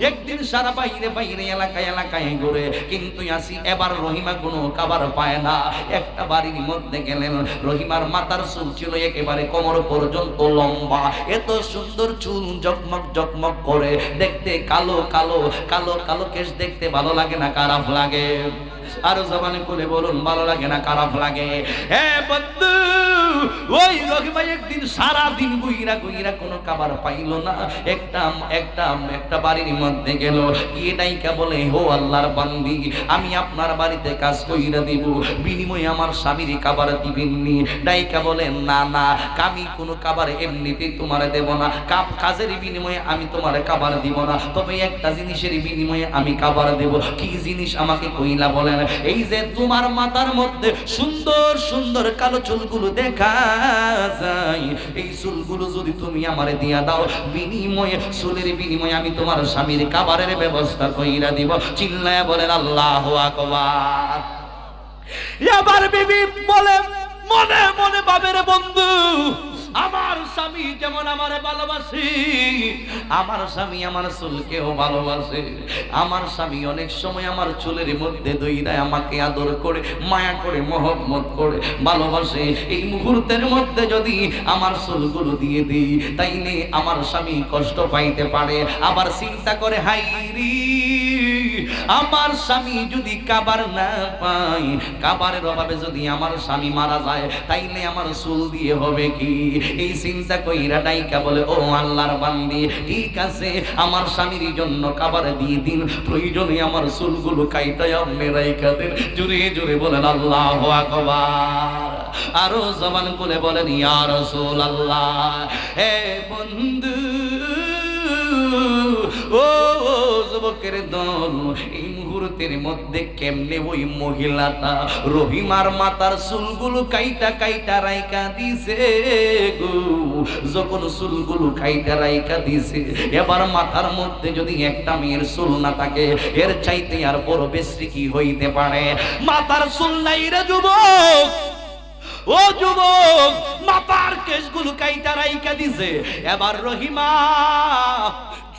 একদিন সারা বাইরে বাইরে এলাকায় এলাকায় ঘুরে, কিন্তু আসি এবার রহিমা কোনো খাবার পায় না। একটা বাড়ির মধ্যে গেলেন, রহিমার মাথার চুল ছিল একেবারে কোমর পর্যন্ত লম্বা, এত সুন্দর চুল, জকমক জকমক করে, দেখতে কালো কালো কালো কালো কেশ, দেখতে ভালো লাগে না খারাপ লাগে? আরো জবানে বলে বলুন, ভালো লাগে না খারাপ লাগে? হ্যাঁ বন্ধু, ওই রহিমা একদিন সারা দিন গুইরা গুইরা কোনো খাবার পাইল না। একটা বাড়ির মধ্যে গেল, গিয়ে ডাইকা বলে, হো আল্লাহর বান্দি, আমি আপনার বাড়িতে কাজ কইরা দিব, বিনিময়ে আমার স্বামীর খাবার দিবেননি? ডাইকা বলে, না না, আমি কোনো খাবার এমনিতেই তোমার দেব না। কাজের বিনিময়ে আমি তোমার খাবার দিব না, তবে একটা জিনিসের বিনিময়ে আমি খাবার দেব। কি জিনিস আমাকে কইলা বলেন? এই যে তোমার মাথার মধ্যে সুন্দর সুন্দর কালো চুলগুলো দেখা যায়, এই চুলগুলো যদি তুমি আমারে দিয়া দাও, বিনিময়ে, চুলের বিনিময়ে আমি তোমার স্বামীর খাবারের ব্যবস্থা কইরা দিব। চিল্লায়া বলেন আল্লাহু আকবার। এবার বিবি বলে মনে মনে, বাবের বন্ধু, আমার স্বামী যেমন আমারে ভালোবাসে, আমার স্বামী আমার চুলকেও ভালোবাসে। আমার স্বামী অনেক সময় আমার চুলের মধ্যে দইরায় আমাকে আদর করে, মায়া করে, মহব্বত করে ভালোবাসে। এই মুহূর্তের মধ্যে যদি আমার চুলগুলো দিয়ে দিই, তাইলে আমার স্বামী কষ্ট পাইতে পারে। আবার চিন্তা করে, হাই রে, আমার স্বামী যদি খাবার না পায়, খাবারের অভাবে যদি আমার স্বামী মারা যায়, তাইলে আমার চুল দিয়ে হবে কি? এই চিন্তা কইরা ডাইকা বলে, ও আল্লাহর বান্দি, ঠিক আছে, আমার স্বামীর জন্য খাবার দিয়ে দিন, প্রয়োজনে আমার চুলগুলো কাইটাই আপনি রাইখা দেন। জোরে জোরে বলেন আল্লাহু আকবার। আরো জবান করে বলেন, ইয়া রাসূলুল্লাহ। হে বন্ধু, ও যুবকের দল, এই মুহূর্তের মধ্যে কেমনে ওই মহিলাটা রহিমার মাথার চুলগুলো কাইটা কাইটা রাইকা দিছে গো। যখন চুলগুলো কাইটা রাইকা দিছে, এবার মাথার মধ্যে যদি একটা মেয়ের চুল না থাকে, এর চাইতে আর বড় বেশি কি হইতে পারে? মাথার চুল নাই রে যুবক, ও যুবক, মাথার কেশগুলো কাইটা রাইকা দিছে। এবার রহিমা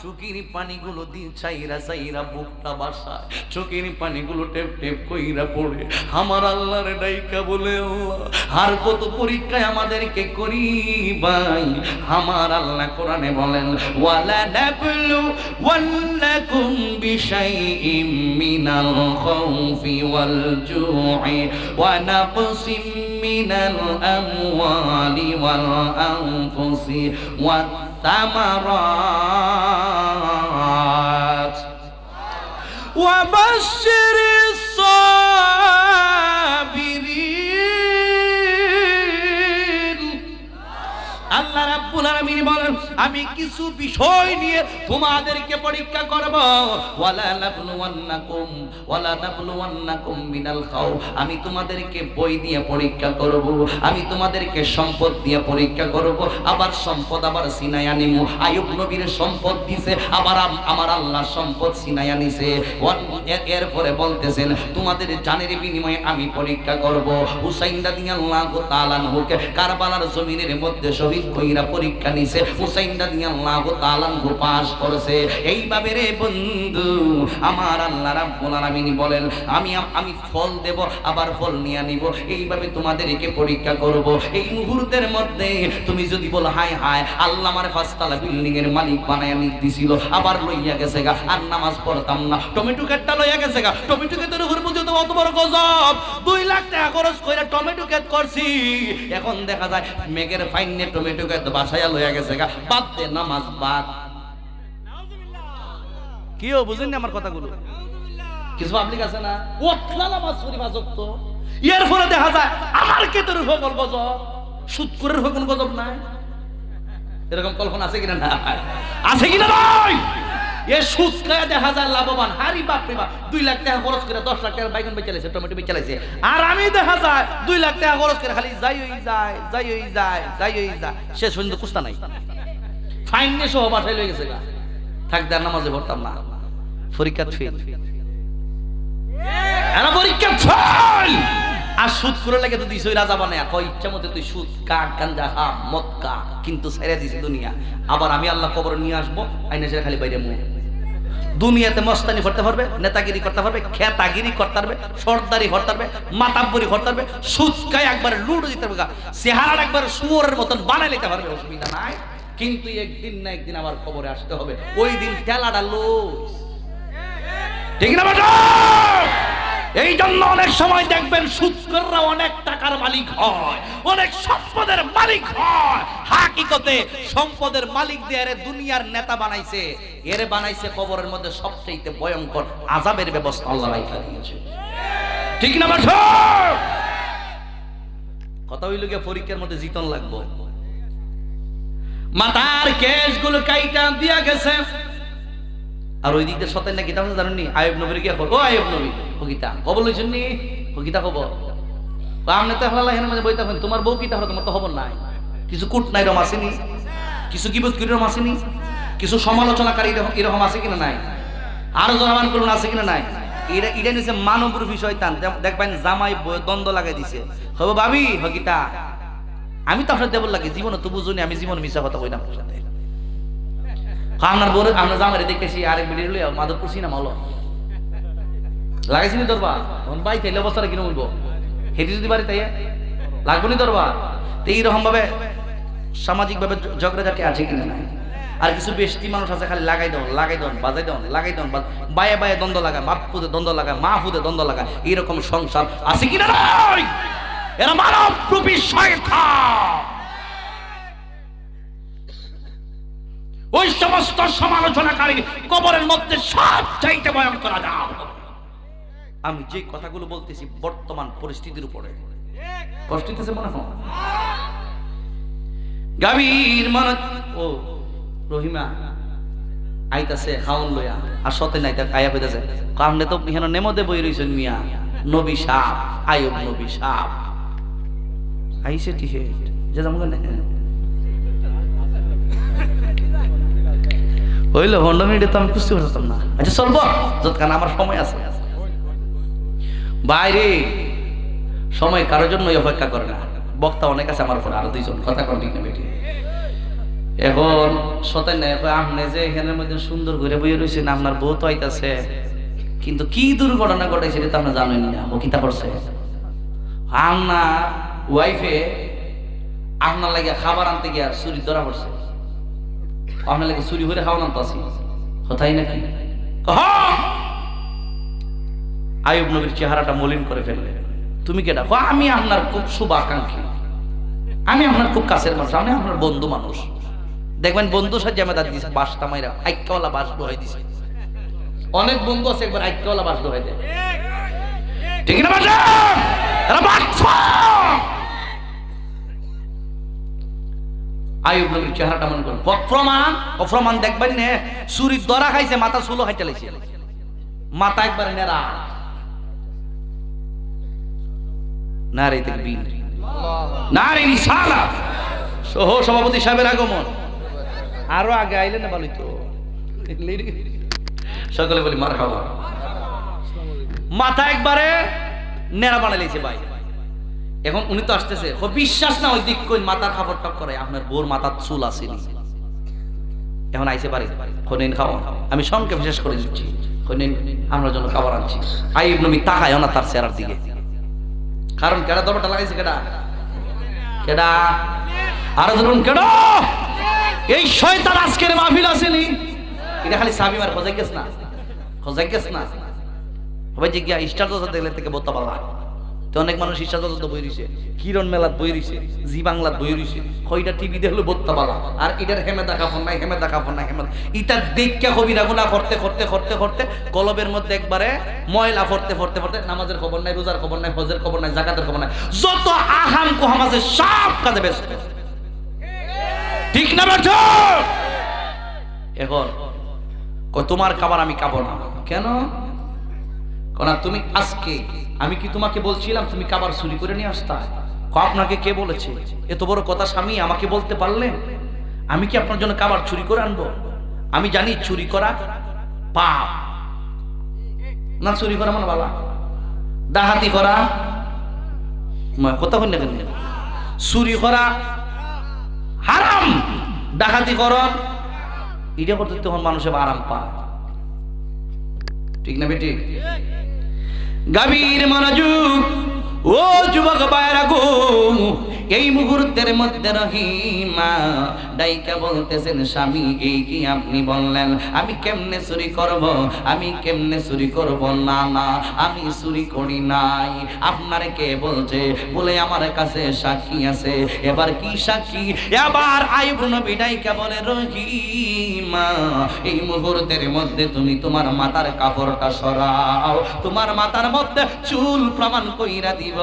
চোখের পানিগুলো দিয়ে চাইরা চাইরা বুকটা বাসায়, চোখের পানিগুলো টেপ টেপ কইরা পড়ে আমার আল্লাহর ডাইকা বলে, আল্লাহ, আর কত পরীক্ষায় আমাদেরকে করি ভাই। আমার আল্লাহ কোরআনে বলেন, ওয়ালা নাবলু ওয়াল্লাকুম বিশাইইম মিনাল খাউফি ওয়াল জু'i ওয়া নাকসিম মিনাল আমওয়ালি ওয়াল আনফুসি ওয়াত الثمرات وبشر الصابرين। আল্লাহ রাব্বুল আলামিন বলেন, আমি কিছু বিষয় নিয়ে তোমাদেরকে পরীক্ষা করব। ওয়ালা নাবলুওয়ান্নাকুম মিনাল খাউফ, আমি তোমাদেরকে বই দিয়ে পরীক্ষা করব, আমি তোমাদেরকে সম্পদ দিয়ে পরীক্ষা করব। আবার সম্পদ আবার সিনায়া নিমু। আইয়ুব নবীর সম্পদ দিছে, আবার আমার আল্লাহ সম্পদ সিনায়া নিছে। এরপরে বলতেছেন, তোমাদের জানের বিনিময়ে আমি পরীক্ষা করব। হুসাইন রাদিয়াল্লাহু তাআলা আনহুকে কারবালার জমিনের মধ্যে শহীদ কইরা পরীক্ষা নিছে। হুসাইন হুসাইন রাদিয়াল্লাহু তাআলা পাস করেছে। এইভাবে রে বন্ধু আমার আল্লাহ রাব্বুল আলামিন বলেন আমি ফল দেব আবার ফল নিয়ে নিব, এইভাবে তোমাদেরকে পরীক্ষা করব। এই মুহূর্তের মধ্যে তুমি যদি বলো হায় হায় আল্লাহ আমার 5 তলা বিল্ডিং এর মালিক বানায় দিছিল, আবার লইয়া গেছে গা, আর নামাজ পড়তাম না, টমেটো ক্ষেতটা লইয়া গেছে গা, টমেটো ক্ষেতের উপর পর্যন্ত অত বড় গজব, 2 লাখ টাকা খরচ করে টমেটো ক্ষেত করছি, এখন দেখা যায় মেঘের ফাইনে টমেটো ক্ষেত বাসায়া লইয়া গেছে গা, বাদ দে নামাজ বাদ। কিও বুঝেন না আমার কথাগুলো? কিছু পাবলিক আছে না ওতলা নামাজ পড়ি বাজত, এর ফলে দেখা যায় আমার ক্ষেতের উপর গজব, সুদখোরের উপর কোনো গজব নাই। এরকম কল্পনা আছে কিনা? না আছে কিনা ভাই? এ সুদ খায় দেখা যায় লাভবান, হারি বাপ রে বাপ, 2 লাখ টাকা খরচ করে 10 লাখ টাকার বাইগন বেচে লাইছে, টমেটো বেচে লাইছে, আর আমি দেখা যায় 2 লাখ টাকা খরচ করে খালি যাই শেষ পর্যন্ত কুস্তা নাই, ফাইন নিয়ে সহ বাসায় লয়ে গেছে গা, থাকতে আর নামাজে পড়তাম না, পরীক্ষা ফেল, এরা পরীক্ষা ফেল। আর সুদ করে লাগে তো দিছই রাজা বানায়, কই ইচ্ছা মতো তুই সুদ কাট গাঞ্জা খা মদ খা, কিন্তু ছেড়ে দিছে দুনিয়া। আবার আমি আল্লাহ কবর নিয়ে আসবো, আইনা সে খালি বাইরে মুখ। দুনিয়াতে মস্তানি করতে পারবে, নেতাগিরি করতে পারবে, খেতাগিরি করতে পারবে, সর্দারি করতে পারবে, মাতাব্বরি করতে পারবে, সুদ খায় একবার লুটে দিতে পারবে, চেহারা একবার শুয়োরের মতন বানাই নিতে পারবে, অসুবিধা নাই। কিন্তু একদিন না একদিন আবার কবরে আসতে হবে, ওই দিন ঠেলাটা লোস, ঠিক না বেটা? এই জন্য অনেক সময় দেখবেন সুদখোররা অনেক টাকার মালিক হয়, অনেক সম্পদের মালিক হয়, হাকিকতে সম্পদের মালিক দিয়ে এর দুনিয়ার নেতা বানাইছে, এর বানাইছে কবরের মধ্যে সবচেয়ে ভয়ঙ্কর আযাবের ব্যবস্থা আল্লাহ রাখা দিয়েছে, ঠিক না বেটা? কথা হইল গিয়ে পরীক্ষার মধ্যে জিতন লাগবে, মাথার কেশগুলো কাইটা দিয়া গেছে। আর ওই দিক দিয়ে সতেন না কিতাব জানেননি, আয়ুব নবীর গিয়া ও আয়ুব নবী হকিতা খবর লইছেন নি, হকিতা খবর আপনি তো হালালা হেন মাঝে বইতে হন, তোমার বউ কিতা হলো, তোমার তো খবর নাই, কিছু কুট নাই রম আসেনি, কিছু কিবত কিরম আসেনি, কিছু সমালোচনাকারী এরকম আছে কিনা নাই, আরো জনমান করুন আছে কিনা নাই। এটা নিছে মানবরূপী শয়তান, দেখবেন জামাই দ্বন্দ্ব লাগাই দিছে, হবো ভাবি হকিতা আমি তো আপনার দেবল লাগে জীবনে তো বুঝুনি, আমি জীবন মিশা কথা কইলাম সাথে আপনার বলে আমরা জামারে দেখতেছি আরেক ভিডিও লইয়া মাধবপুর সিনেমা হলো লাগাইছিনি দরবা, তখন বাই তাইলে অবস্থাটা কিনে বলবো, হেঁটে যদি বাড়ি তাই লাগবো নি দরবা। তো এইরকম ভাবে সামাজিক ভাবে ঝগড়াঝাটি আছে কিনা নাই। আর কিছু বেশি মানুষ আছে খালি লাগাই দেন বাজাই দেন লাগাই দেন, বায়ে বায়ে দ্বন্দ্ব লাগায়, বাপ ফুদে দ্বন্দ্ব লাগায়, মা ফুদে দ্বন্দ্ব লাগায়, এইরকম সংসার আছে কিনা নাই। এরা মানব রূপী শয়তান, ওই সমস্ত সমালোচনাকারী কবরের মধ্যে সব চাইতে ভয়ঙ্কর আযাব। আমি যে কথাগুলো বলতেছি বর্তমান পরিস্থিতির উপরে, কষ্ট দিতেছে মনে হয় গাভীর মন। ও রহিমা আইতাছে খাওন লইয়া, আর সতে নাই তার আয়া কইতাছে কামনে তো এখানে নেমদে বই রইছেন মিয়া, নবী সাপ আয়ুব নবী সাপ আইছে টিহে যে জামগা না হইলো 15 মিনিটে তো আমি বুঝতে পারতাম না। আচ্ছা চলবো যতক্ষণ আমার সময় আছে। বাইরে সময় কারোর জন্যই অপেক্ষা করে না, বক্তা অনেক আছে আমার উপর, আরো 2 জন কথা কন ঠিক না বেটি। এখন সতেন নাই আপনি যে এখানের মধ্যে সুন্দর ঘুরে বইয়ে রয়েছেন, আপনার বউ তো আইতাছে, কিন্তু কি দুর্ঘটনা ঘটাইছে এটা তো আপনি জানেন না, ও কিতা করছে আপনার ওয়াইফে আপনার লাগে খাবার আনতে গিয়া চুরি ধরা পড়ছে, আপনার লাগে চুরি করে খাওয়ান আনতে আসি কথাই নাকি। আয়ুব নবীর চেহারাটা মলিন করে ফেললে, তুমি কেডা? আমি আপনার খুব শুভাকাঙ্ক্ষী, আমি আপনার খুব কাছের মানুষ, আমি আপনার বন্ধু মানুষ। দেখবেন বন্ধু সাথে জামেদার দিছে, বাসটা মাইরা আইক্কাওয়ালা বাস দোহাই দিছে। অনেক বন্ধু আছে একবার আইক্কাওয়ালা বাস দোহাই দেয়, ঠিক না বাজা? আয়ুব নবীর চেহারাটা মনে করুন, অপ্রমাণ দেখবেন নে চুরির দরা খাইছে, মাথা চুলো খাইতে লাইছে, মাথা একবার নেড়া নারে তাকবীর নারে রিসালাত, সহ সভাপতি সাহেবের আগমন, আরো আগে আইলে না ভালোই তো, সকলে বলি মারহাবা। মাথা একবারে নেড়া বানাই লাইছে ভাই। এখন উনি তো আসতেছে, বিশ্বাস না ওই দিক কই মাথার খাবার টক করে, আপনার বোর মাথার চুল আসেনি, এখন আইসে পারি খনিন খাও, আমি সংক্ষেপ শেষ করে দিচ্ছি। খনিন আমরা জন্য খাবার আনছি। আইয়ুব নবী তাকায় না তার চেহারার দিকে, কারণ কেডা দরবারটা লাগাইছে, কেডা কেডা আর ধরুন কেডা এই শয়তান আজকের মাহফিল আসেনি, এটা খালি সাবি মার খোঁজাই গেছ না, খোঁজাই গেছ না হবে যে গিয়া স্টার দশা দেখলে থেকে বোতা পালা। তো অনেক মানুষ স্টার দশা তো বই রইছে, কিরণ মেলাত বই রইছে, জি বাংলাত বই রইছে, কয়টা টিভি দেখলে বোতা পালা। আর এটার হেমে দেখা ফোন নাই, হেমে দেখা ফোন নাই, হেমে ইটা দেখা কবিরা গুনাহ করতে করতে করতে করতে কলবের মধ্যে একবারে ময়লা ফরতে ফরতে ফরতে নামাজের খবর নাই, রোজার খবর নাই, হজের খবর নাই, যাকাতের খবর নাই, যত আহাম কোহাম আছে সব কাজে ব্যস্ত। ঠিক না বেঠো? এখন তোমার খাবার আমি খাবো না কেন? কারণ তুমি আজকে, আমি কি তোমাকে বলছিলাম তুমি খাবার চুরি করে নিয়ে আসতা? আপনাকে কে বলেছে? এত বড় কথা স্বামী আমাকে বলতে পারলেন? আমি কি আপনার জন্য খাবার চুরি করে আনবো? আমি জানি চুরি করা পাপ না, চুরি করা মানে বালা, ডাকাতি করা কথা কই না, চুরি করা হারাম, ডাকাতি করা এটা করতে তখন মানুষের আরাম পায়। ঠিক না বেটি? গভীর মনোযোগ ও যুবক ভাইরা গো, এই মুহূর্তের মধ্যে রহিমা ডাইকা বলতেছেন স্বামী এই কি আপনি বললেন আমি কেমনে চুরি করব, আমি কেমনে চুরি করব? না না আমি চুরি করি নাই। আপনারে কে বলছে? বলে আমার কাছে সাক্ষী আছে। এবার কি সাক্ষী? এবার আইয়ুব নবী ডাইকা বলে রহিমা এই মুহূর্তের মধ্যে তুমি তোমার মাথার কাপড়টা সরাও, তোমার মাথার মধ্যে চুল প্রমাণ কইরা দিব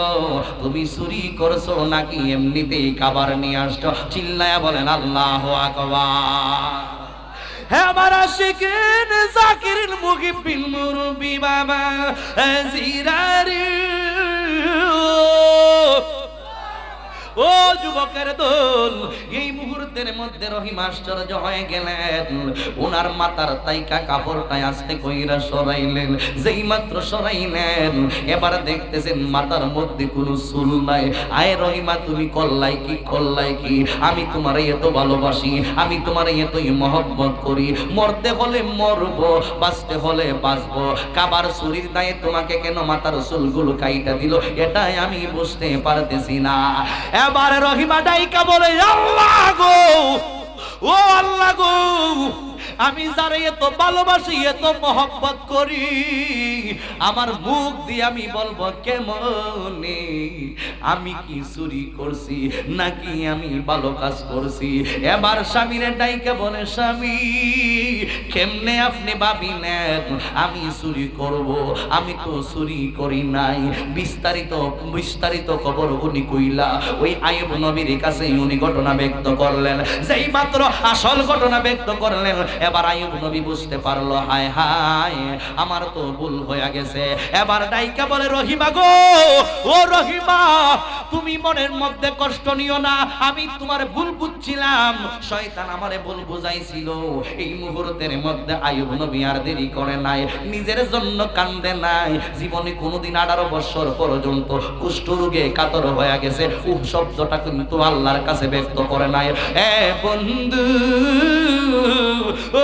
তুমি চুরি করছো নাকি এমনিতেই খাবার নিয়ে আসছো। চিল্লায়া বলেন আল্লাহু আকবার। হে আমার আশিকিন জাকিরিন মুহিব্বিন মুরব্বি বাবা জিরারি, ও যুবকের দল, এই মুহূর্তের মধ্যে রহিম আশ্চর্য হয়ে গেলেন। ওনার মাথার তাইকা কাপড়টা আস্তে কইরা সরাইলেন, যেই মাত্র সরাইলেন এবার দেখতেছেন মাথার মধ্যে কোনো চুল নাই। আয় রহিমা তুমি করলাই কি, করলাই কি? আমি তোমার এত ভালোবাসি, আমি তোমার এতই মহব্বত করি, মরতে হলে মরব, বাঁচতে হলে বাঁচবো, কাবার চুরির দায়ে তোমাকে কেন মাথার চুলগুলো কাইটা দিল এটাই আমি বুঝতে পারতেছি না। এবারে রহিমা ডাইকা বলে আল্লাহ গো, ও আল্লাহ গো, আমি যারে এত ভালোবাসি এত মহব্বত করি আমার মুখ দিয়ে আমি বলবো কেমনে আমি কি চুরি করছি নাকি আমি ভালো কাজ করছি? এবার স্বামীরে ডাইকা বলে স্বামী কেমনে আপনি ভাবিলেন আমি চুরি করব? আমি তো চুরি করি নাই। বিস্তারিত বিস্তারিত খবর উনি কইলা ওই আইয়ুব নবীর কাছে উনি ঘটনা ব্যক্ত করলেন। যেই মাত্র আসল ঘটনা ব্যক্ত করলেন এবার আইয়ুব নবী বুঝতে পারলো হায় হায় আমার তো ভুল হয়ে গেছে। এবার ডাইকা বলে রহিমা গো, ও রহিমা তুমি মনের মধ্যে কষ্ট নিও না, আমি তোমার ভুল বুঝছিলাম, শয়তান আমারে ভুল বুঝাইছিল। এই মুহূর্তের মধ্যে আইয়ুব নবী আর দেরি করে নাই, নিজের জন্য কান্দে নাই। জীবনে কোনোদিন 18 বছর পর্যন্ত কুষ্ঠ রোগে কাতর হয়ে গেছে, উফ শব্দটা কিন্তু আল্লাহর কাছে ব্যক্ত করে নাই। এ বন্ধু ও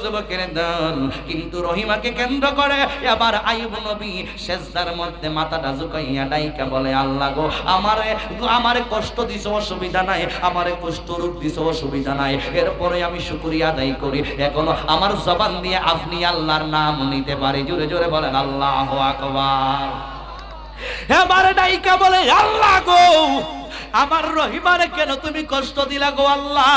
যুবকের দল, কিন্তু রহিমাকে কেন্দ্র করে এবার আইয়ুব নবী সেজদার মধ্যে মাথাটা ঝুঁকাইয়া ডাইকা বলে আল্লাহ গো আমারে কষ্ট দিছো অসুবিধা নাই, আমারে কষ্ট রোগ দিছো অসুবিধা নাই, এরপরে আমি শুকরিয়া আদায় করি। এখনো আমার জবান দিয়ে আপনি আল্লাহর নাম নিতে পারি। জোরে জোরে বলেন আল্লাহু আকবার। এবার ডাইকা বলে আল্লাহ গো আমার রহিমারে কেন তুমি কষ্ট দিলা গো আল্লাহ?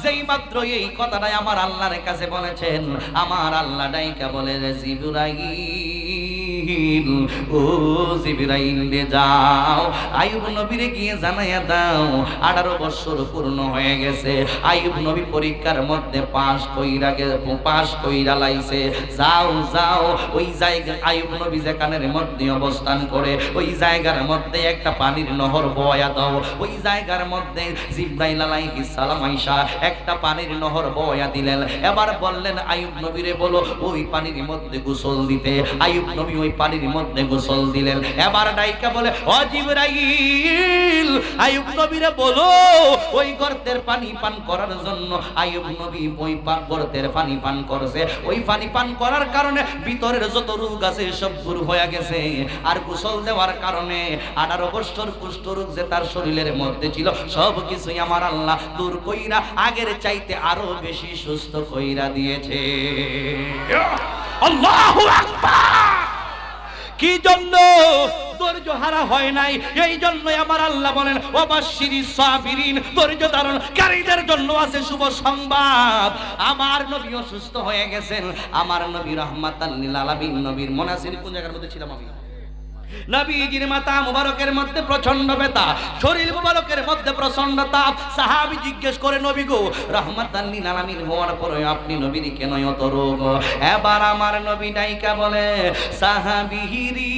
যেই মাত্র এই কথাটাই আমার আল্লাহর কাছে বলেছেন আমার আল্লাহ ডাইকা বলে জিবরাইল, ও জিবরাইল রে যাও আইয়ুব নবীরে গিয়ে জানাইয়া দাও 18 বছর পূর্ণ হয়ে গেছে, আইয়ুব নবী পরীক্ষার মধ্যে পাস কইরা লাইছে। যাও যাও ওই জায়গা আইয়ুব নবী যেখানের মধ্যে অবস্থান করে ওই জায়গার মধ্যে একটা পানির নহর বয়া দাও। ওই জায়গার মধ্যে জিবরাইল আলাইহিস সালাম আইসা একটা পানির নহর বয়া দিলেন। এবার বললেন আইয়ুব নবীরে বলো ওই পানির মধ্যে গোসল দিতে। আইয়ুব নবী ওই পানির মধ্যে গোসল দিলেন। এবার ডাইকা বলে, ও জিবরাইল, আইয়ুব নবীরে বলো ওই গর্তের পানি পান করার জন্য। আইয়ুব নবী ওই গর্তের পানি পান করছে। ওই পানি পান করার কারণে ভিতরের যত রোগ আছে সব দূর হয়ে গেছে। আর গোসল দেওয়ার কারণে 18 বছর কুষ্ঠ রোগ যে তার শরীরের মধ্যে ছিল সব কিছুই আমার আল্লাহ দূর কইরা আগের চাইতে আরো বেশি সুস্থ কইরা দিয়েছে। আল্লাহু আকবার। কি জন্য ধৈর্য হারা হয় নাই? এই জন্যই আমার আল্লাহ বলেন, ওয়াবাশশিরিস সাবিরিন, ধৈর্য ধারণকারীদের জন্য আছে শুভ সংবাদ। আমার নবী অসুস্থ হয়ে গেছেন। আমার নবী রাহমাতাল লিল আলামিন, নবীর মুনাসির কোন জায়গার মধ্যে ছিলাম আমি? নবীজির মাথা মুবারকের মধ্যে প্রচন্ড ব্যথা, শরীর মুবারকের মধ্যে প্রচন্ড তাপ। সাহাবী জিজ্ঞেস করে, নবী গো, রাহমাতাল লিল আলামিন হওয়ার পরে আপনি নবীর কেন এত রোগ? এবার আমার নবী ডাইকা বলে, সাহাবীরি